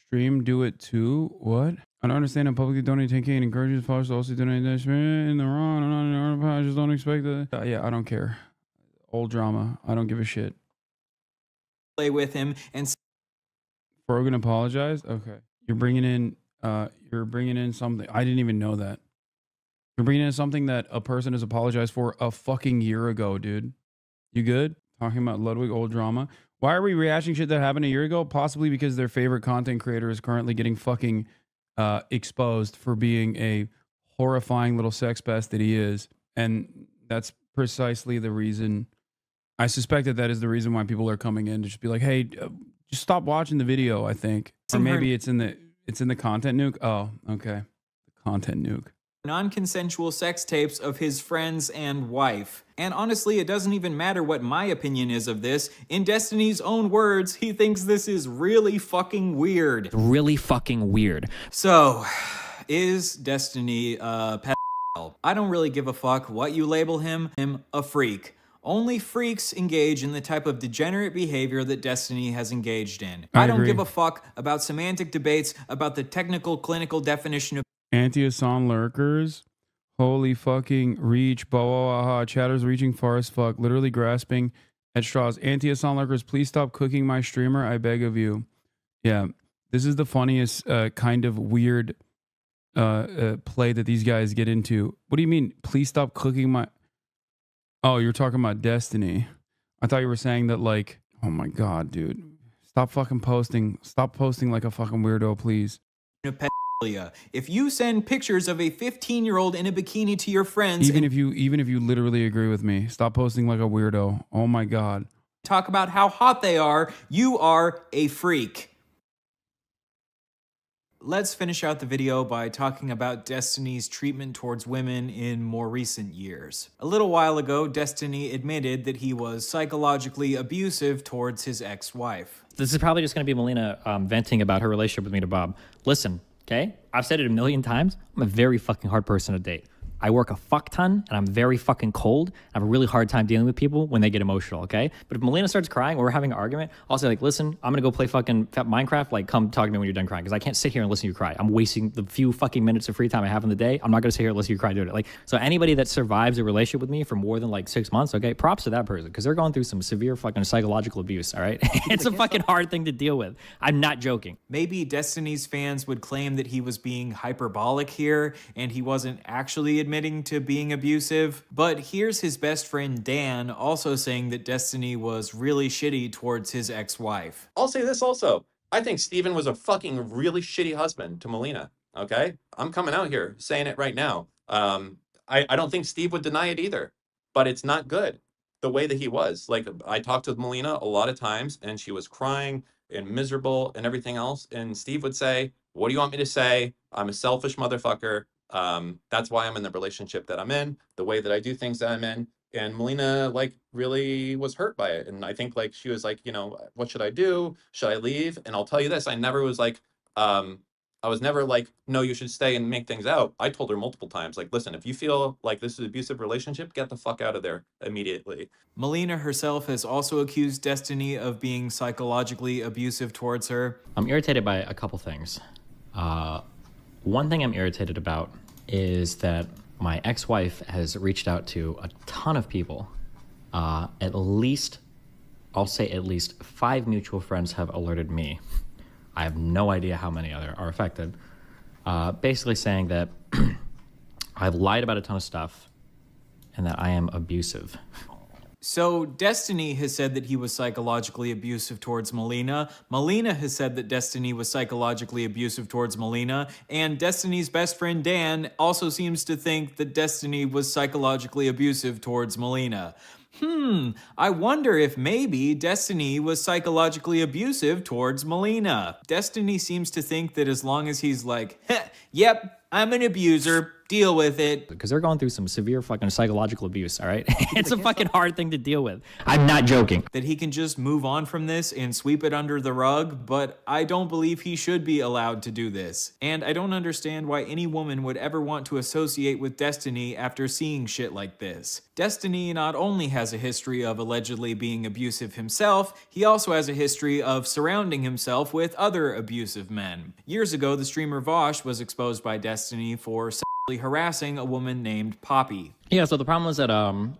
stream do it too? What? I don't understand how publicly donating $10K and encourages followers to also donate that in the wrong. I just don't expect that. Yeah, I don't care. Old drama. I don't give a shit. Play with him and Frogan apologized? Okay. You're bringing in something. I didn't even know that. You're bringing in something that a person has apologized for a fucking year ago, dude. You good? Talking about Ludwig old drama. Why are we rehashing shit that happened a year ago? Possibly because their favorite content creator is currently getting fucking exposed for being a horrifying little sex pest that he is. And that's precisely the reason. I suspect that is the reason why people are coming in to just be like, hey, just stop watching the video, I think. Or maybe it's in the content nuke. Oh, okay. The content nuke. Non-consensual sex tapes of his friends and wife. And honestly, it doesn't even matter what my opinion is of this. In Destiny's own words, he thinks this is really fucking weird. Really fucking weird. So, is Destiny a pedophile? I don't really give a fuck what you label him. A freak. Only freaks engage in the type of degenerate behavior that Destiny has engaged in. I don't give a fuck about semantic debates about the technical clinical definition of Anti-Hasan lurkers. Holy fucking reach. Bawaha. Chatters reaching far as fuck. Literally grasping at straws. Anti-Hasan lurkers, please stop cooking my streamer. I beg of you. Yeah. This is the funniest kind of weird play that these guys get into. What do you mean? Please stop cooking my... Oh, you're talking about Destiny. I thought you were saying that, like... Oh my god, dude. Stop fucking posting. Stop posting like a fucking weirdo, please. If you send pictures of a 15-year-old in a bikini to your friends, even if you literally agree with me, stop posting like a weirdo. Oh my god. Talk about how hot they are, you are a freak. Let's finish out the video by talking about Destiny's treatment towards women in more recent years. A little while ago, Destiny admitted that he was psychologically abusive towards his ex-wife. This is probably just going to be Melina venting about her relationship with me to Bob. Listen, okay? I've said it a million times. I'm a very fucking hard person to date. I work a fuck ton and I'm very fucking cold. I have a really hard time dealing with people when they get emotional, okay? But if Melina starts crying or we're having an argument, I'll say like, listen, I'm gonna go play fucking Minecraft. Like, come talk to me when you're done crying, because I can't sit here and listen to you cry. I'm wasting the few fucking minutes of free time I have in the day. I'm not gonna sit here and listen to you cry doing it. Like, so anybody that survives a relationship with me for more than like 6 months, okay, props to that person, because they're going through some severe fucking psychological abuse, all right? It's a fucking hard thing to deal with. I'm not joking. Maybe Destiny's fans would claim that he was being hyperbolic here and he wasn't actually admitting to being abusive, but here's his best friend Dan also saying that Destiny was really shitty towards his ex-wife. I'll say this also. I think Steven was a fucking really shitty husband to Melina, okay? I'm coming out here saying it right now. I don't think Steve would deny it either, but it's not good the way that he was. Like, I talked with Melina a lot of times and she was crying and miserable and everything else, and Steve would say, what do you want me to say? I'm a selfish motherfucker. That's why I'm in the relationship that I'm in, the way that I do things that I'm in. And Melina, like, really was hurt by it. And I think, like, she was like, you know, what should I do? Should I leave? And I'll tell you this, I never was like, I was never like, no, you should stay and make things out. I told her multiple times, like, listen, if you feel like this is an abusive relationship, get the fuck out of there immediately. Melina herself has also accused Destiny of being psychologically abusive towards her. I'm irritated by a couple things. One thing I'm irritated about is that my ex-wife has reached out to a ton of people. At least, I'll say at least 5 mutual friends have alerted me. I have no idea how many other are affected. Basically saying that I've lied about a ton of stuff and that I am abusive. So Destiny has said that he was psychologically abusive towards Melina. Melina has said that Destiny was psychologically abusive towards Melina. And Destiny's best friend Dan also seems to think that Destiny was psychologically abusive towards Melina. I wonder if maybe Destiny was psychologically abusive towards Melina. Destiny seems to think that as long as he's like, yep, I'm an abuser, deal with it. Because they're going through some severe fucking psychological abuse, all right? It's a fucking hard thing to deal with. I'm not joking. That he can just move on from this and sweep it under the rug, but I don't believe he should be allowed to do this. And I don't understand why any woman would ever want to associate with Destiny after seeing shit like this. Destiny not only has a history of allegedly being abusive himself, he also has a history of surrounding himself with other abusive men. Years ago, the streamer Vosh was exposed by Destiny for sexually harassing a woman named Poppy. Yeah, so the problem is that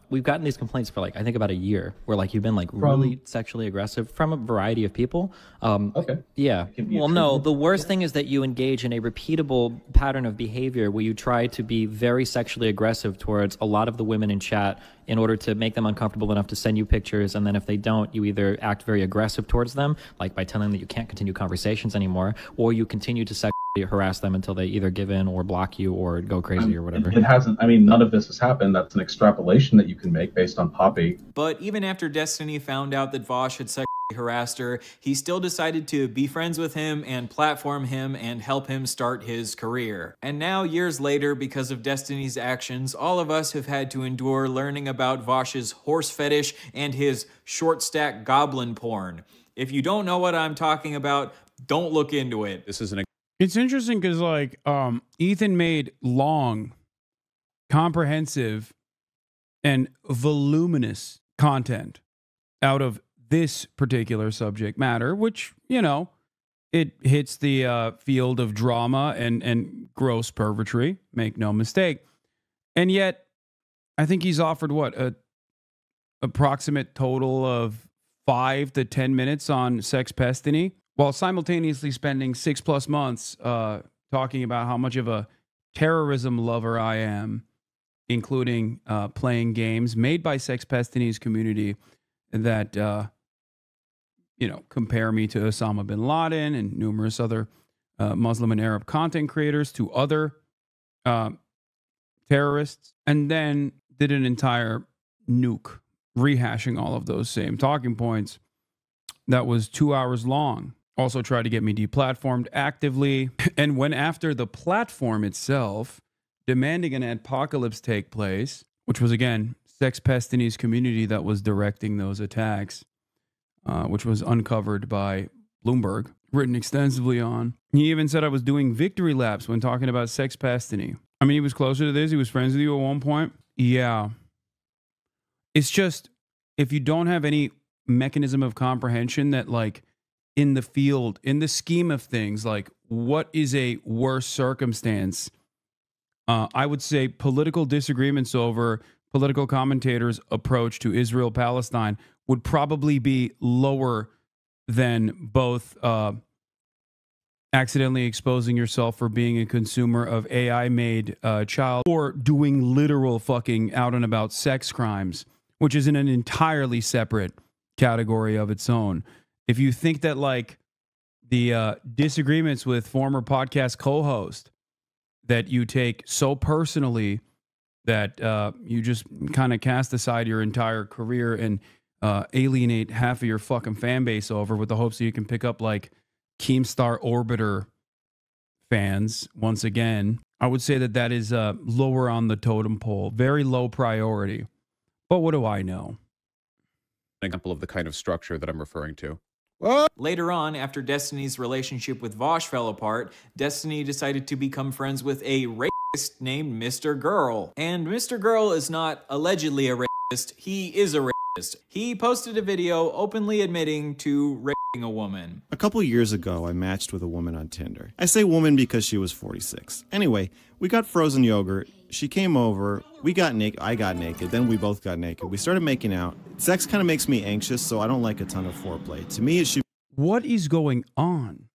we've gotten these complaints for like, I think about a year, where like you've been like really sexually aggressive from a variety of people. Okay. Yeah. Well, no, the worst thing is that you engage in a repeatable pattern of behavior where you try to be very sexually aggressive towards a lot of the women in chat in order to make them uncomfortable enough to send you pictures. And then if they don't, you either act very aggressive towards them, like by telling them that you can't continue conversations anymore, or you continue to sexually harass them until they either give in or block you or go crazy or whatever. It hasn't, I mean, none of this has happened. That's an extrapolation that you can make based on Poppy. But even after Destiny found out that Vosh had sexually harassed her, he still decided to be friends with him and platform him and help him start his career. And now, years later, because of Destiny's actions, all of us have had to endure learning about Vosh's horse fetish and his short stack goblin porn. If you don't know what I'm talking about, don't look into it. This is It's interesting because like Ethan made long, comprehensive, and voluminous content out of this particular subject matter, which, you know, it hits the field of drama and gross pervertry, make no mistake. And yet, I think he's offered, what, a approximate total of 5 to 10 minutes on sex pestiny, while simultaneously spending 6+ months talking about how much of a terrorism lover I am, including playing games made by sex pestini's community that, you know, compare me to Osama bin Laden and numerous other Muslim and Arab content creators, to other terrorists, and then did an entire nuke rehashing all of those same talking points that was 2 hours long. Also tried to get me deplatformed actively, and went after the platform itself, demanding an apocalypse take place, which was, again, sex pestini's community that was directing those attacks, which was uncovered by Bloomberg, written extensively on. He even said I was doing victory laps when talking about sex pestiny. I mean, he was closer to this. He was friends with you at one point. Yeah. It's just, if you don't have any mechanism of comprehension that, like, in the field, in the scheme of things, like, what is a worse circumstance? I would say political disagreements over political commentators' approach to Israel-Palestine would probably be lower than both accidentally exposing yourself for being a consumer of AI-made child or doing literal fucking out-and-about sex crimes, which is in an entirely separate category of its own. If you think that, like, the disagreements with former podcast co-host that you take so personally that you just kind of cast aside your entire career and alienate half of your fucking fan base over with the hopes that you can pick up, like, Keemstar Orbiter fans once again, I would say that that is lower on the totem pole. Very low priority. But what do I know? An example of the kind of structure that I'm referring to. Later on, after Destiny's relationship with Vosh fell apart, Destiny decided to become friends with a racist named Mr. Girl. And Mr. Girl is not allegedly a racist, he is a racist. He posted a video openly admitting to raping a woman. A couple years ago, I matched with a woman on Tinder. I say woman because she was 46. Anyway, we got frozen yogurt. She came over, we got naked, I got naked, then we both got naked. We started making out. Sex kind of makes me anxious, so I don't like a ton of foreplay. To me, it should... What is going on?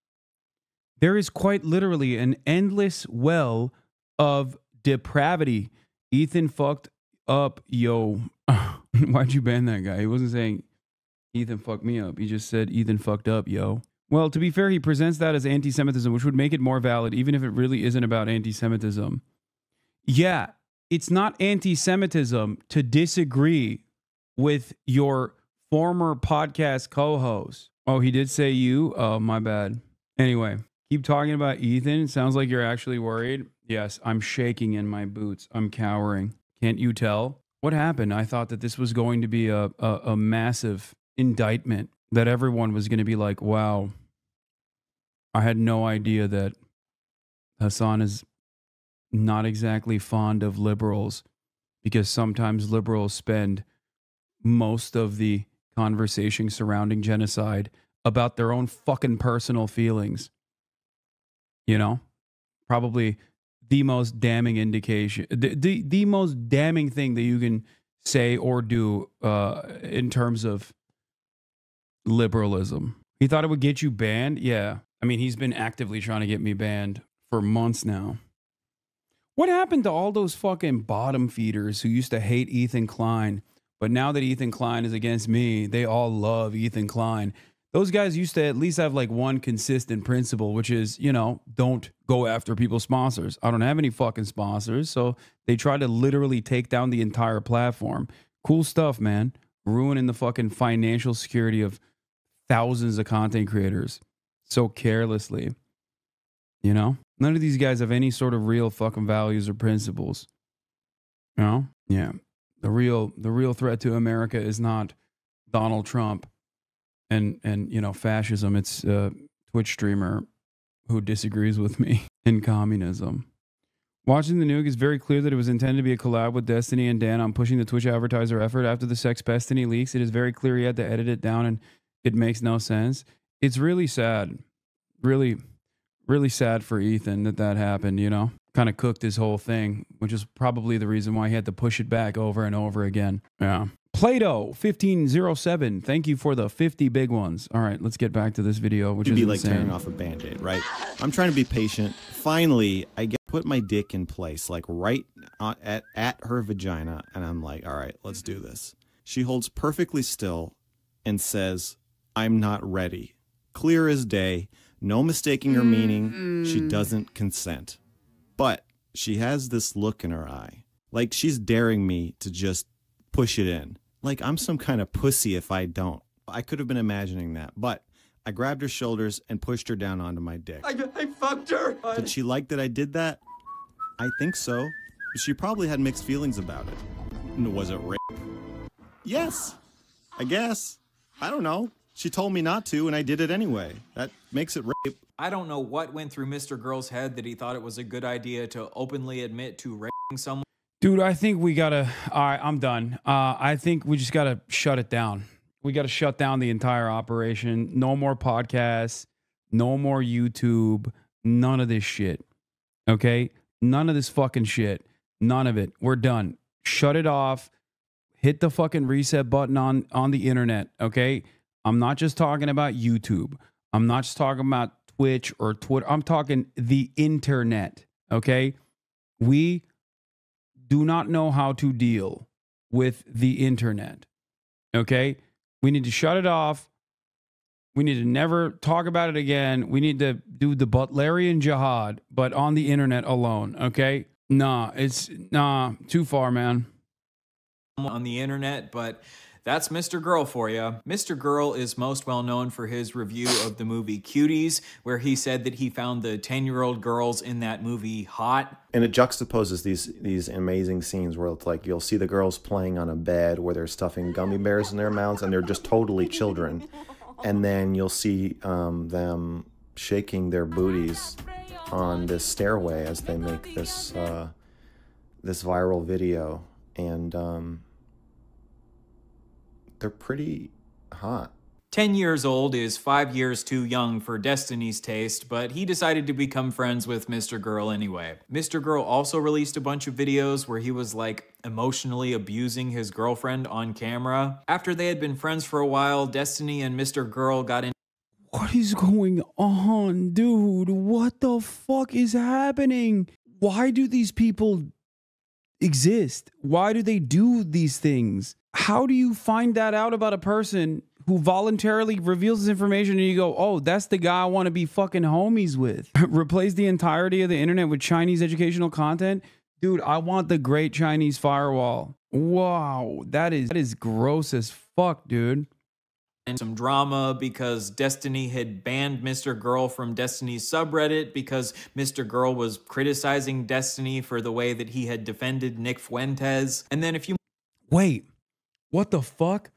There is quite literally an endless well of depravity. Ethan fucked up, yo. Why'd you ban that guy? He wasn't saying Ethan fucked me up. He just said Ethan fucked up, yo. Well, to be fair, he presents that as anti-Semitism, which would make it more valid, even if it really isn't about anti-Semitism. Yeah, it's not anti-Semitism to disagree with your former podcast co-host. Oh, he did say you? Oh, my bad. Anyway, keep talking about Ethan. Sounds like you're actually worried. Yes, I'm shaking in my boots. I'm cowering. Can't you tell? What happened? I thought that this was going to be a massive indictment, that everyone was going to be like, wow, I had no idea that Hasan is not exactly fond of liberals, because sometimes liberals spend most of the conversation surrounding genocide about their own fucking personal feelings. You know, probably the most damning indication, the most damning thing that you can say or do in terms of liberalism. He thought it would get you banned. Yeah. I mean, he's been actively trying to get me banned for months now. What happened to all those fucking bottom feeders who used to hate Ethan Klein, but now that Ethan Klein is against me, they all love Ethan Klein? Those guys used to at least have like one consistent principle, which is, you know, don't go after people's sponsors. I don't have any fucking sponsors, so they try to literally take down the entire platform. Cool stuff, man. Ruining the fucking financial security of thousands of content creators so carelessly. You know? None of these guys have any sort of real fucking values or principles. You know? Yeah. The real threat to America is not Donald Trump and you know, fascism. It's a Twitch streamer who disagrees with me in communism. Watching the nuke, it's very clear that it was intended to be a collab with Destiny and Dan on pushing the Twitch advertiser effort. After the Sex Destiny leaks, it is very clear he had to edit it down and it makes no sense. It's really sad. Really sad for Ethan that happened, you know? Kind of cooked his whole thing, which is probably the reason why he had to push it back over and over again. Yeah. Plato 1507, thank you for the 50 big ones. All right, let's get back to this video, which is be insane. like tearing off a band-aid, right? I'm trying to be patient. Finally, I put my dick in place, like right at her vagina, and I'm like, all right, let's do this. She holds perfectly still and says, I'm not ready. Clear as day, no mistaking her meaning. She doesn't consent. But she has this look in her eye, like she's daring me to just push it in. Like I'm some kind of pussy if I don't. I could have been imagining that, but I grabbed her shoulders and pushed her down onto my dick. I fucked her. Did she like that I did that? I think so. She probably had mixed feelings about it. Was it rape? Yes, I guess. I don't know. She told me not to, and I did it anyway. That makes it rape. I don't know what went through Mr. Girl's head that he thought it was a good idea to openly admit to raping someone. Dude, I think we gotta. All right, I'm done. I think we just gotta shut it down. We gotta shut down the entire operation. No more podcasts. No more YouTube. None of this shit. Okay? None of this fucking shit. None of it. We're done. Shut it off. Hit the fucking reset button on the internet. Okay? I'm not just talking about YouTube. I'm not just talking about Twitch or Twitter. I'm talking the internet. Okay? We do not know how to deal with the internet. Okay? We need to shut it off. We need to never talk about it again. We need to do the Butlerian jihad, but on the internet alone. Okay? Nah, too far, man. On the internet, but that's Mr. Girl for you. Mr. Girl is most well known for his review of the movie Cuties, where he said that he found the 10-year-old girls in that movie hot. And it juxtaposes these amazing scenes where it's like you'll see the girls playing on a bed where they're stuffing gummy bears in their mouths and they're just totally children. And then you'll see them shaking their booties on this stairway as they make this this viral video. And they're pretty hot. 10 years old is 5 years too young for Destiny's taste, but he decided to become friends with Mr. Girl anyway. Mr. Girl also released a bunch of videos where he was like emotionally abusing his girlfriend on camera. After they had been friends for a while, Destiny and Mr. Girl got in. What is going on, dude? What the fuck is happening? Why do these people exist? Why do they do these things? How do you find that out about a person who voluntarily reveals this information and you go, oh, that's the guy I want to be fucking homies with? Replace the entirety of the internet with Chinese educational content? Dude, I want the Great Chinese Firewall. Wow, that is gross as fuck, dude. And some drama because Destiny had banned Mr. Girl from Destiny's subreddit because Mr. Girl was criticizing Destiny for the way that he had defended Nick Fuentes. And then if you... Wait, what the fuck?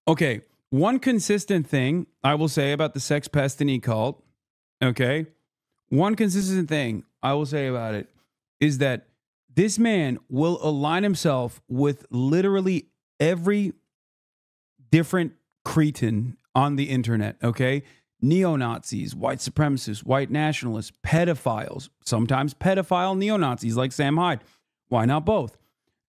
Okay, one consistent thing I will say about the Sex Pestiny cult, okay? One consistent thing I will say about it is that this man will align himself with literally every different cretin on the internet, okay? Neo-Nazis, white supremacists, white nationalists, pedophiles, sometimes pedophile neo-Nazis like Sam Hyde. Why not both?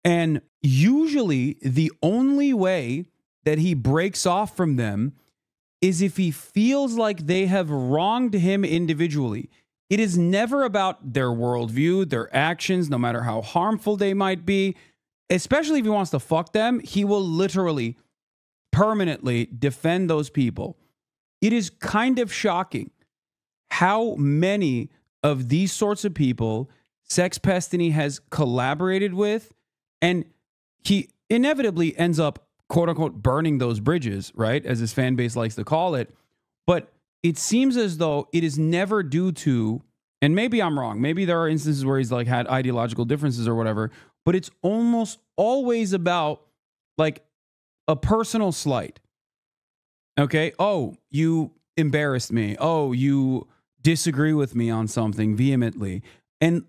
And usually the only way that he breaks off from them is if he feels like they have wronged him individually. It is never about their worldview, their actions, no matter how harmful they might be. Especially if he wants to fuck them, he will literally permanently defend those people. It is kind of shocking how many of these sorts of people Sex Pestiny has collaborated with, and he inevitably ends up, quote unquote, burning those bridges, right? As his fan base likes to call it. But it seems as though it is never due to, and maybe I'm wrong, maybe there are instances where he's like had ideological differences or whatever, but it's almost always about like a personal slight. Okay. Oh, you embarrassed me. Oh, you disagree with me on something vehemently. And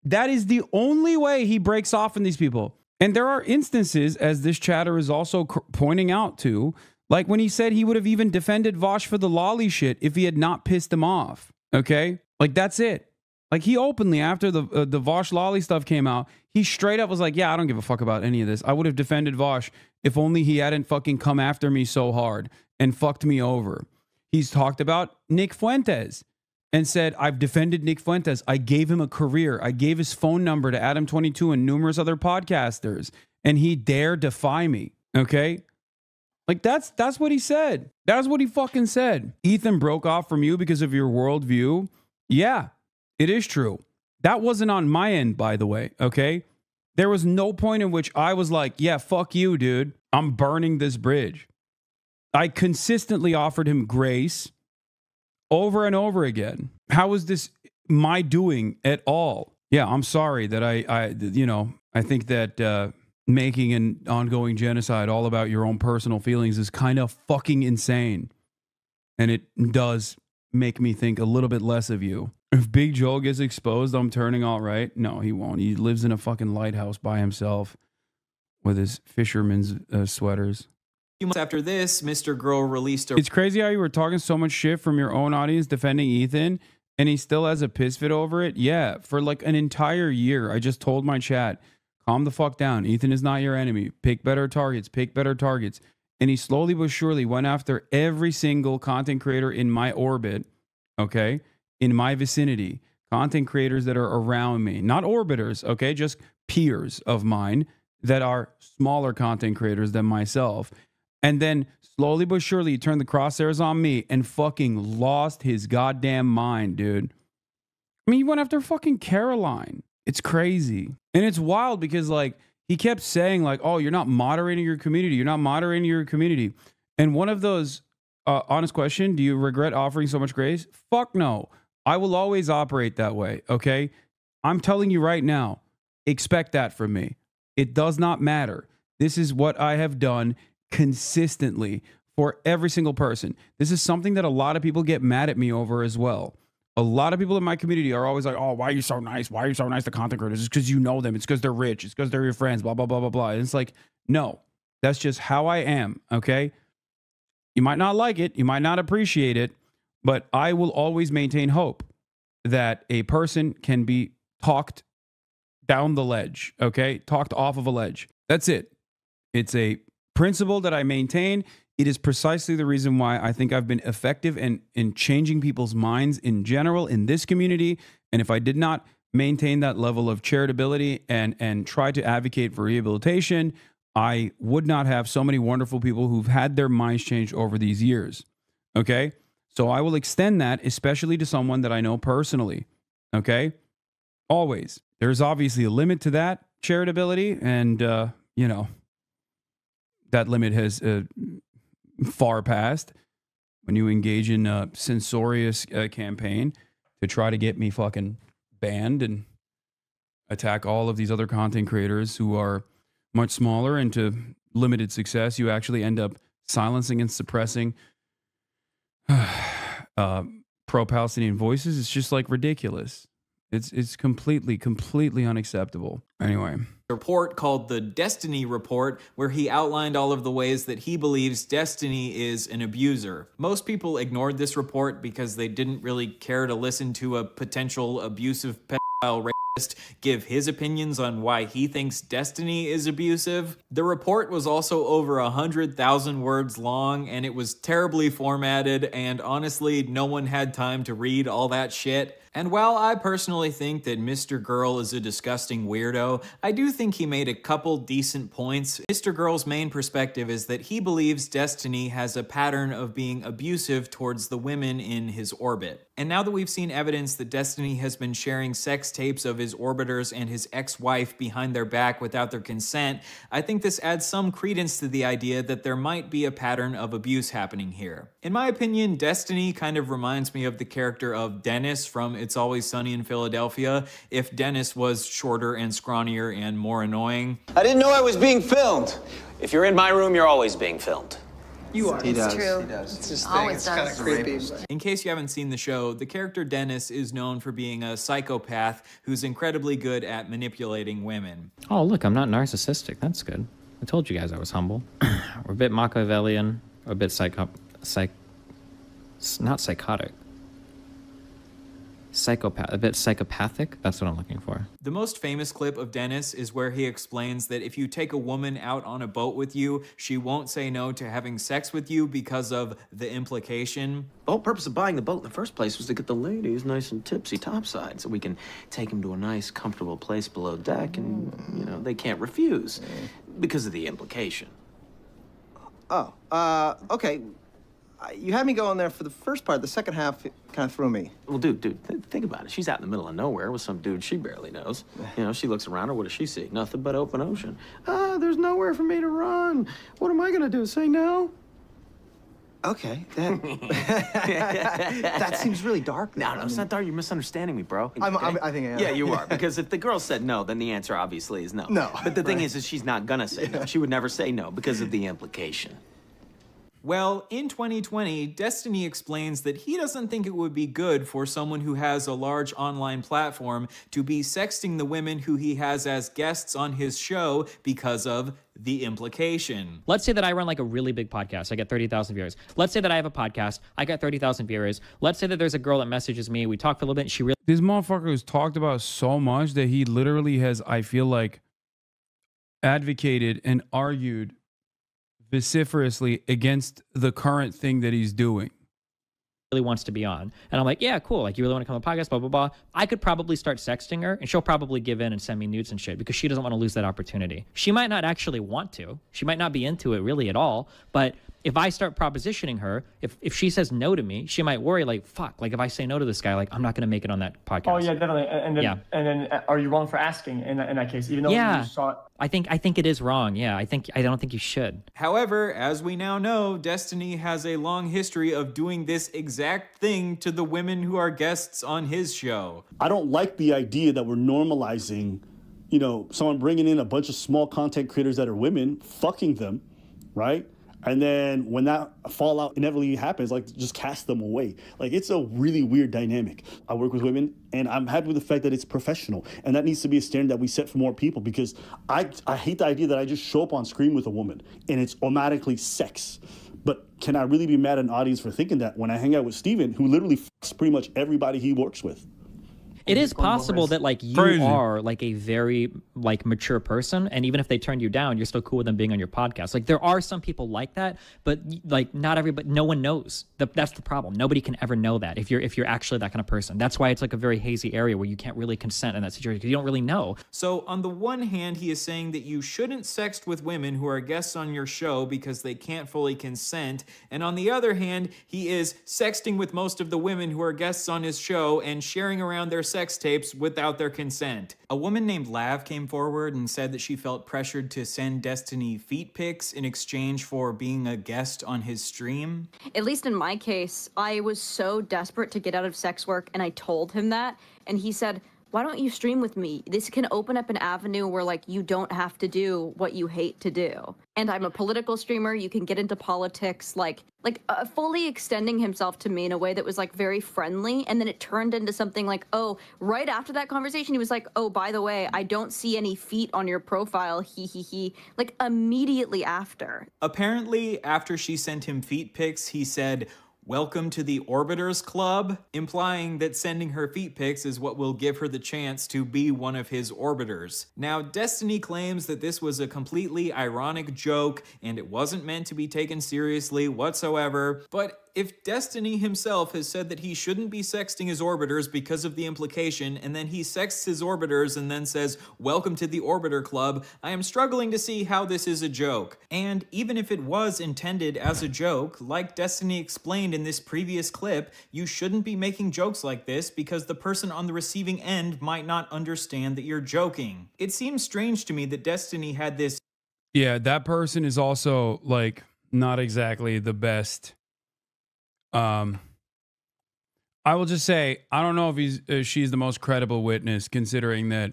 that is the only way he breaks off from these people. And there are instances, as this chatter is also pointing out to, like when he said he would have even defended Vosh for the lolly shit if he had not pissed him off. Okay. Like that's it. Like he openly, after the Vosh lolly stuff came out, he straight up was like, yeah, I don't give a fuck about any of this. I would have defended Vosh if only he hadn't fucking come after me so hard and fucked me over. He's talked about Nick Fuentes and said, I've defended Nick Fuentes. I gave him a career. I gave his phone number to Adam22 and numerous other podcasters, and he dare defy me. Okay? Like that's what he said. That's what he fucking said. Ethan broke off from you because of your worldview. Yeah, it is true. That wasn't on my end, by the way. Okay? There was no point in which I was like, yeah, fuck you, dude. I'm burning this bridge. I consistently offered him grace over and over again. How is this my doing at all? Yeah, I'm sorry that I think that making an ongoing genocide all about your own personal feelings is kind of fucking insane. And it does make me think a little bit less of you. If Big Joel gets exposed, I'm turning alt-right. No, he won't. He lives in a fucking lighthouse by himself with his fisherman's sweaters. few months after this, Mr. Girl released a... It's crazy how you were talking so much shit from your own audience defending Ethan, and he still has a piss fit over it. Yeah, for like an entire year, I just told my chat, calm the fuck down. Ethan is not your enemy. Pick better targets. Pick better targets. And he slowly but surely went after every single content creator in my orbit, okay, in my vicinity. Content creators that are around me. Not orbiters, okay, just peers of mine that are smaller content creators than myself. And then slowly but surely he turned the crosshairs on me and fucking lost his goddamn mind, dude. I mean, he went after fucking Caroline. It's crazy. And it's wild because, like, he kept saying, like, oh, you're not moderating your community. You're not moderating your community. And one of those, honest question, do you regret offering so much grace? Fuck no. I will always operate that way, okay? I'm telling you right now, expect that from me. It does not matter. This is what I have done consistently for every single person. This is something that a lot of people get mad at me over as well. A lot of people in my community are always like, oh, why are you so nice? Why are you so nice to content creators? It's because you know them. It's because they're rich. It's because they're your friends, blah, blah, blah, blah, blah. And it's like, no, that's just how I am, okay? You might not like it. You might not appreciate it. But I will always maintain hope that a person can be talked down the ledge, okay? Talked off of a ledge. That's it. It's a principle that I maintain. It is precisely the reason why I think I've been effective in changing people's minds in general in this community. And if I did not maintain that level of charitability and try to advocate for rehabilitation, I would not have so many wonderful people who've had their minds changed over these years, okay? So I will extend that, especially to someone that I know personally, okay? Always. There's obviously a limit to that charitability, and, you know, that limit has far past when you engage in a censorious campaign to try to get me fucking banned and attack all of these other content creators who are much smaller and to limited success. You actually end up silencing and suppressing pro-Palestinian voices. It's just like ridiculous. It's completely unacceptable. Anyway. Report called the Destiny Report, where he outlined all of the ways that he believes Destiny is an abuser. Most people ignored this report because they didn't really care to listen to a potential abusive pedophile rapist give his opinions on why he thinks Destiny is abusive. The report was also over 100,000 words long, and it was terribly formatted, and honestly, no one had time to read all that shit. And while I personally think that Mr. Girl is a disgusting weirdo, I do think he made a couple decent points. Mr. Girl's main perspective is that he believes Destiny has a pattern of being abusive towards the women in his orbit. And now that we've seen evidence that Destiny has been sharing sex tapes of his orbiters and his ex-wife behind their back without their consent, I think this adds some credence to the idea that there might be a pattern of abuse happening here. In my opinion, Destiny kind of reminds me of the character of Dennis from It's Always Sunny in Philadelphia, if Dennis was shorter and scrawnier and more annoying. I didn't know I was being filmed. If you're in my room, you're always being filmed. You are. He does. True. He does. It's his Always thing. It's does. kind of creepy. In case you haven't seen the show, the character Dennis is known for being a psychopath who's incredibly good at manipulating women. Oh, look, I'm not narcissistic. That's good. I told you guys I was humble. We're a bit Machiavellian, a bit not psychotic. Psychopath, a bit psychopathic. That's what I'm looking for. The most famous clip of Dennis is where he explains that if you take a woman out on a boat with you, she won't say no to having sex with you because of the implication. The whole purpose of buying the boat in the first place was to get the ladies nice and tipsy topside so we can take them to a nice, comfortable place below deck and, you know, they can't refuse because of the implication. Oh, okay. You had me go in there for the first part. The second half kind of threw me. Well, dude, think about it. She's out in the middle of nowhere with some dude she barely knows. You know, she looks around her. What does she see? Nothing but open ocean. There's nowhere for me to run. What am I going to do? Say no? Okay, that seems really dark. No, it's not dark. You're misunderstanding me, bro. I think I am. Yeah, you are. Because if the girl said no, then the answer obviously is no. No. But the thing is she's not going to say no. She would never say no because of the implication. Well, in 2020, Destiny explains that he doesn't think it would be good for someone who has a large online platform to be sexting the women who he has as guests on his show because of the implication. Let's say that I run like a really big podcast. I get 30,000 viewers. Let's say that I have a podcast. I got 30,000 viewers. Let's say that there's a girl that messages me. We talked a little bit. And she really... This motherfucker was talked about so much that he literally has, I feel like, advocated and argued vociferously against the current thing that he's doing. Really wants to be on. And I'm like, yeah, cool. Like, you really want to come on the podcast, blah, blah, blah. I could probably start sexting her and she'll probably give in and send me nudes and shit because she doesn't want to lose that opportunity. She might not actually want to. She might not be into it really at all. But if I start propositioning her, if she says no to me, she might worry like, fuck, like if I say no to this guy, like I'm not going to make it on that podcast. Oh yeah, definitely. And then are you wrong for asking in that case? Even though you saw it? I think it is wrong. Yeah, I don't think you should. However, as we now know, Destiny has a long history of doing this exact thing to the women who are guests on his show. I don't like the idea that we're normalizing, you know, someone bringing in a bunch of small content creators that are women, fucking them, right? And then when that fallout inevitably happens, like, just cast them away. Like, it's a really weird dynamic. I work with women, and I'm happy with the fact that it's professional. And that needs to be a standard that we set for more people, because I hate the idea that I just show up on screen with a woman, and it's automatically sex. But can I really be mad at an audience for thinking that when I hang out with Steven, who literally fucks pretty much everybody he works with? It is possible that like you are like a very like mature person, and even if they turned you down, you're still cool with them being on your podcast. Like there are some people like that, but like not everybody, no one knows. That's the problem. Nobody can ever know that if you're actually that kind of person. That's why it's like a very hazy area where you can't really consent in that situation because you don't really know. So on the one hand, he is saying that you shouldn't sext with women who are guests on your show because they can't fully consent, and on the other hand, he is sexting with most of the women who are guests on his show and sharing around their sex tapes without their consent. A woman named Lav came forward and said that she felt pressured to send Destiny feet pics in exchange for being a guest on his stream. At least in my case, I was so desperate to get out of sex work, and I told him that, and he said, why don't you stream with me? This can open up an avenue where like you don't have to do what you hate to do. And I'm a political streamer. You can get into politics, like fully extending himself to me in a way that was like very friendly. And then it turned into something like, oh, right after that conversation, he was like, oh, by the way, I don't see any feet on your profile. He. Like immediately after. Apparently, after she sent him feet pics, he said, "Welcome to the Orbiters Club," implying that sending her feet pics is what will give her the chance to be one of his orbiters. Now, Destiny claims that this was a completely ironic joke and it wasn't meant to be taken seriously whatsoever, but if Destiny himself has said that he shouldn't be sexting his orbiters because of the implication, and then he sexts his orbiters and then says, "Welcome to the Orbiter Club," I am struggling to see how this is a joke. And even if it was intended as a joke, like Destiny explained in this previous clip, you shouldn't be making jokes like this because the person on the receiving end might not understand that you're joking. It seems strange to me that Destiny had this... Yeah, that person is also, like, not exactly the best... I will just say, I don't know if she's the most credible witness, considering that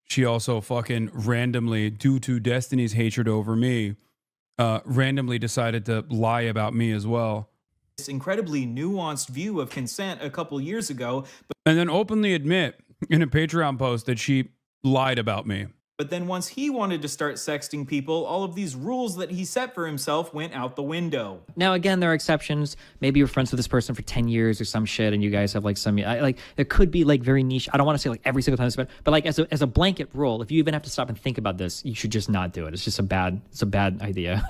she also fucking randomly, due to Destiny's hatred over me, randomly decided to lie about me as well. This incredibly nuanced view of consent a couple years ago. And then openly admit in a Patreon post that she lied about me. But then once he wanted to start sexting people, all of these rules that he set for himself went out the window. Now, again, there are exceptions. Maybe you're friends with this person for 10 years or some shit, and you guys have like some, like, it could be like very niche. I don't want to say like every single time, but like as a blanket rule, if you even have to stop and think about this, you should just not do it. It's just a bad idea.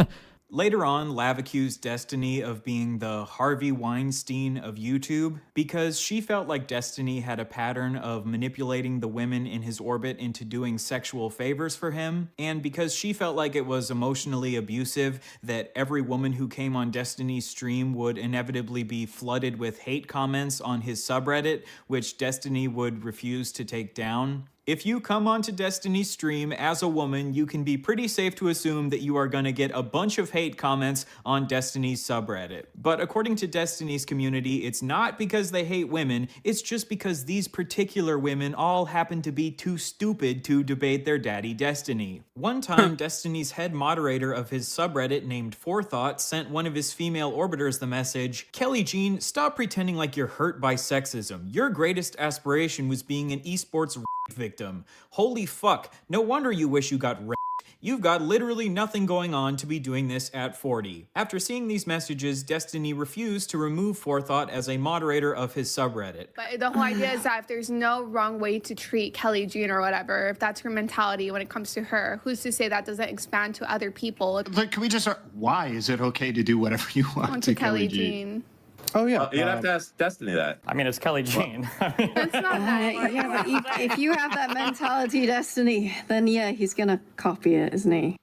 Later on, Lav accused Destiny of being the Harvey Weinstein of YouTube because she felt like Destiny had a pattern of manipulating the women in his orbit into doing sexual favors for him, and because she felt like it was emotionally abusive that every woman who came on Destiny's stream would inevitably be flooded with hate comments on his subreddit, which Destiny would refuse to take down. If you come onto Destiny's stream as a woman, you can be pretty safe to assume that you are going to get a bunch of hate comments on Destiny's subreddit. But according to Destiny's community, it's not because they hate women, it's just because these particular women all happen to be too stupid to debate their daddy Destiny. One time, Destiny's head moderator of his subreddit named Forethought sent one of his female orbiters the message, "Kelly Jean, stop pretending like you're hurt by sexism. Your greatest aspiration was being an esports victim. Holy fuck, no wonder you wish you got raped. You've got literally nothing going on to be doing this at 40. After seeing these messages, Destiny refused to remove Forethought as a moderator of his subreddit. But the whole idea is that if there's no wrong way to treat Kelly Jean or whatever, if that's her mentality when it comes to her, who's to say that doesn't expand to other people? But can we just why is it okay to do whatever you want to Kelly Jean? Oh yeah, you'd have to ask Destiny that. I mean, it's Kelly Jean. That's not that. Yeah, but if you have that mentality, Destiny, then yeah, he's gonna copy it, isn't he?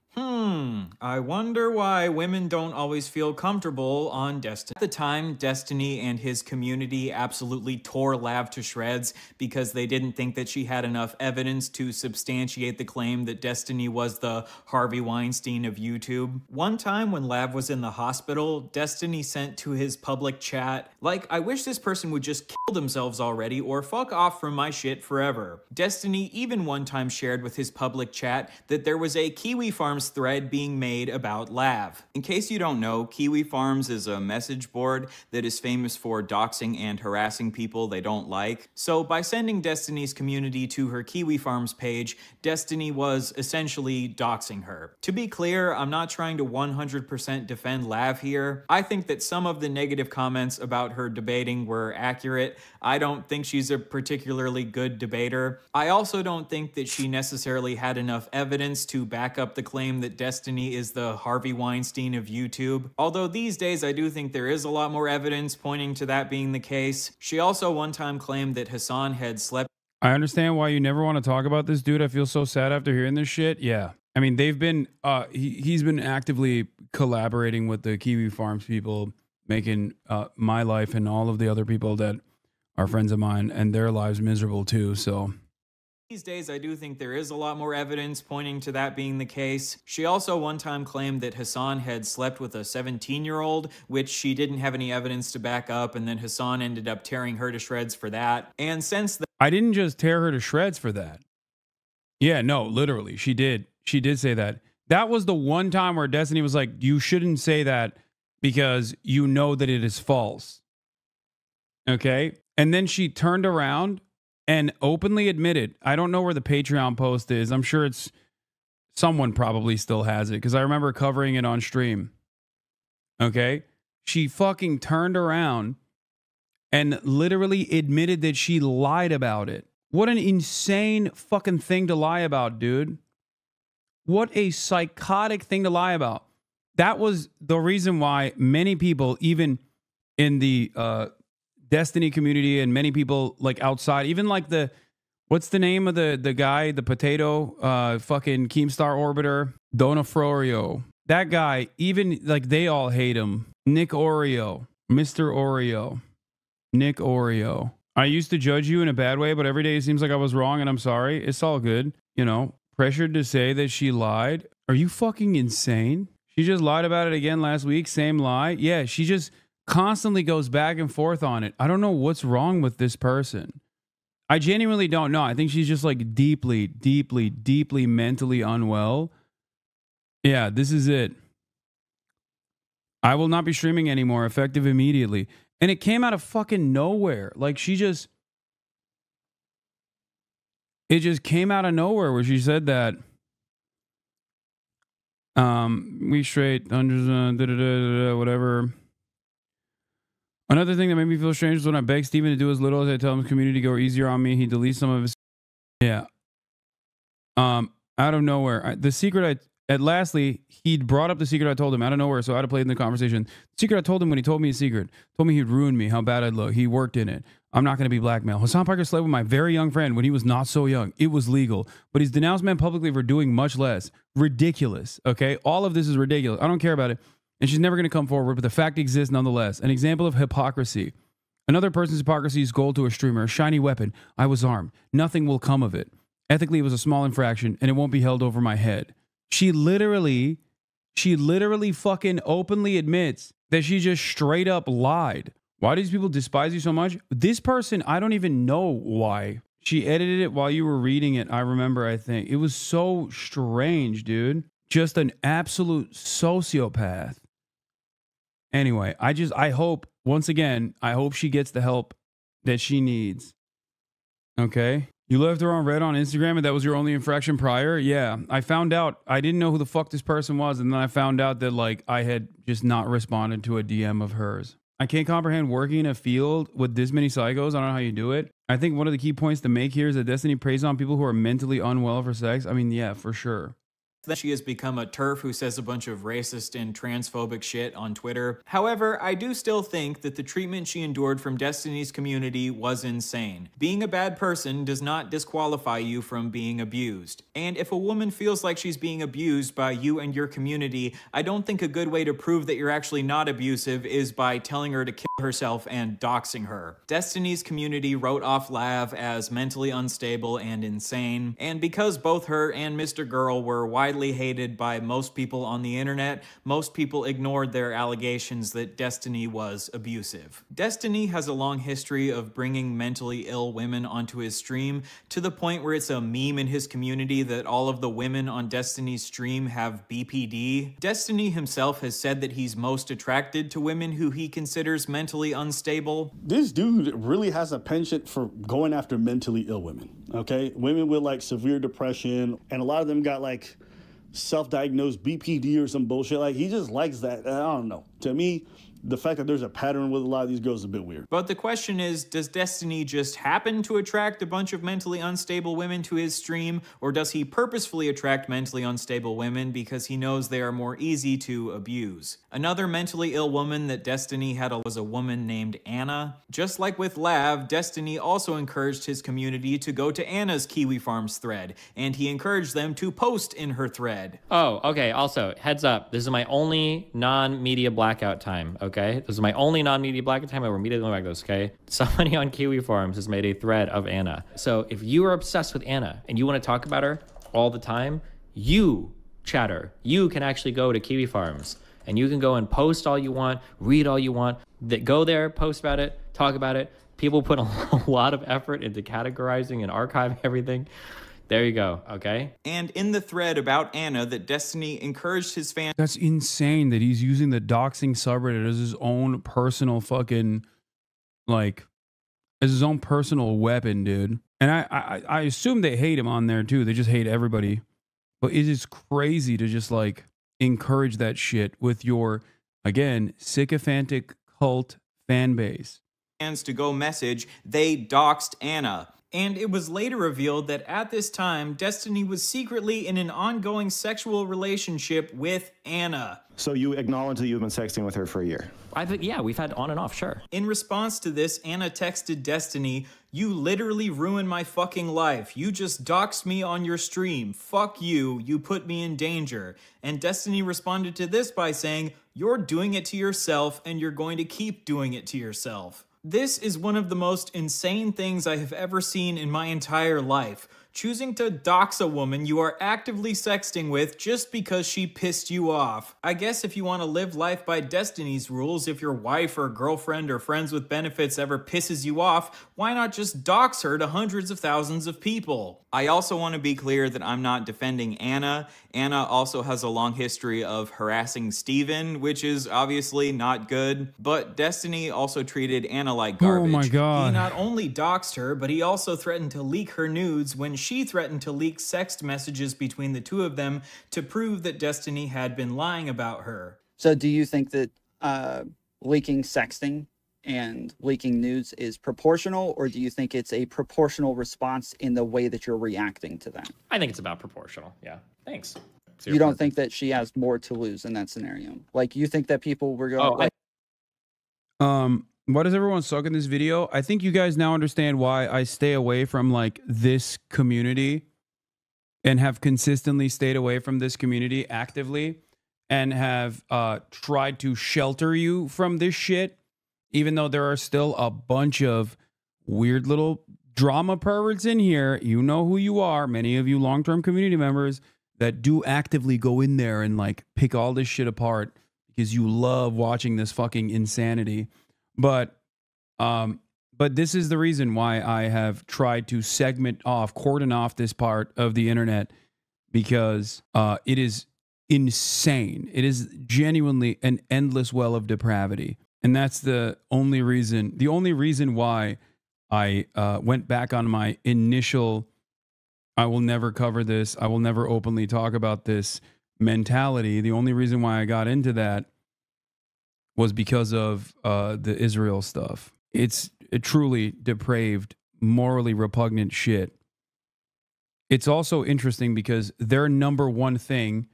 I wonder why women don't always feel comfortable on Destiny. At the time, Destiny and his community absolutely tore Lav to shreds because they didn't think that she had enough evidence to substantiate the claim that Destiny was the Harvey Weinstein of YouTube. One time when Lav was in the hospital, Destiny sent to his public chat, like, I wish this person would just kill themselves already or fuck off from my shit forever. Destiny even one time shared with his public chat that there was a Kiwi Farms thread being made about Lav. In case you don't know, Kiwi Farms is a message board that is famous for doxing and harassing people they don't like. So by sending Destiny's community to her Kiwi Farms page, Destiny was essentially doxing her. To be clear, I'm not trying to 100% defend Lav here. I think that some of the negative comments about her debating were accurate. I don't think she's a particularly good debater. I also don't think that she necessarily had enough evidence to back up the claim that Destiny is the Harvey Weinstein of YouTube. Although these days I do think there is a lot more evidence pointing to that being the case. She also one time claimed that Hasan had slept. I understand why you never want to talk about this dude. I feel so sad after hearing this shit. Yeah. I mean, they've been, he's been actively collaborating with the Kiwi Farms people, making my life and all of the other people that are friends of mine and their lives miserable too. So these days, I do think there is a lot more evidence pointing to that being the case. She also one time claimed that Hasan had slept with a 17-year-old, which she didn't have any evidence to back up, and then Hasan ended up tearing her to shreds for that. And since then, I didn't just tear her to shreds for that. Yeah, no, literally, she did. She did say that. That was the one time where Destiny was like, you shouldn't say that because you know that it is false. Okay? And then she turned around and openly admitted, I don't know where the Patreon post is. I'm sure it's someone probably still has it because I remember covering it on stream. Okay? She fucking turned around and literally admitted that she lied about it. What an insane fucking thing to lie about, dude. What a psychotic thing to lie about. That was the reason why many people, even in the Destiny community and many people like outside, even like the, what's the name of the guy, the potato fucking Keemstar orbiter, Donofrio. That guy, even like they all hate him. Nick Oreo, Mr. Oreo, Nick Oreo. I used to judge you in a bad way, but every day it seems like I was wrong and I'm sorry. It's all good. You know, pressured to say that she lied. Are you fucking insane? She just lied about it again last week. Same lie. Yeah, she just constantly goes back and forth on it. I don't know what's wrong with this person. I genuinely don't know. I think she's just like deeply, deeply, deeply mentally unwell. Yeah, this is it. I will not be streaming anymore, effective immediately. And it came out of fucking nowhere. Like she just, it just came out of nowhere where she said that. We straight hundreds, whatever. Another thing that made me feel strange was when I begged Steven to do as little as I tell him community go easier on me. He deletes some of his. Yeah. Out of nowhere. Lastly, he'd brought up the secret I told him out of nowhere, so I had to play it in the conversation. The secret I told him when he told me his secret. Told me he'd ruin me, how bad I'd look. He worked in it. I'm not going to be blackmailed. Hasan Parker slept with my very young friend when he was not so young. It was legal. But he's denounced men publicly for doing much less. Ridiculous. Okay? All of this is ridiculous. I don't care about it. And she's never going to come forward, but the fact exists nonetheless. An example of hypocrisy. Another person's hypocrisy is gold to a streamer, a shiny weapon. I was armed. Nothing will come of it. Ethically, it was a small infraction and it won't be held over my head. She literally fucking openly admits that she just straight up lied. Why do these people despise you so much? This person, I don't even know why. She edited it while you were reading it, I remember, I think. It was so strange, dude. Just an absolute sociopath. Anyway, I hope, once again, I hope she gets the help that she needs. Okay? You left her on red on Instagram and that was your only infraction prior? Yeah. I found out, I didn't know who the fuck this person was, and then I found out that, like, I had just not responded to a DM of hers. I can't comprehend working in a field with this many psychos. I don't know how you do it. I think one of the key points to make here is that Destiny preys on people who are mentally unwell for sex. I mean, yeah, for sure. Then she has become a TERF who says a bunch of racist and transphobic shit on Twitter. However, I do still think that the treatment she endured from Destiny's community was insane. Being a bad person does not disqualify you from being abused. And if a woman feels like she's being abused by you and your community, I don't think a good way to prove that you're actually not abusive is by telling her to kill herself and doxing her. Destiny's community wrote off Lav as mentally unstable and insane, and because both her and Mr. Girl were widely hated by most people on the internet, most people ignored their allegations that Destiny was abusive. Destiny has a long history of bringing mentally ill women onto his stream, to the point where it's a meme in his community that all of the women on Destiny's stream have BPD. Destiny himself has said that he's most attracted to women who he considers mentally unstable. This dude really has a penchant for going after mentally ill women, okay? Women with like severe depression, and a lot of them got like self-diagnosed BPD or some bullshit. Like, he just likes that. I don't know. To me, the fact that there's a pattern with a lot of these girls is a bit weird. But the question is, does Destiny just happen to attract a bunch of mentally unstable women to his stream, or does he purposefully attract mentally unstable women because he knows they are more easy to abuse? Another mentally ill woman that Destiny had was a woman named Anna. Just like with Lav, Destiny also encouraged his community to go to Anna's Kiwi Farms thread, and he encouraged them to post in her thread. Oh, okay. Also, heads up. This is my only non-media blackout time, okay? This is my only non-media blackout time. I will immediately go back to this, okay? Somebody on Kiwi Farms has made a thread of Anna. So if you are obsessed with Anna and you want to talk about her all the time, you, chatter, you can actually go to Kiwi Farms and you can go and post all you want, read all you want. Go there, post about it, talk about it. People put a lot of effort into categorizing and archiving everything. There you go, okay? And in the thread about Anna that Destiny encouraged his fans... That's insane that he's using the doxing subreddit as his own personal fucking, like, as his own personal weapon, dude. And I assume they hate him on there, too. They just hate everybody. But it is crazy to just, like, encourage that shit with your, again, sycophantic cult fan base. ...to go message, they doxed Anna. And it was later revealed that at this time, Destiny was secretly in an ongoing sexual relationship with Anna. So you acknowledge that you've been sexting with her for a year? Yeah, we've had on and off, sure. In response to this, Anna texted Destiny, "You literally ruined my fucking life. You just doxed me on your stream. Fuck you. You put me in danger." And Destiny responded to this by saying, "You're doing it to yourself and you're going to keep doing it to yourself." This is one of the most insane things I have ever seen in my entire life. Choosing to dox a woman you are actively sexting with just because she pissed you off. I guess if you want to live life by Destiny's rules, if your wife or girlfriend or friends with benefits ever pisses you off, why not just dox her to hundreds of thousands of people? I also want to be clear that I'm not defending Anna. Anna also has a long history of harassing Steven, which is obviously not good. But Destiny also treated Anna like garbage. Oh my God. He not only doxed her, but he also threatened to leak her nudes when she threatened to leak sext messages between the two of them to prove that Destiny had been lying about her. So do you think that leaking sexting and leaking nudes is proportional, or do you think it's a proportional response in the way that you're reacting to that? I think it's about proportional, yeah. Thanks. You don't think that she has more to lose in that scenario? Like, you think that people were going... Why does everyone suck in this video? I think you guys now understand why I stay away from, like, this community and have consistently stayed away from this community actively and have tried to shelter you from this shit, even though there are still a bunch of weird little drama perverts in here, you know who you are. Many of you long-term community members that do actively go in there and like pick all this shit apart because you love watching this fucking insanity. But this is the reason why I have tried to cordon off this part of the internet, because it is insane. It is genuinely an endless well of depravity. And that's the only reason why I went back on my initial, I will never cover this, I will never openly talk about this mentality. The only reason why I got into that was because of the Israel stuff. It's a truly depraved, morally repugnant shit. It's also interesting because their number one thing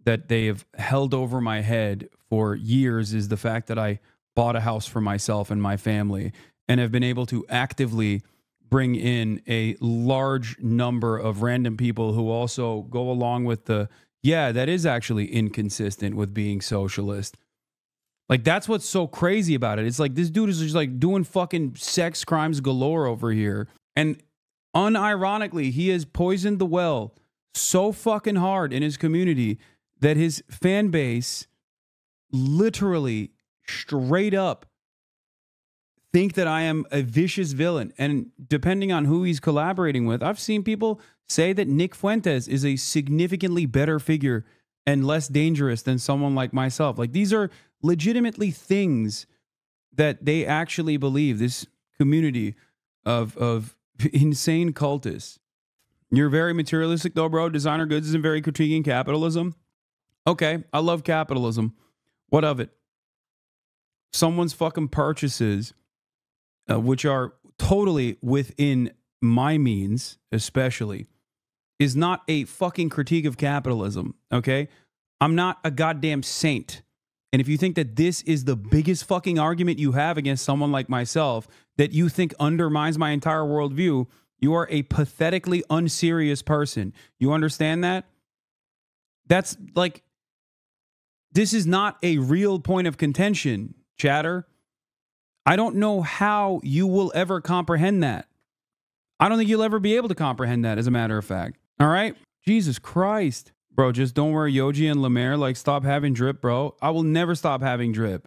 that they have held over my head for years is the fact that I bought a house for myself and my family, and have been able to actively bring in a large number of random people who also go along with the, yeah, that is actually inconsistent with being socialist. Like, that's what's so crazy about it. It's like, this dude is just like doing fucking sex crimes galore over here. And unironically, he has poisoned the well so fucking hard in his community that his fan base literally straight up think that I am a vicious villain. And depending on who he's collaborating with, I've seen people say that Nick Fuentes is a significantly better figure and less dangerous than someone like myself. Like, these are legitimately things that they actually believe, this community of insane cultists. You're very materialistic though, bro. Designer goods isn't very critiquing capitalism. Okay, I love capitalism. What of it? Someone's fucking purchases, which are totally within my means, especially, is not a fucking critique of capitalism, okay? I'm not a goddamn saint. And if you think that this is the biggest fucking argument you have against someone like myself that you think undermines my entire worldview, you are a pathetically unserious person. You understand that? That's like, this is not a real point of contention, chatter. I don't know how you will ever comprehend that. I don't think you'll ever be able to comprehend that, as a matter of fact. All right? Jesus Christ. Bro, just don't wear Yoji and Lemaire. Like, stop having drip, bro. I will never stop having drip.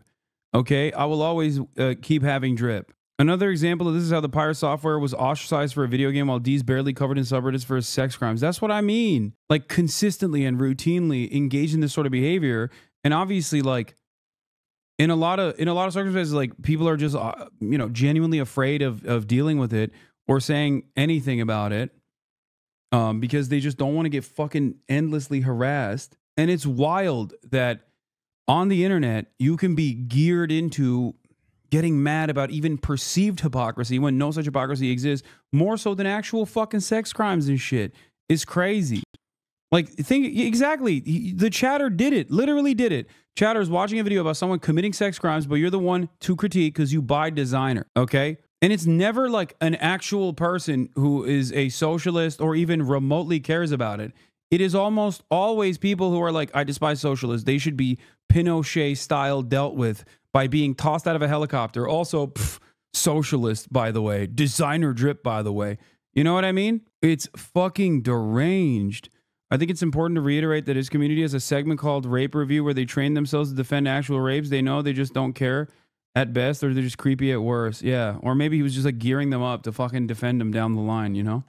Okay? I will always keep having drip. Another example of this is how the Pirate software was ostracized for a video game while D's barely covered in subreddits for his sex crimes. That's what I mean. Like, consistently and routinely engage in this sort of behavior. And obviously, like, in a lot of circumstances, like, people are just, genuinely afraid of dealing with it or saying anything about it. Because they just don't want to get fucking endlessly harassed. And it's wild that on the internet, you can be geared into getting mad about even perceived hypocrisy when no such hypocrisy exists, more so than actual fucking sex crimes and shit. It's crazy. Like, think exactly. The chatter did it, literally did it. Chatter is watching a video about someone committing sex crimes, but you're the one to critique because you buy designer, okay? And it's never like an actual person who is a socialist or even remotely cares about it. It is almost always people who are like, I despise socialists. They should be Pinochet style dealt with by being tossed out of a helicopter. Also, socialist, by the way. Designer drip, by the way. You know what I mean? It's fucking deranged. I think it's important to reiterate that his community has a segment called Rape Review where they train themselves to defend actual rapes. They know, they just don't care at best, or they're just creepy at worst. Yeah. Or maybe he was just like gearing them up to fucking defend them down the line, you know?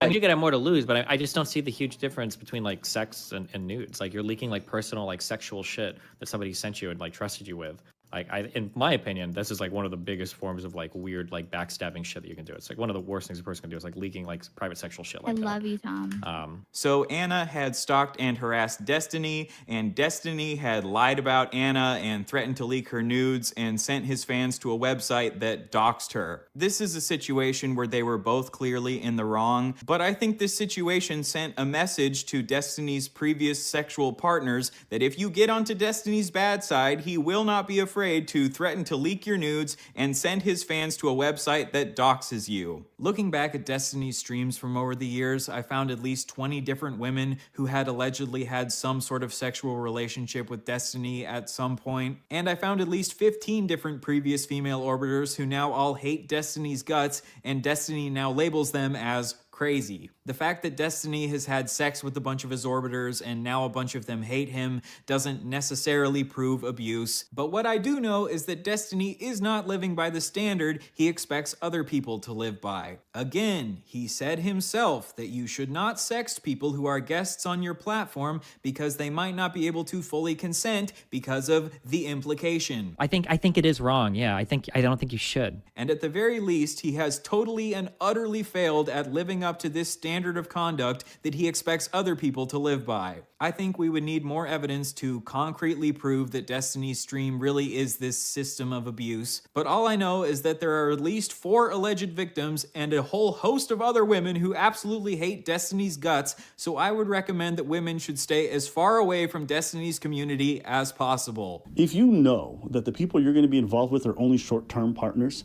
I mean, you're gonna have more to lose, but I just don't see the huge difference between like sex and nudes. Like, you're leaking like personal, like sexual shit that somebody sent you and like trusted you with. Like, in my opinion, this is like one of the biggest forms of like weird, like backstabbing shit that you can do. It's like one of the worst things a person can do is like leaking like private sexual shit like that. I love you, Tom. So Anna had stalked and harassed Destiny, and Destiny had lied about Anna and threatened to leak her nudes and sent his fans to a website that doxed her. This is a situation where they were both clearly in the wrong, but I think this situation sent a message to Destiny's previous sexual partners that if you get onto Destiny's bad side, he will not be afraid afraid to threaten to leak your nudes and send his fans to a website that doxes you. Looking back at Destiny's streams from over the years, I found at least 20 different women who had allegedly had some sort of sexual relationship with Destiny at some point, and I found at least 15 different previous female orbiters who now all hate Destiny's guts, and Destiny now labels them as crazy. The fact that Destiny has had sex with a bunch of his orbiters and now a bunch of them hate him doesn't necessarily prove abuse, but what I do know is that Destiny is not living by the standard he expects other people to live by. Again, he said himself that you should not sext people who are guests on your platform because they might not be able to fully consent because of the implication. I think it is wrong. Yeah, I don't think you should. And at the very least, he has totally and utterly failed at living up to this standard of conduct that he expects other people to live by. I think we would need more evidence to concretely prove that Destiny's stream really is this system of abuse, but all I know is that there are at least 4 alleged victims and a whole host of other women who absolutely hate Destiny's guts, so I would recommend that women should stay as far away from Destiny's community as possible. If you know that the people you're going to be involved with are only short-term partners,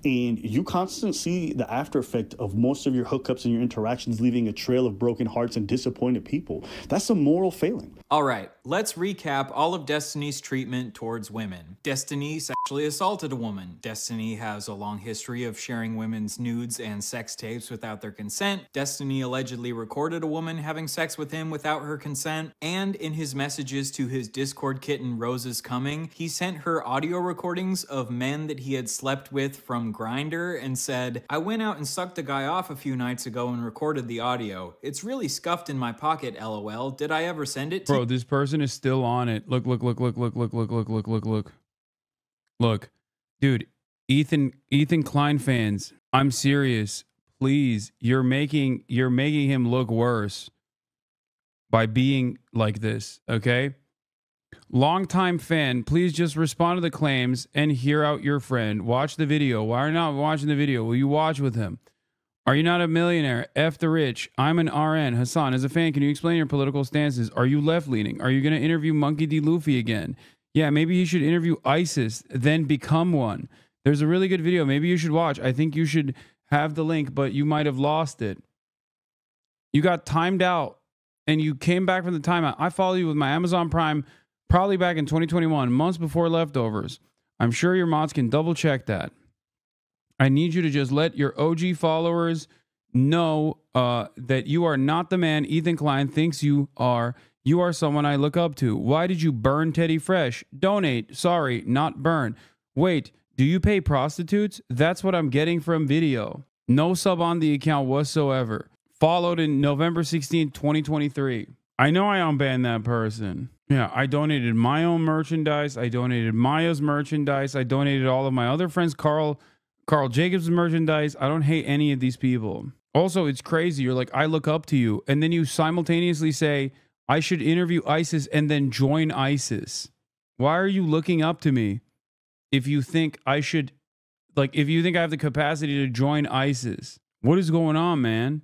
and you constantly see the after effect of most of your hookups and your interactions leaving a trail of broken hearts and disappointed people, that's a moral failing. All right, let's recap all of Destiny's treatment towards women. Destiny sexually assaulted a woman. Destiny has a long history of sharing women's nudes and sex tapes without their consent. Destiny allegedly recorded a woman having sex with him without her consent. And in his messages to his Discord kitten, Rose is Coming, he sent her audio recordings of men that he had slept with from Grindr and said, "I went out and sucked a guy off a few nights ago and recorded the audio. It's really scuffed in my pocket, LOL. Did I ever send it to Bro, this person is still on it. Look. Look. Dude, Ethan Klein fans, I'm serious. Please, you're making him look worse by being like this, okay? Longtime fan, please just respond to the claims and hear out your friend. Watch the video. Why are you not watching the video? Will you watch with him? Are you not a millionaire? F the rich. I'm an RN. Hasan, as a fan, can you explain your political stances? Are you left-leaning? Are you going to interview Monkey D. Luffy again? Yeah, maybe you should interview ISIS, then become one. There's a really good video. Maybe you should watch. I think you should have the link, but you might have lost it. You got timed out, and you came back from the timeout. I follow you with my Amazon Prime probably back in 2021, months before leftovers. I'm sure your mods can double-check that. I need you to just let your OG followers know that you are not the man Ethan Klein thinks you are. You are someone I look up to. Why did you burn Teddy Fresh? Donate. Sorry, not burn. Wait, do you pay prostitutes? That's what I'm getting from video. No sub on the account whatsoever. Followed in November 16, 2023. I know I unbanned that person. Yeah, I donated my own merchandise. I donated Maya's merchandise. I donated all of my other friends, Carl Jacobs' merchandise. I don't hate any of these people. Also, it's crazy. You're like, I look up to you. And then you simultaneously say, I should interview ISIS and then join ISIS. Why are you looking up to me if you think I should, if you think I have the capacity to join ISIS? What is going on, man?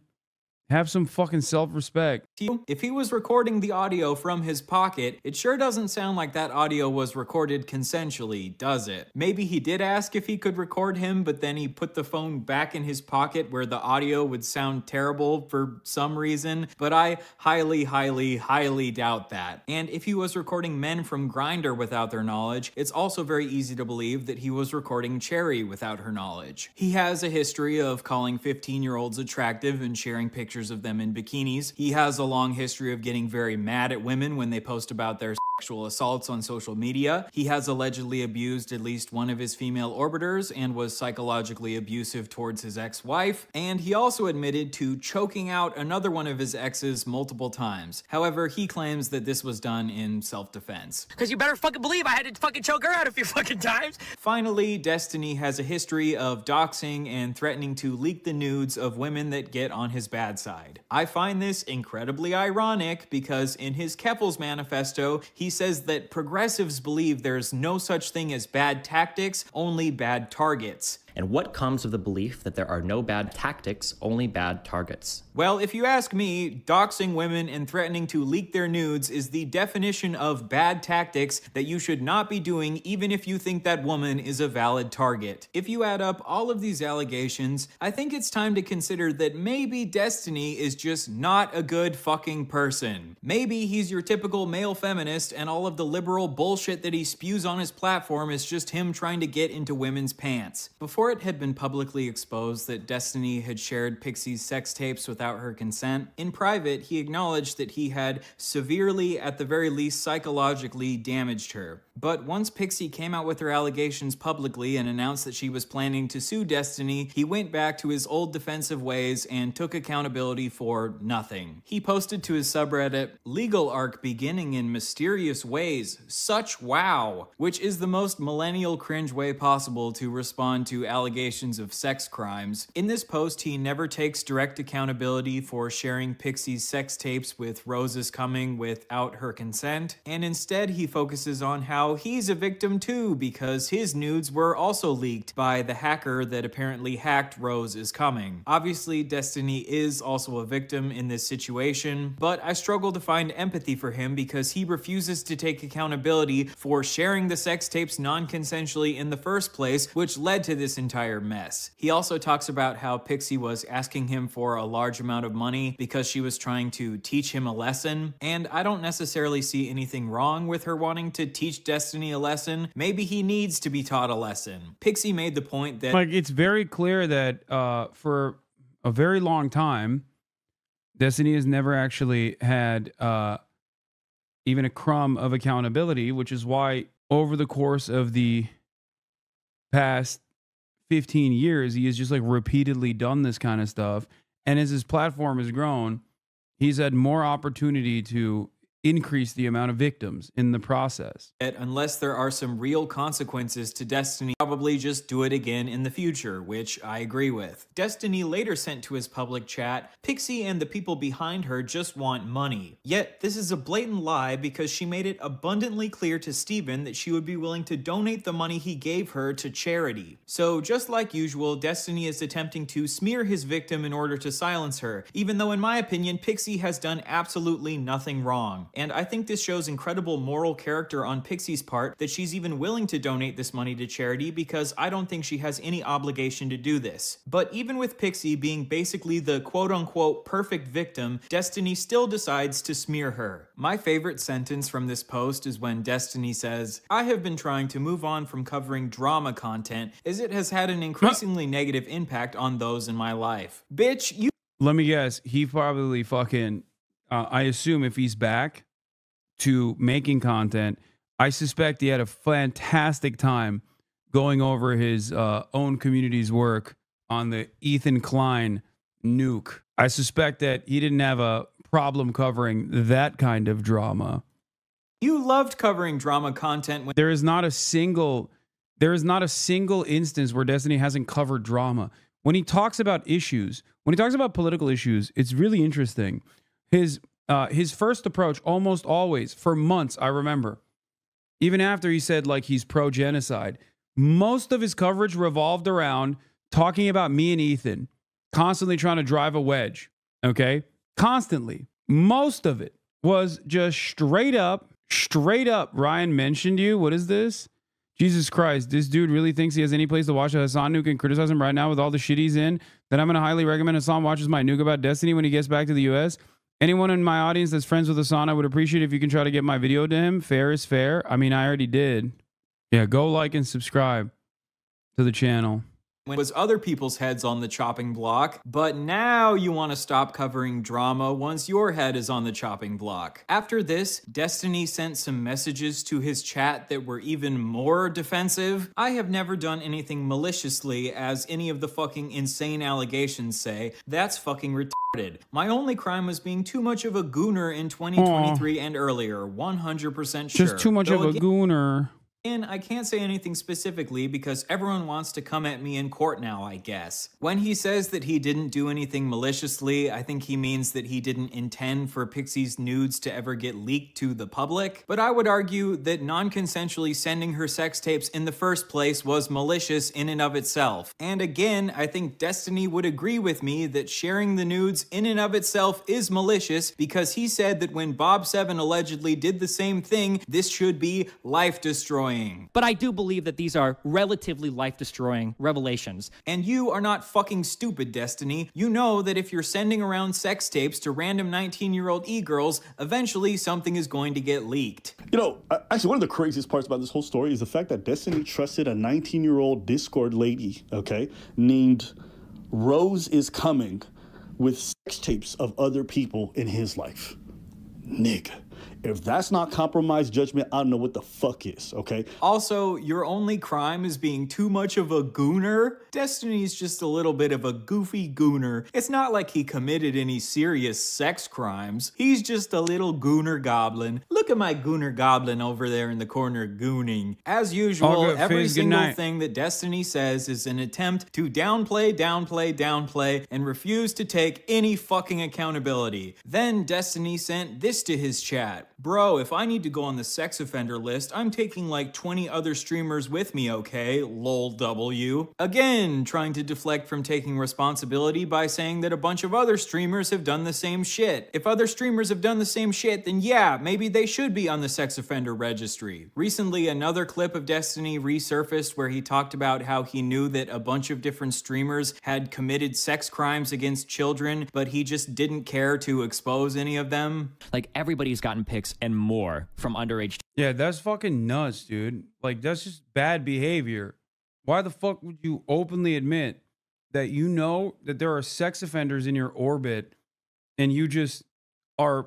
Have some fucking self-respect. If he was recording the audio from his pocket, it sure doesn't sound like that audio was recorded consensually, does it? Maybe he did ask if he could record him, but then he put the phone back in his pocket where the audio would sound terrible for some reason, but I highly, highly, highly doubt that. And if he was recording men from Grindr without their knowledge, it's also very easy to believe that he was recording Cherry without her knowledge. He has a history of calling 15-year-olds attractive and sharing pictures of them in bikinis. He has a long history of getting very mad at women when they post about their sexual assaults on social media. He has allegedly abused at least one of his female orbiters and was psychologically abusive towards his ex-wife. And he also admitted to choking out another one of his exes multiple times. However, he claims that this was done in self-defense. Because you better fucking believe I had to fucking choke her out a few fucking times. Finally, Destiny has a history of doxing and threatening to leak the nudes of women that get on his bad side. I find this incredibly ironic because in his Keffels manifesto, he says that progressives believe there's no such thing as bad tactics, only bad targets. And what comes of the belief that there are no bad tactics, only bad targets? Well, if you ask me, doxing women and threatening to leak their nudes is the definition of bad tactics that you should not be doing even if you think that woman is a valid target. If you add up all of these allegations, I think it's time to consider that maybe Destiny is just not a good fucking person. Maybe he's your typical male feminist and all of the liberal bullshit that he spews on his platform is just him trying to get into women's pants. Before it had been publicly exposed that Destiny had shared Pixie's sex tapes without her consent, in private he acknowledged that he had severely, at the very least psychologically, damaged her. But once Pixie came out with her allegations publicly and announced that she was planning to sue Destiny, he went back to his old defensive ways and took accountability for nothing. He posted to his subreddit, "Legal arc beginning in mysterious ways, such wow," which is the most millennial cringe way possible to respond to allegations of sex crimes. In this post, he never takes direct accountability for sharing Pixie's sex tapes with Rose Is Coming without her consent, and instead he focuses on how he's a victim too because his nudes were also leaked by the hacker that apparently hacked Rose Is Coming. Obviously, Destiny is also a victim in this situation, but I struggle to find empathy for him because he refuses to take accountability for sharing the sex tapes non-consensually in the first place, which led to this entire mess. He also talks about how Pixie was asking him for a large amount of money because she was trying to teach him a lesson, and I don't necessarily see anything wrong with her wanting to teach Destiny a lesson. Maybe he needs to be taught a lesson. Pixie made the point that like it's very clear that for a very long time Destiny has never actually had even a crumb of accountability, which is why over the course of the past 15 years he has just like repeatedly done this kind of stuff. And as his platform has grown, he's had more opportunity to increase the amount of victims in the process. Unless there are some real consequences to Destiny, probably just do it again in the future, which I agree with. Destiny later sent to his public chat, "Pixie and the people behind her just want money." Yet this is a blatant lie because she made it abundantly clear to Steven that she would be willing to donate the money he gave her to charity. So just like usual, Destiny is attempting to smear his victim in order to silence her, even though in my opinion Pixie has done absolutely nothing wrong. And I think this shows incredible moral character on Pixie's part that she's even willing to donate this money to charity because I don't think she has any obligation to do this. But even with Pixie being basically the quote-unquote perfect victim, Destiny still decides to smear her. My favorite sentence from this post is when Destiny says, "I have been trying to move on from covering drama content as it has had an increasingly negative impact on those in my life." Bitch, you— Let me guess, he probably fucking I assume if he's back to making content, I suspect he had a fantastic time going over his own community's work on the Ethan Klein nuke. I suspect that he didn't have a problem covering that kind of drama. You loved covering drama content when— There is not a single instance where Destiny hasn't covered drama. When he talks about issues, when he talks about political issues, it's really interesting. His first approach almost always, for months, I remember, even after he said like he's pro-genocide, most of his coverage revolved around talking about me and Ethan, constantly trying to drive a wedge, okay? Constantly. Most of it was just straight up, Ryan mentioned you. What is this? Jesus Christ, this dude really thinks he has any place to watch a Hasan nuke and criticize him right now with all the shit he's in? Then I'm going to highly recommend Hasan watches my nuke about Destiny when he gets back to the US. Anyone in my audience that's friends with Hasan, I would appreciate if you can try to get my video to him. Fair is fair. I mean, I already did. Yeah, go like and subscribe to the channel. When it was other people's heads on the chopping block, but now you want to stop covering drama once your head is on the chopping block. After this, Destiny sent some messages to his chat that were even more defensive. I have never done anything maliciously, as any of the fucking insane allegations say. That's fucking retarded. My only crime was being too much of a gooner in 2023 and earlier, 100% sure. Just too much of a gooner. And I can't say anything specifically because everyone wants to come at me in court now, I guess. When he says that he didn't do anything maliciously, I think he means that he didn't intend for Pixie's nudes to ever get leaked to the public. But I would argue that non-consensually sending her sex tapes in the first place was malicious in and of itself. And again, I think Destiny would agree with me that sharing the nudes in and of itself is malicious because he said that when Bob 7 allegedly did the same thing, this should be life-destroying. But I do believe that these are relatively life-destroying revelations. And you are not fucking stupid, Destiny. You know that if you're sending around sex tapes to random 19-year-old e-girls, eventually something is going to get leaked. You know, actually, one of the craziest parts about this whole story is the fact that Destiny trusted a 19-year-old Discord lady, okay, named Rose is Coming, with sex tapes of other people in his life. Nigga. If that's not compromised judgment, I don't know what the fuck is, okay? Also, your only crime is being too much of a gooner? Destiny's just a little bit of a goofy gooner. It's not like he committed any serious sex crimes. He's just a little gooner goblin. Look at my gooner goblin over there in the corner gooning. As usual, every single thing that Destiny says is an attempt to downplay, and refuse to take any fucking accountability. Then Destiny sent this to his chat. Bro, if I need to go on the sex offender list, I'm taking like 20 other streamers with me, okay? Lol W. Again, trying to deflect from taking responsibility by saying that a bunch of other streamers have done the same shit. If other streamers have done the same shit, then yeah, maybe they should be on the sex offender registry. Recently, another clip of Destiny resurfaced where he talked about how he knew that a bunch of different streamers had committed sex crimes against children, but he just didn't care to expose any of them. Like, everybody's gotten pics and more from underage. Yeah, that's fucking nuts, dude. Like, that's just bad behavior. Why the fuck would you openly admit that you know that there are sex offenders in your orbit and you just are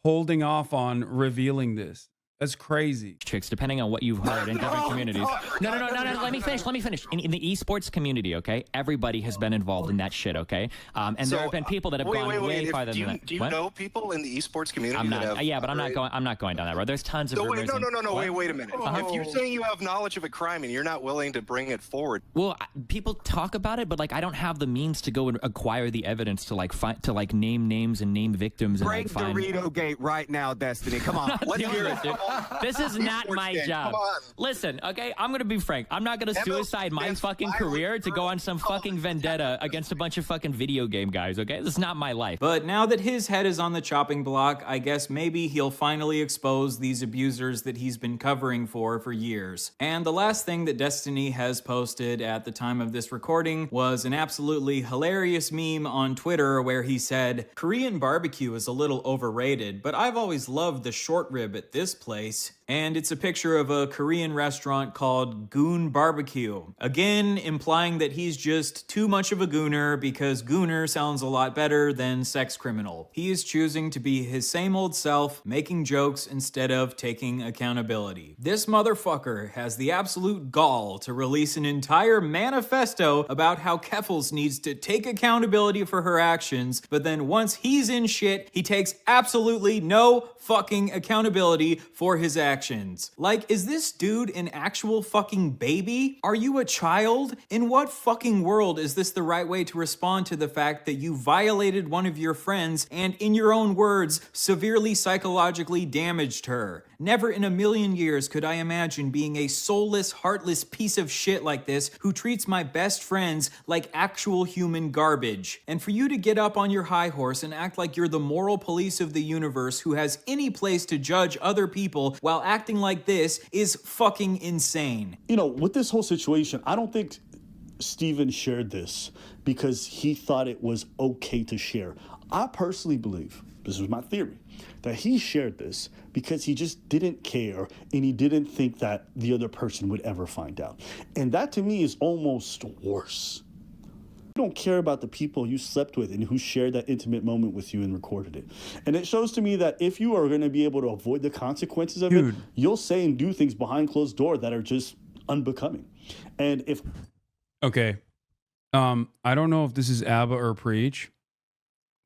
holding off on revealing this? That's crazy. Chicks, depending on what you've heard in different communities. No, let me finish. In the esports community, okay, everybody has been involved in that shit, okay? And there have been people that have gone way farther than that. Do you know people in the esports community? I'm not, yeah, but I'm not going down that road. There's tons of rumors. No, wait a minute. If you're saying you have knowledge of a crime and you're not willing to bring it forward. Well, people talk about it, but like I don't have the means to go and acquire the evidence to like name names and name victims and break like find Dorito Gate right now, Destiny. Come on. Let's hear it, dude. This is not my job. Listen, okay, I'm gonna be frank. I'm not gonna suicide my fucking career to go on some fucking vendetta against a bunch of fucking video game guys, okay? This is not my life. But now that his head is on the chopping block, I guess maybe he'll finally expose these abusers that he's been covering for years. And the last thing that Destiny has posted at the time of this recording was an absolutely hilarious meme on Twitter where he said, "Korean barbecue is a little overrated, but I've always loved the short rib at this place." And it's a picture of a Korean restaurant called Goon Barbecue. Again, implying that he's just too much of a gooner because gooner sounds a lot better than sex criminal. He is choosing to be his same old self, making jokes instead of taking accountability. This motherfucker has the absolute gall to release an entire manifesto about how Keffals needs to take accountability for her actions, but then once he's in shit, he takes absolutely no fucking accountability for his actions. Like, is this dude an actual fucking baby? Are you a child? In what fucking world is this the right way to respond to the fact that you violated one of your friends and, in your own words, severely psychologically damaged her? Never in a million years could I imagine being a soulless, heartless piece of shit like this who treats my best friends like actual human garbage. And for you to get up on your high horse and act like you're the moral police of the universe who has any place to judge other people while acting like this is fucking insane. You know, with this whole situation, I don't think Steven shared this because he thought it was okay to share. I personally believe, this is my theory, that he shared this because he just didn't care and he didn't think that the other person would ever find out. And that to me is almost worse. You don't care about the people you slept with and who shared that intimate moment with you and recorded it. And it shows to me that if you are going to be able to avoid the consequences of it, you'll say and do things behind closed door that are just unbecoming. And if... Okay. I don't know if this is ABBA or Preach,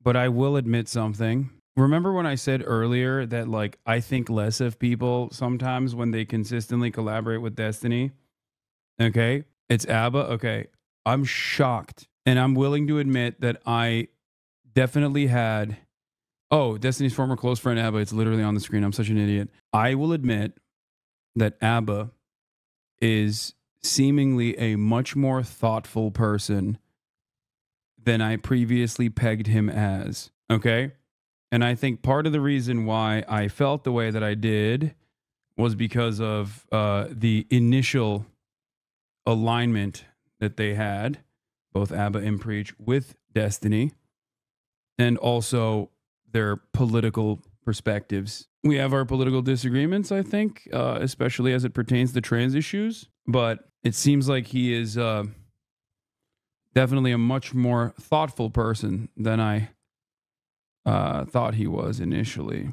but I will admit something. Remember when I said earlier that like I think less of people sometimes when they consistently collaborate with Destiny? Okay, it's ABBA. Okay, I'm shocked, and I'm willing to admit that I definitely had. Oh, Destiny's former close friend ABBA. It's literally on the screen. I'm such an idiot. I will admit that ABBA is seemingly a much more thoughtful person than I previously pegged him as. Okay? And I think part of the reason why I felt the way that I did was because of the initial alignment that they had, both ABBA and Preach, with Destiny, and also their political perspectives. We have our political disagreements, I think, especially as it pertains to trans issues, but it seems like he is definitely a much more thoughtful person than I thought he was initially.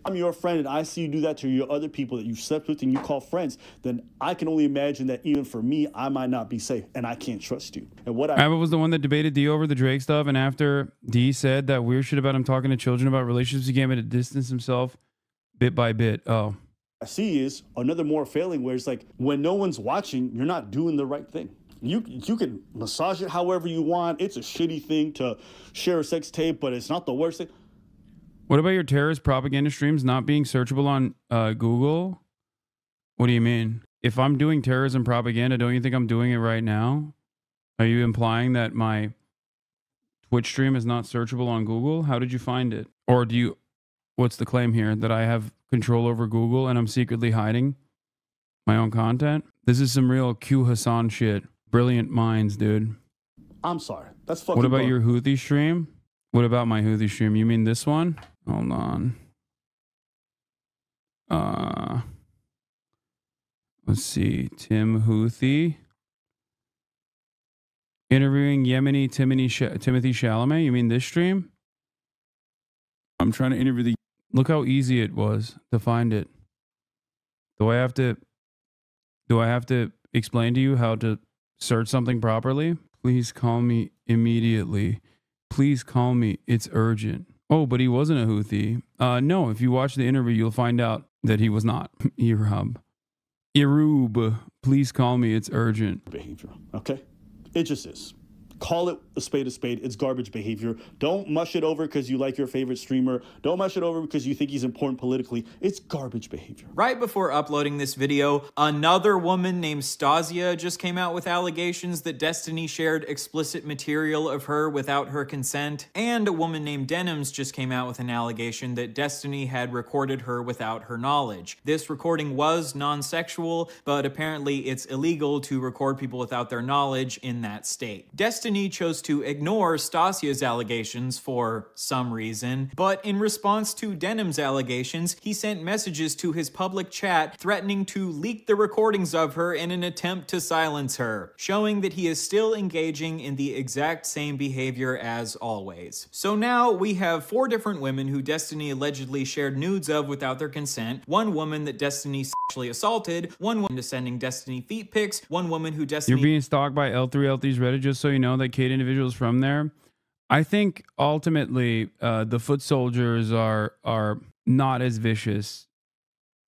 I'm your friend and I see you do that to your other people that you slept with and you call friends, then I can only imagine that even for me, I might not be safe and I can't trust you. And what ABBA was the one that debated D over the Drake stuff, and after D said that weird shit about him talking to children about relationships, he came in to distance himself bit by bit. Oh. I see is another more failing where it's like when no one's watching, you're not doing the right thing. You can massage it however you want. It's a shitty thing to share a sex tape, but it's not the worst thing. What about your terrorist propaganda streams not being searchable on Google? What do you mean? If I'm doing terrorism propaganda, don't you think I'm doing it right now? Are you implying that my Twitch stream is not searchable on Google? How did you find it? Or do you, what's the claim here? That I have control over Google and I'm secretly hiding my own content? This is some real Q Hasan shit. Brilliant minds, dude. I'm sorry. That's fucking What about wrong. your Houthi stream? What about my Houthi stream? You mean this one? Hold on. Let's see. Tim Houthi. Interviewing Yemeni Timothy Chalamet. You mean this stream? I'm trying to interview the... Look how easy it was to find it. Do I have to explain to you how to search something properly? Please call me immediately. Please call me. It's urgent. Oh, but he wasn't a Houthi. No, if you watch the interview, you'll find out that he was not. Irub. Please call me. It's urgent. Behavior, okay? It just is. Call it a spade. It's garbage behavior. Don't mush it over because you like your favorite streamer. Don't mush it over because you think he's important politically. It's garbage behavior. Right before uploading this video, another woman named Stasia just came out with allegations that Destiny shared explicit material of her without her consent. And a woman named Denims just came out with an allegation that Destiny had recorded her without her knowledge. This recording was non-sexual, but apparently it's illegal to record people without their knowledge in that state. Destiny chose to ignore Stasia's allegations for some reason, but in response to Denim's allegations, he sent messages to his public chat threatening to leak the recordings of her in an attempt to silence her, showing that he is still engaging in the exact same behavior as always. So now we have 4 different women who Destiny allegedly shared nudes of without their consent, 1 woman that Destiny sexually assaulted, 1 woman sending Destiny feet pics, 1 woman who Destiny... You're being stalked by L3LT's Reddit, just so you know that Kate individuals from there. I think ultimately the foot soldiers are not as vicious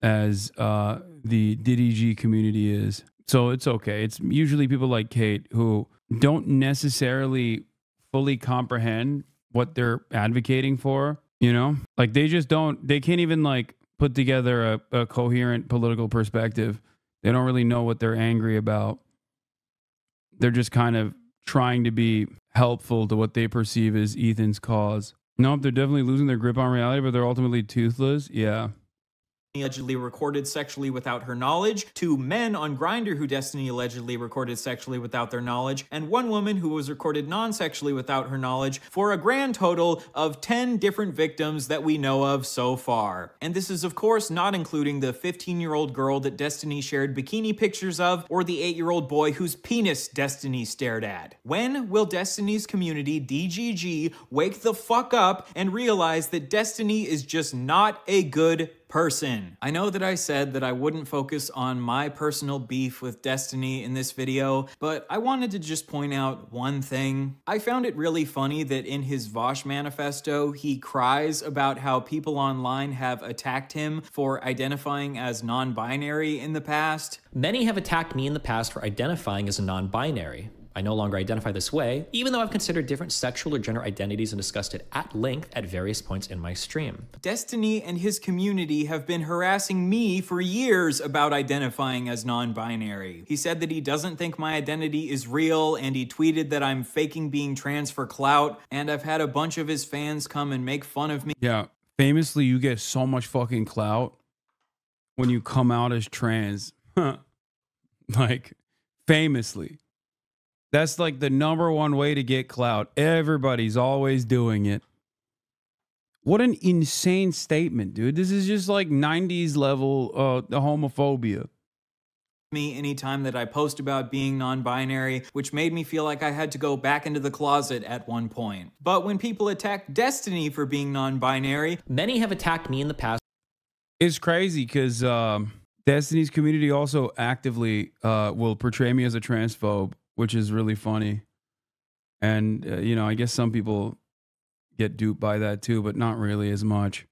as the Diddy G community is. So it's okay. It's usually people like Kate who don't necessarily fully comprehend what they're advocating for, you know? Like they can't even like put together a coherent political perspective. They don't really know what they're angry about. They're just kind of trying to be helpful to what they perceive as Ethan's cause. Nope, they're definitely losing their grip on reality, but they're ultimately toothless. Yeah. Allegedly recorded sexually without her knowledge, 2 men on Grindr who Destiny allegedly recorded sexually without their knowledge, and 1 woman who was recorded non-sexually without her knowledge, for a grand total of 10 different victims that we know of so far. And this is of course not including the 15-year-old girl that Destiny shared bikini pictures of, or the 8-year-old boy whose penis Destiny stared at. When will Destiny's community, DGG, wake the fuck up and realize that Destiny is just not a good person. I know that I said that I wouldn't focus on my personal beef with Destiny in this video, but I wanted to just point out one thing. I found it really funny that in his Vosh manifesto, he cries about how people online have attacked him for identifying as non-binary in the past. Many have attacked me in the past for identifying as a non-binary. I no longer identify this way, even though I've considered different sexual or gender identities and discussed it at length at various points in my stream. Destiny and his community have been harassing me for years about identifying as non-binary. He said that he doesn't think my identity is real, and he tweeted that I'm faking being trans for clout, and I've had a bunch of his fans come and make fun of me. Yeah, famously, you get so much fucking clout when you come out as trans. Like, famously. That's like the #1 way to get clout. Everybody's always doing it. What an insane statement, dude. This is just like 90s level homophobia. Me anytime that I post about being non-binary, which made me feel like I had to go back into the closet at one point. But when people attack Destiny for being non-binary, many have attacked me in the past. It's crazy because Destiny's community also actively will portray me as a transphobe, which is really funny. And, you know, I guess some people get duped by that too, but not really as much.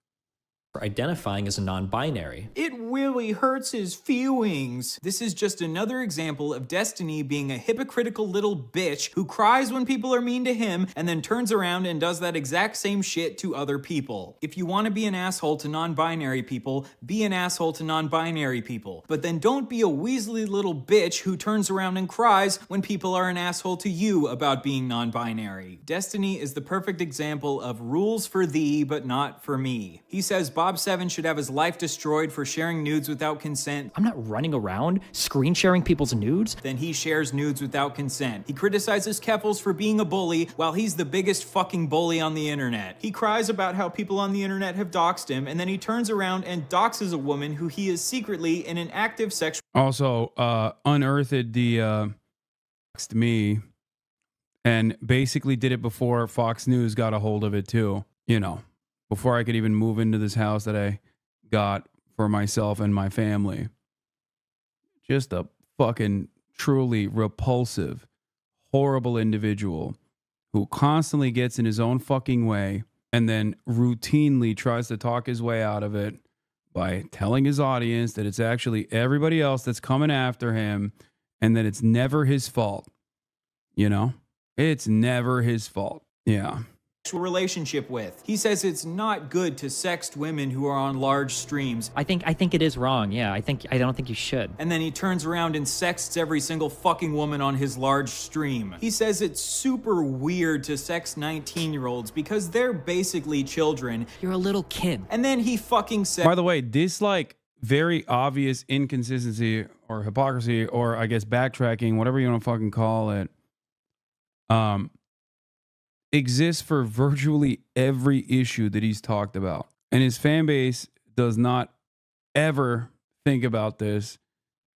For identifying as a non-binary. It really hurts his feelings. This is just another example of Destiny being a hypocritical little bitch who cries when people are mean to him and then turns around and does that exact same shit to other people. If you want to be an asshole to non-binary people, be an asshole to non-binary people. But then don't be a weaselly little bitch who turns around and cries when people are an asshole to you about being non-binary. Destiny is the perfect example of rules for thee, but not for me. He says Bob 7 should have his life destroyed for sharing nudes without consent. I'm not running around screen sharing people's nudes. Then he shares nudes without consent. He criticizes Keffals for being a bully while he's the biggest fucking bully on the internet. He cries about how people on the internet have doxed him, and then he turns around and doxes a woman who he is secretly in an active sexual... Also, unearthed the me and basically did it before Fox News got a hold of it too. You know, before I could even move into this house that I got for myself and my family. Just a fucking truly repulsive, horrible individual who constantly gets in his own fucking way and then routinely tries to talk his way out of it by telling his audience that it's actually everybody else that's coming after him and that it's never his fault. You know? It's never his fault. Yeah. Relationship with. He says it's not good to sext women who are on large streams. I think it is wrong. Yeah, I don't think you should. And then he turns around and sexts every single fucking woman on his large stream. He says it's super weird to sext 19-year-olds because they're basically children. You're a little kid. And then he fucking said... By the way, this like very obvious inconsistency or hypocrisy or I guess backtracking, whatever you want to fucking call it, exists for virtually every issue that he's talked about. And his fan base does not ever think about this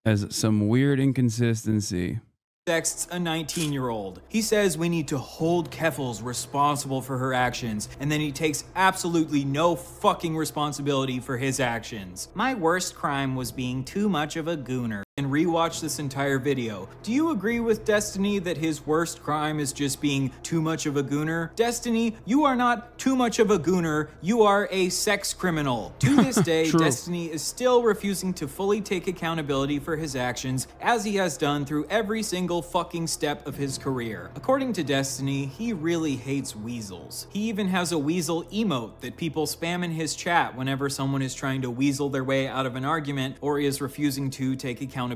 as some weird inconsistency. Sexts a 19-year-old. He says we need to hold Keffals responsible for her actions, and then he takes absolutely no fucking responsibility for his actions. My worst crime was being too much of a gooner. And rewatch this entire video. Do you agree with Destiny that his worst crime is just being too much of a gooner? Destiny, you are not too much of a gooner, you are a sex criminal. To this day, Destiny is still refusing to fully take accountability for his actions, as he has done through every single fucking step of his career. According to Destiny, he really hates weasels. He even has a weasel emote that people spam in his chat whenever someone is trying to weasel their way out of an argument or is refusing to take accountability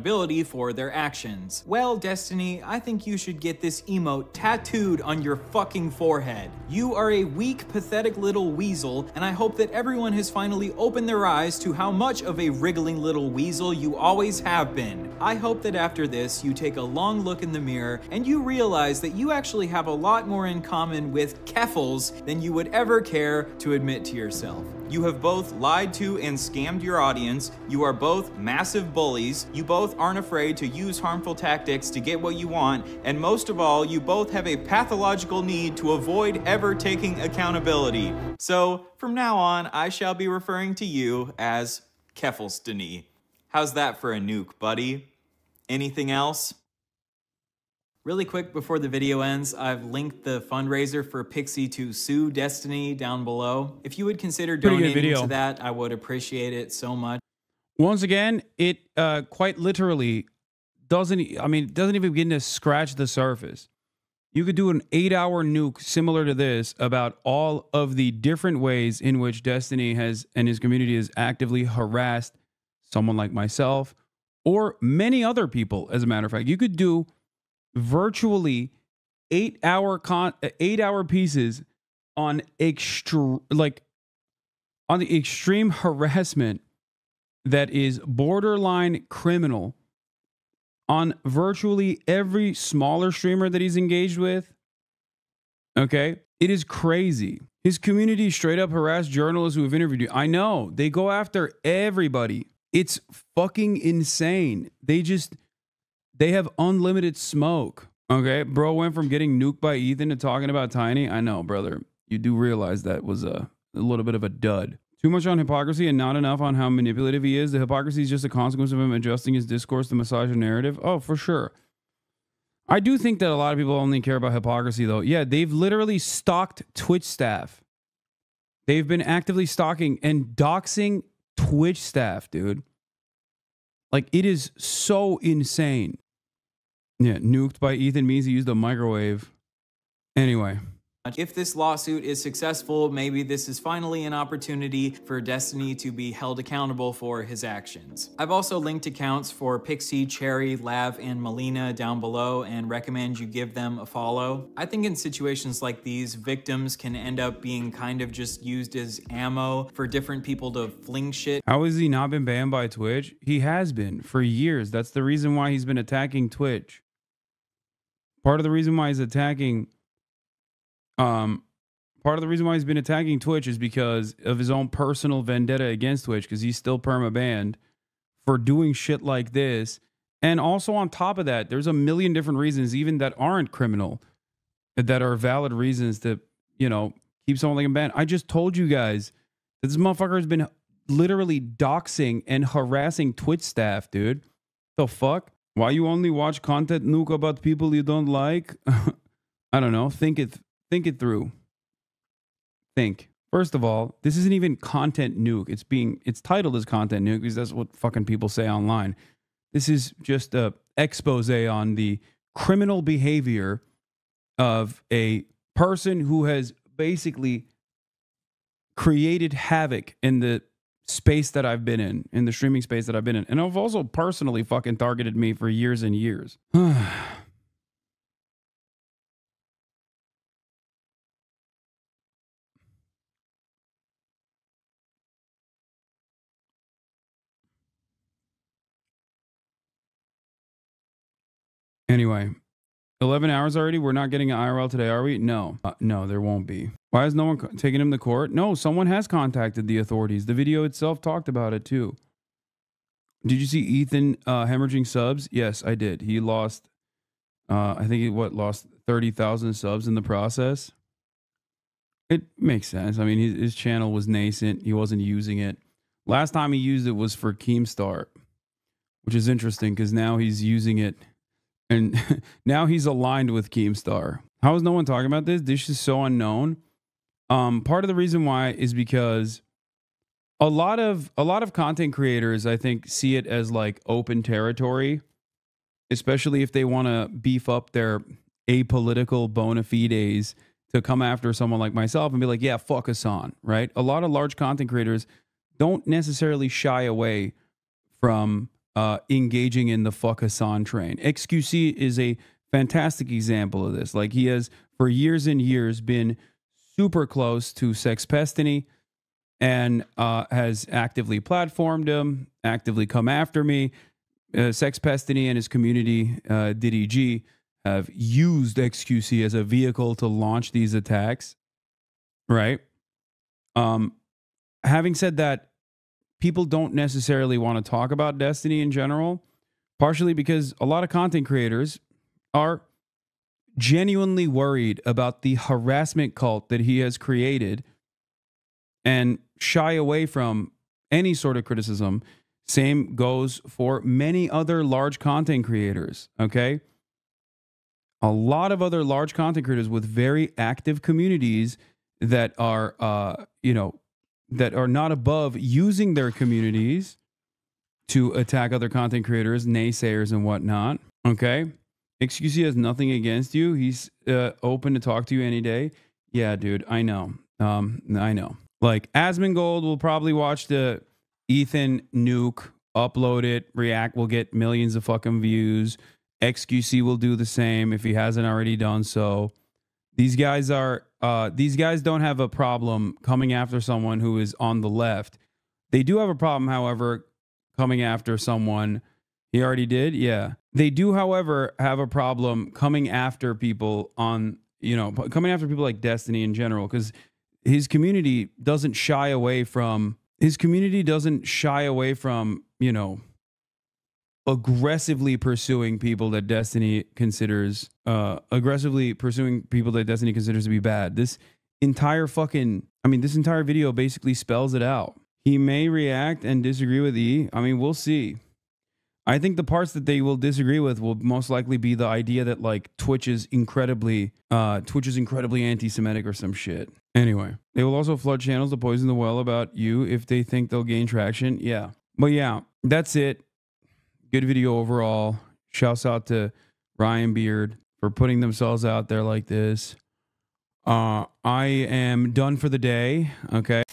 for their actions. Well, Destiny, I think you should get this emote tattooed on your fucking forehead. You are a weak, pathetic little weasel, and I hope that everyone has finally opened their eyes to how much of a wriggling little weasel you always have been. I hope that after this, you take a long look in the mirror and you realize that you actually have a lot more in common with Keffals than you would ever care to admit to yourself. You have both lied to and scammed your audience. You are both massive bullies. You both both aren't afraid to use harmful tactics to get what you want, and most of all, you both have a pathological need to avoid ever taking accountability. So, from now on, I shall be referring to you as Keffelstany. How's that for a nuke, buddy? Anything else? Really quick before the video ends, I've linked the fundraiser for Pixie to sue Destiny down below. If you would consider donating to that, I would appreciate it so much. Once again, it quite literally doesn't even begin to scratch the surface. You could do an 8-hour nuke similar to this about all of the different ways in which Destiny has and his community has actively harassed someone like myself or many other people. As a matter of fact, you could do virtually 8-hour pieces on the extreme harassment that is borderline criminal on virtually every smaller streamer that he's engaged with. Okay? It is crazy. His community straight up harassed journalists who have interviewed you. I know. They go after everybody. It's fucking insane. They have unlimited smoke. Okay? Bro went from getting nuked by Ethan to talking about Tiny. I know, brother. You do realize that was a little bit of a dud. Too much on hypocrisy and not enough on how manipulative he is. The hypocrisy is just a consequence of him adjusting his discourse to massage a narrative. Oh, for sure. I do think that a lot of people only care about hypocrisy, though. Yeah, they've literally stalked Twitch staff. They've been actively stalking and doxing Twitch staff, dude. Like, it is so insane. Yeah, nuked by Ethan means he used a microwave. Anyway. If this lawsuit is successful, maybe this is finally an opportunity for Destiny to be held accountable for his actions. I've also linked accounts for Pixie, Cherry, Lav, and Melina down below and recommend you give them a follow. I think in situations like these, victims can end up being kind of just used as ammo for different people to fling shit. How has he not been banned by Twitch? He has been for years. That's the reason why he's been attacking Twitch. Part of the reason why he's attacking Twitch is because of his own personal vendetta against Twitch, because he's still perma-banned for doing shit like this. And also on top of that, there's a million different reasons, even that aren't criminal, that are valid reasons to, you know, keep someone like him banned. I just told you guys that this motherfucker has been literally doxing and harassing Twitch staff, dude. The fuck? Why you only watch content nuke about people you don't like? I don't know. Think it through. Think. First of all, this isn't even content nuke. It's titled as content nuke because that's what fucking people say online. This is just a expose on the criminal behavior of a person who has basically created havoc in the space that I've been in the streaming space that I've been in. And I've also personally fucking targeted me for years and years. Anyway, 11 hours already? We're not getting an IRL today, are we? No. No, there won't be. Why has no one taken him to court? No, someone has contacted the authorities. The video itself talked about it too. Did you see Ethan hemorrhaging subs? Yes, I did. He lost, I think he lost 30,000 subs in the process. It makes sense. I mean, his channel was nascent. He wasn't using it. Last time he used it was for Keemstar, which is interesting because now he's using it. And now he's aligned with Keemstar. How is no one talking about this? This is so unknown. Part of the reason why is because a lot of content creators, I think, see it as like open territory, especially if they want to beef up their apolitical bona fides to come after someone like myself and be like, yeah, fuck Hasan, right? A lot of large content creators don't necessarily shy away from engaging in the fuck Hasan train. XQC is a fantastic example of this. Like, he has for years and years been super close to Sexpestany and has actively platformed him, actively come after me. Sexpestany and his community, Diddy G, have used XQC as a vehicle to launch these attacks, right? Having said that, people don't necessarily want to talk about Destiny in general, partially because a lot of content creators are genuinely worried about the harassment cult that he has created and shy away from any sort of criticism. Same goes for many other large content creators, okay? A lot of other large content creators with very active communities that are, that are not above using their communities to attack other content creators, naysayers, and whatnot, okay? XQC has nothing against you. He's open to talk to you any day. Yeah, dude, I know. I know. Like, Asmongold will probably watch the Ethan nuke, upload it, react, will get millions of fucking views. XQC will do the same if he hasn't already done so. These guys don't have a problem coming after someone who is on the left. They do have a problem, however, coming after someone. He already did? Yeah. They do, however, have a problem coming after people on, coming after people like Destiny in general, because his community doesn't shy away from, aggressively pursuing people that Destiny considers to be bad. This entire video basically spells it out. He may react and disagree with E. I mean, we'll see. I think the parts that they will disagree with will most likely be the idea that like Twitch is incredibly anti-Semitic or some shit. Anyway, they will also flood channels to poison the well about you if they think they'll gain traction. Yeah. But yeah, that's it. Good video overall. Shouts out to Ryan Beard for putting themselves out there like this. I am done for the day. Okay.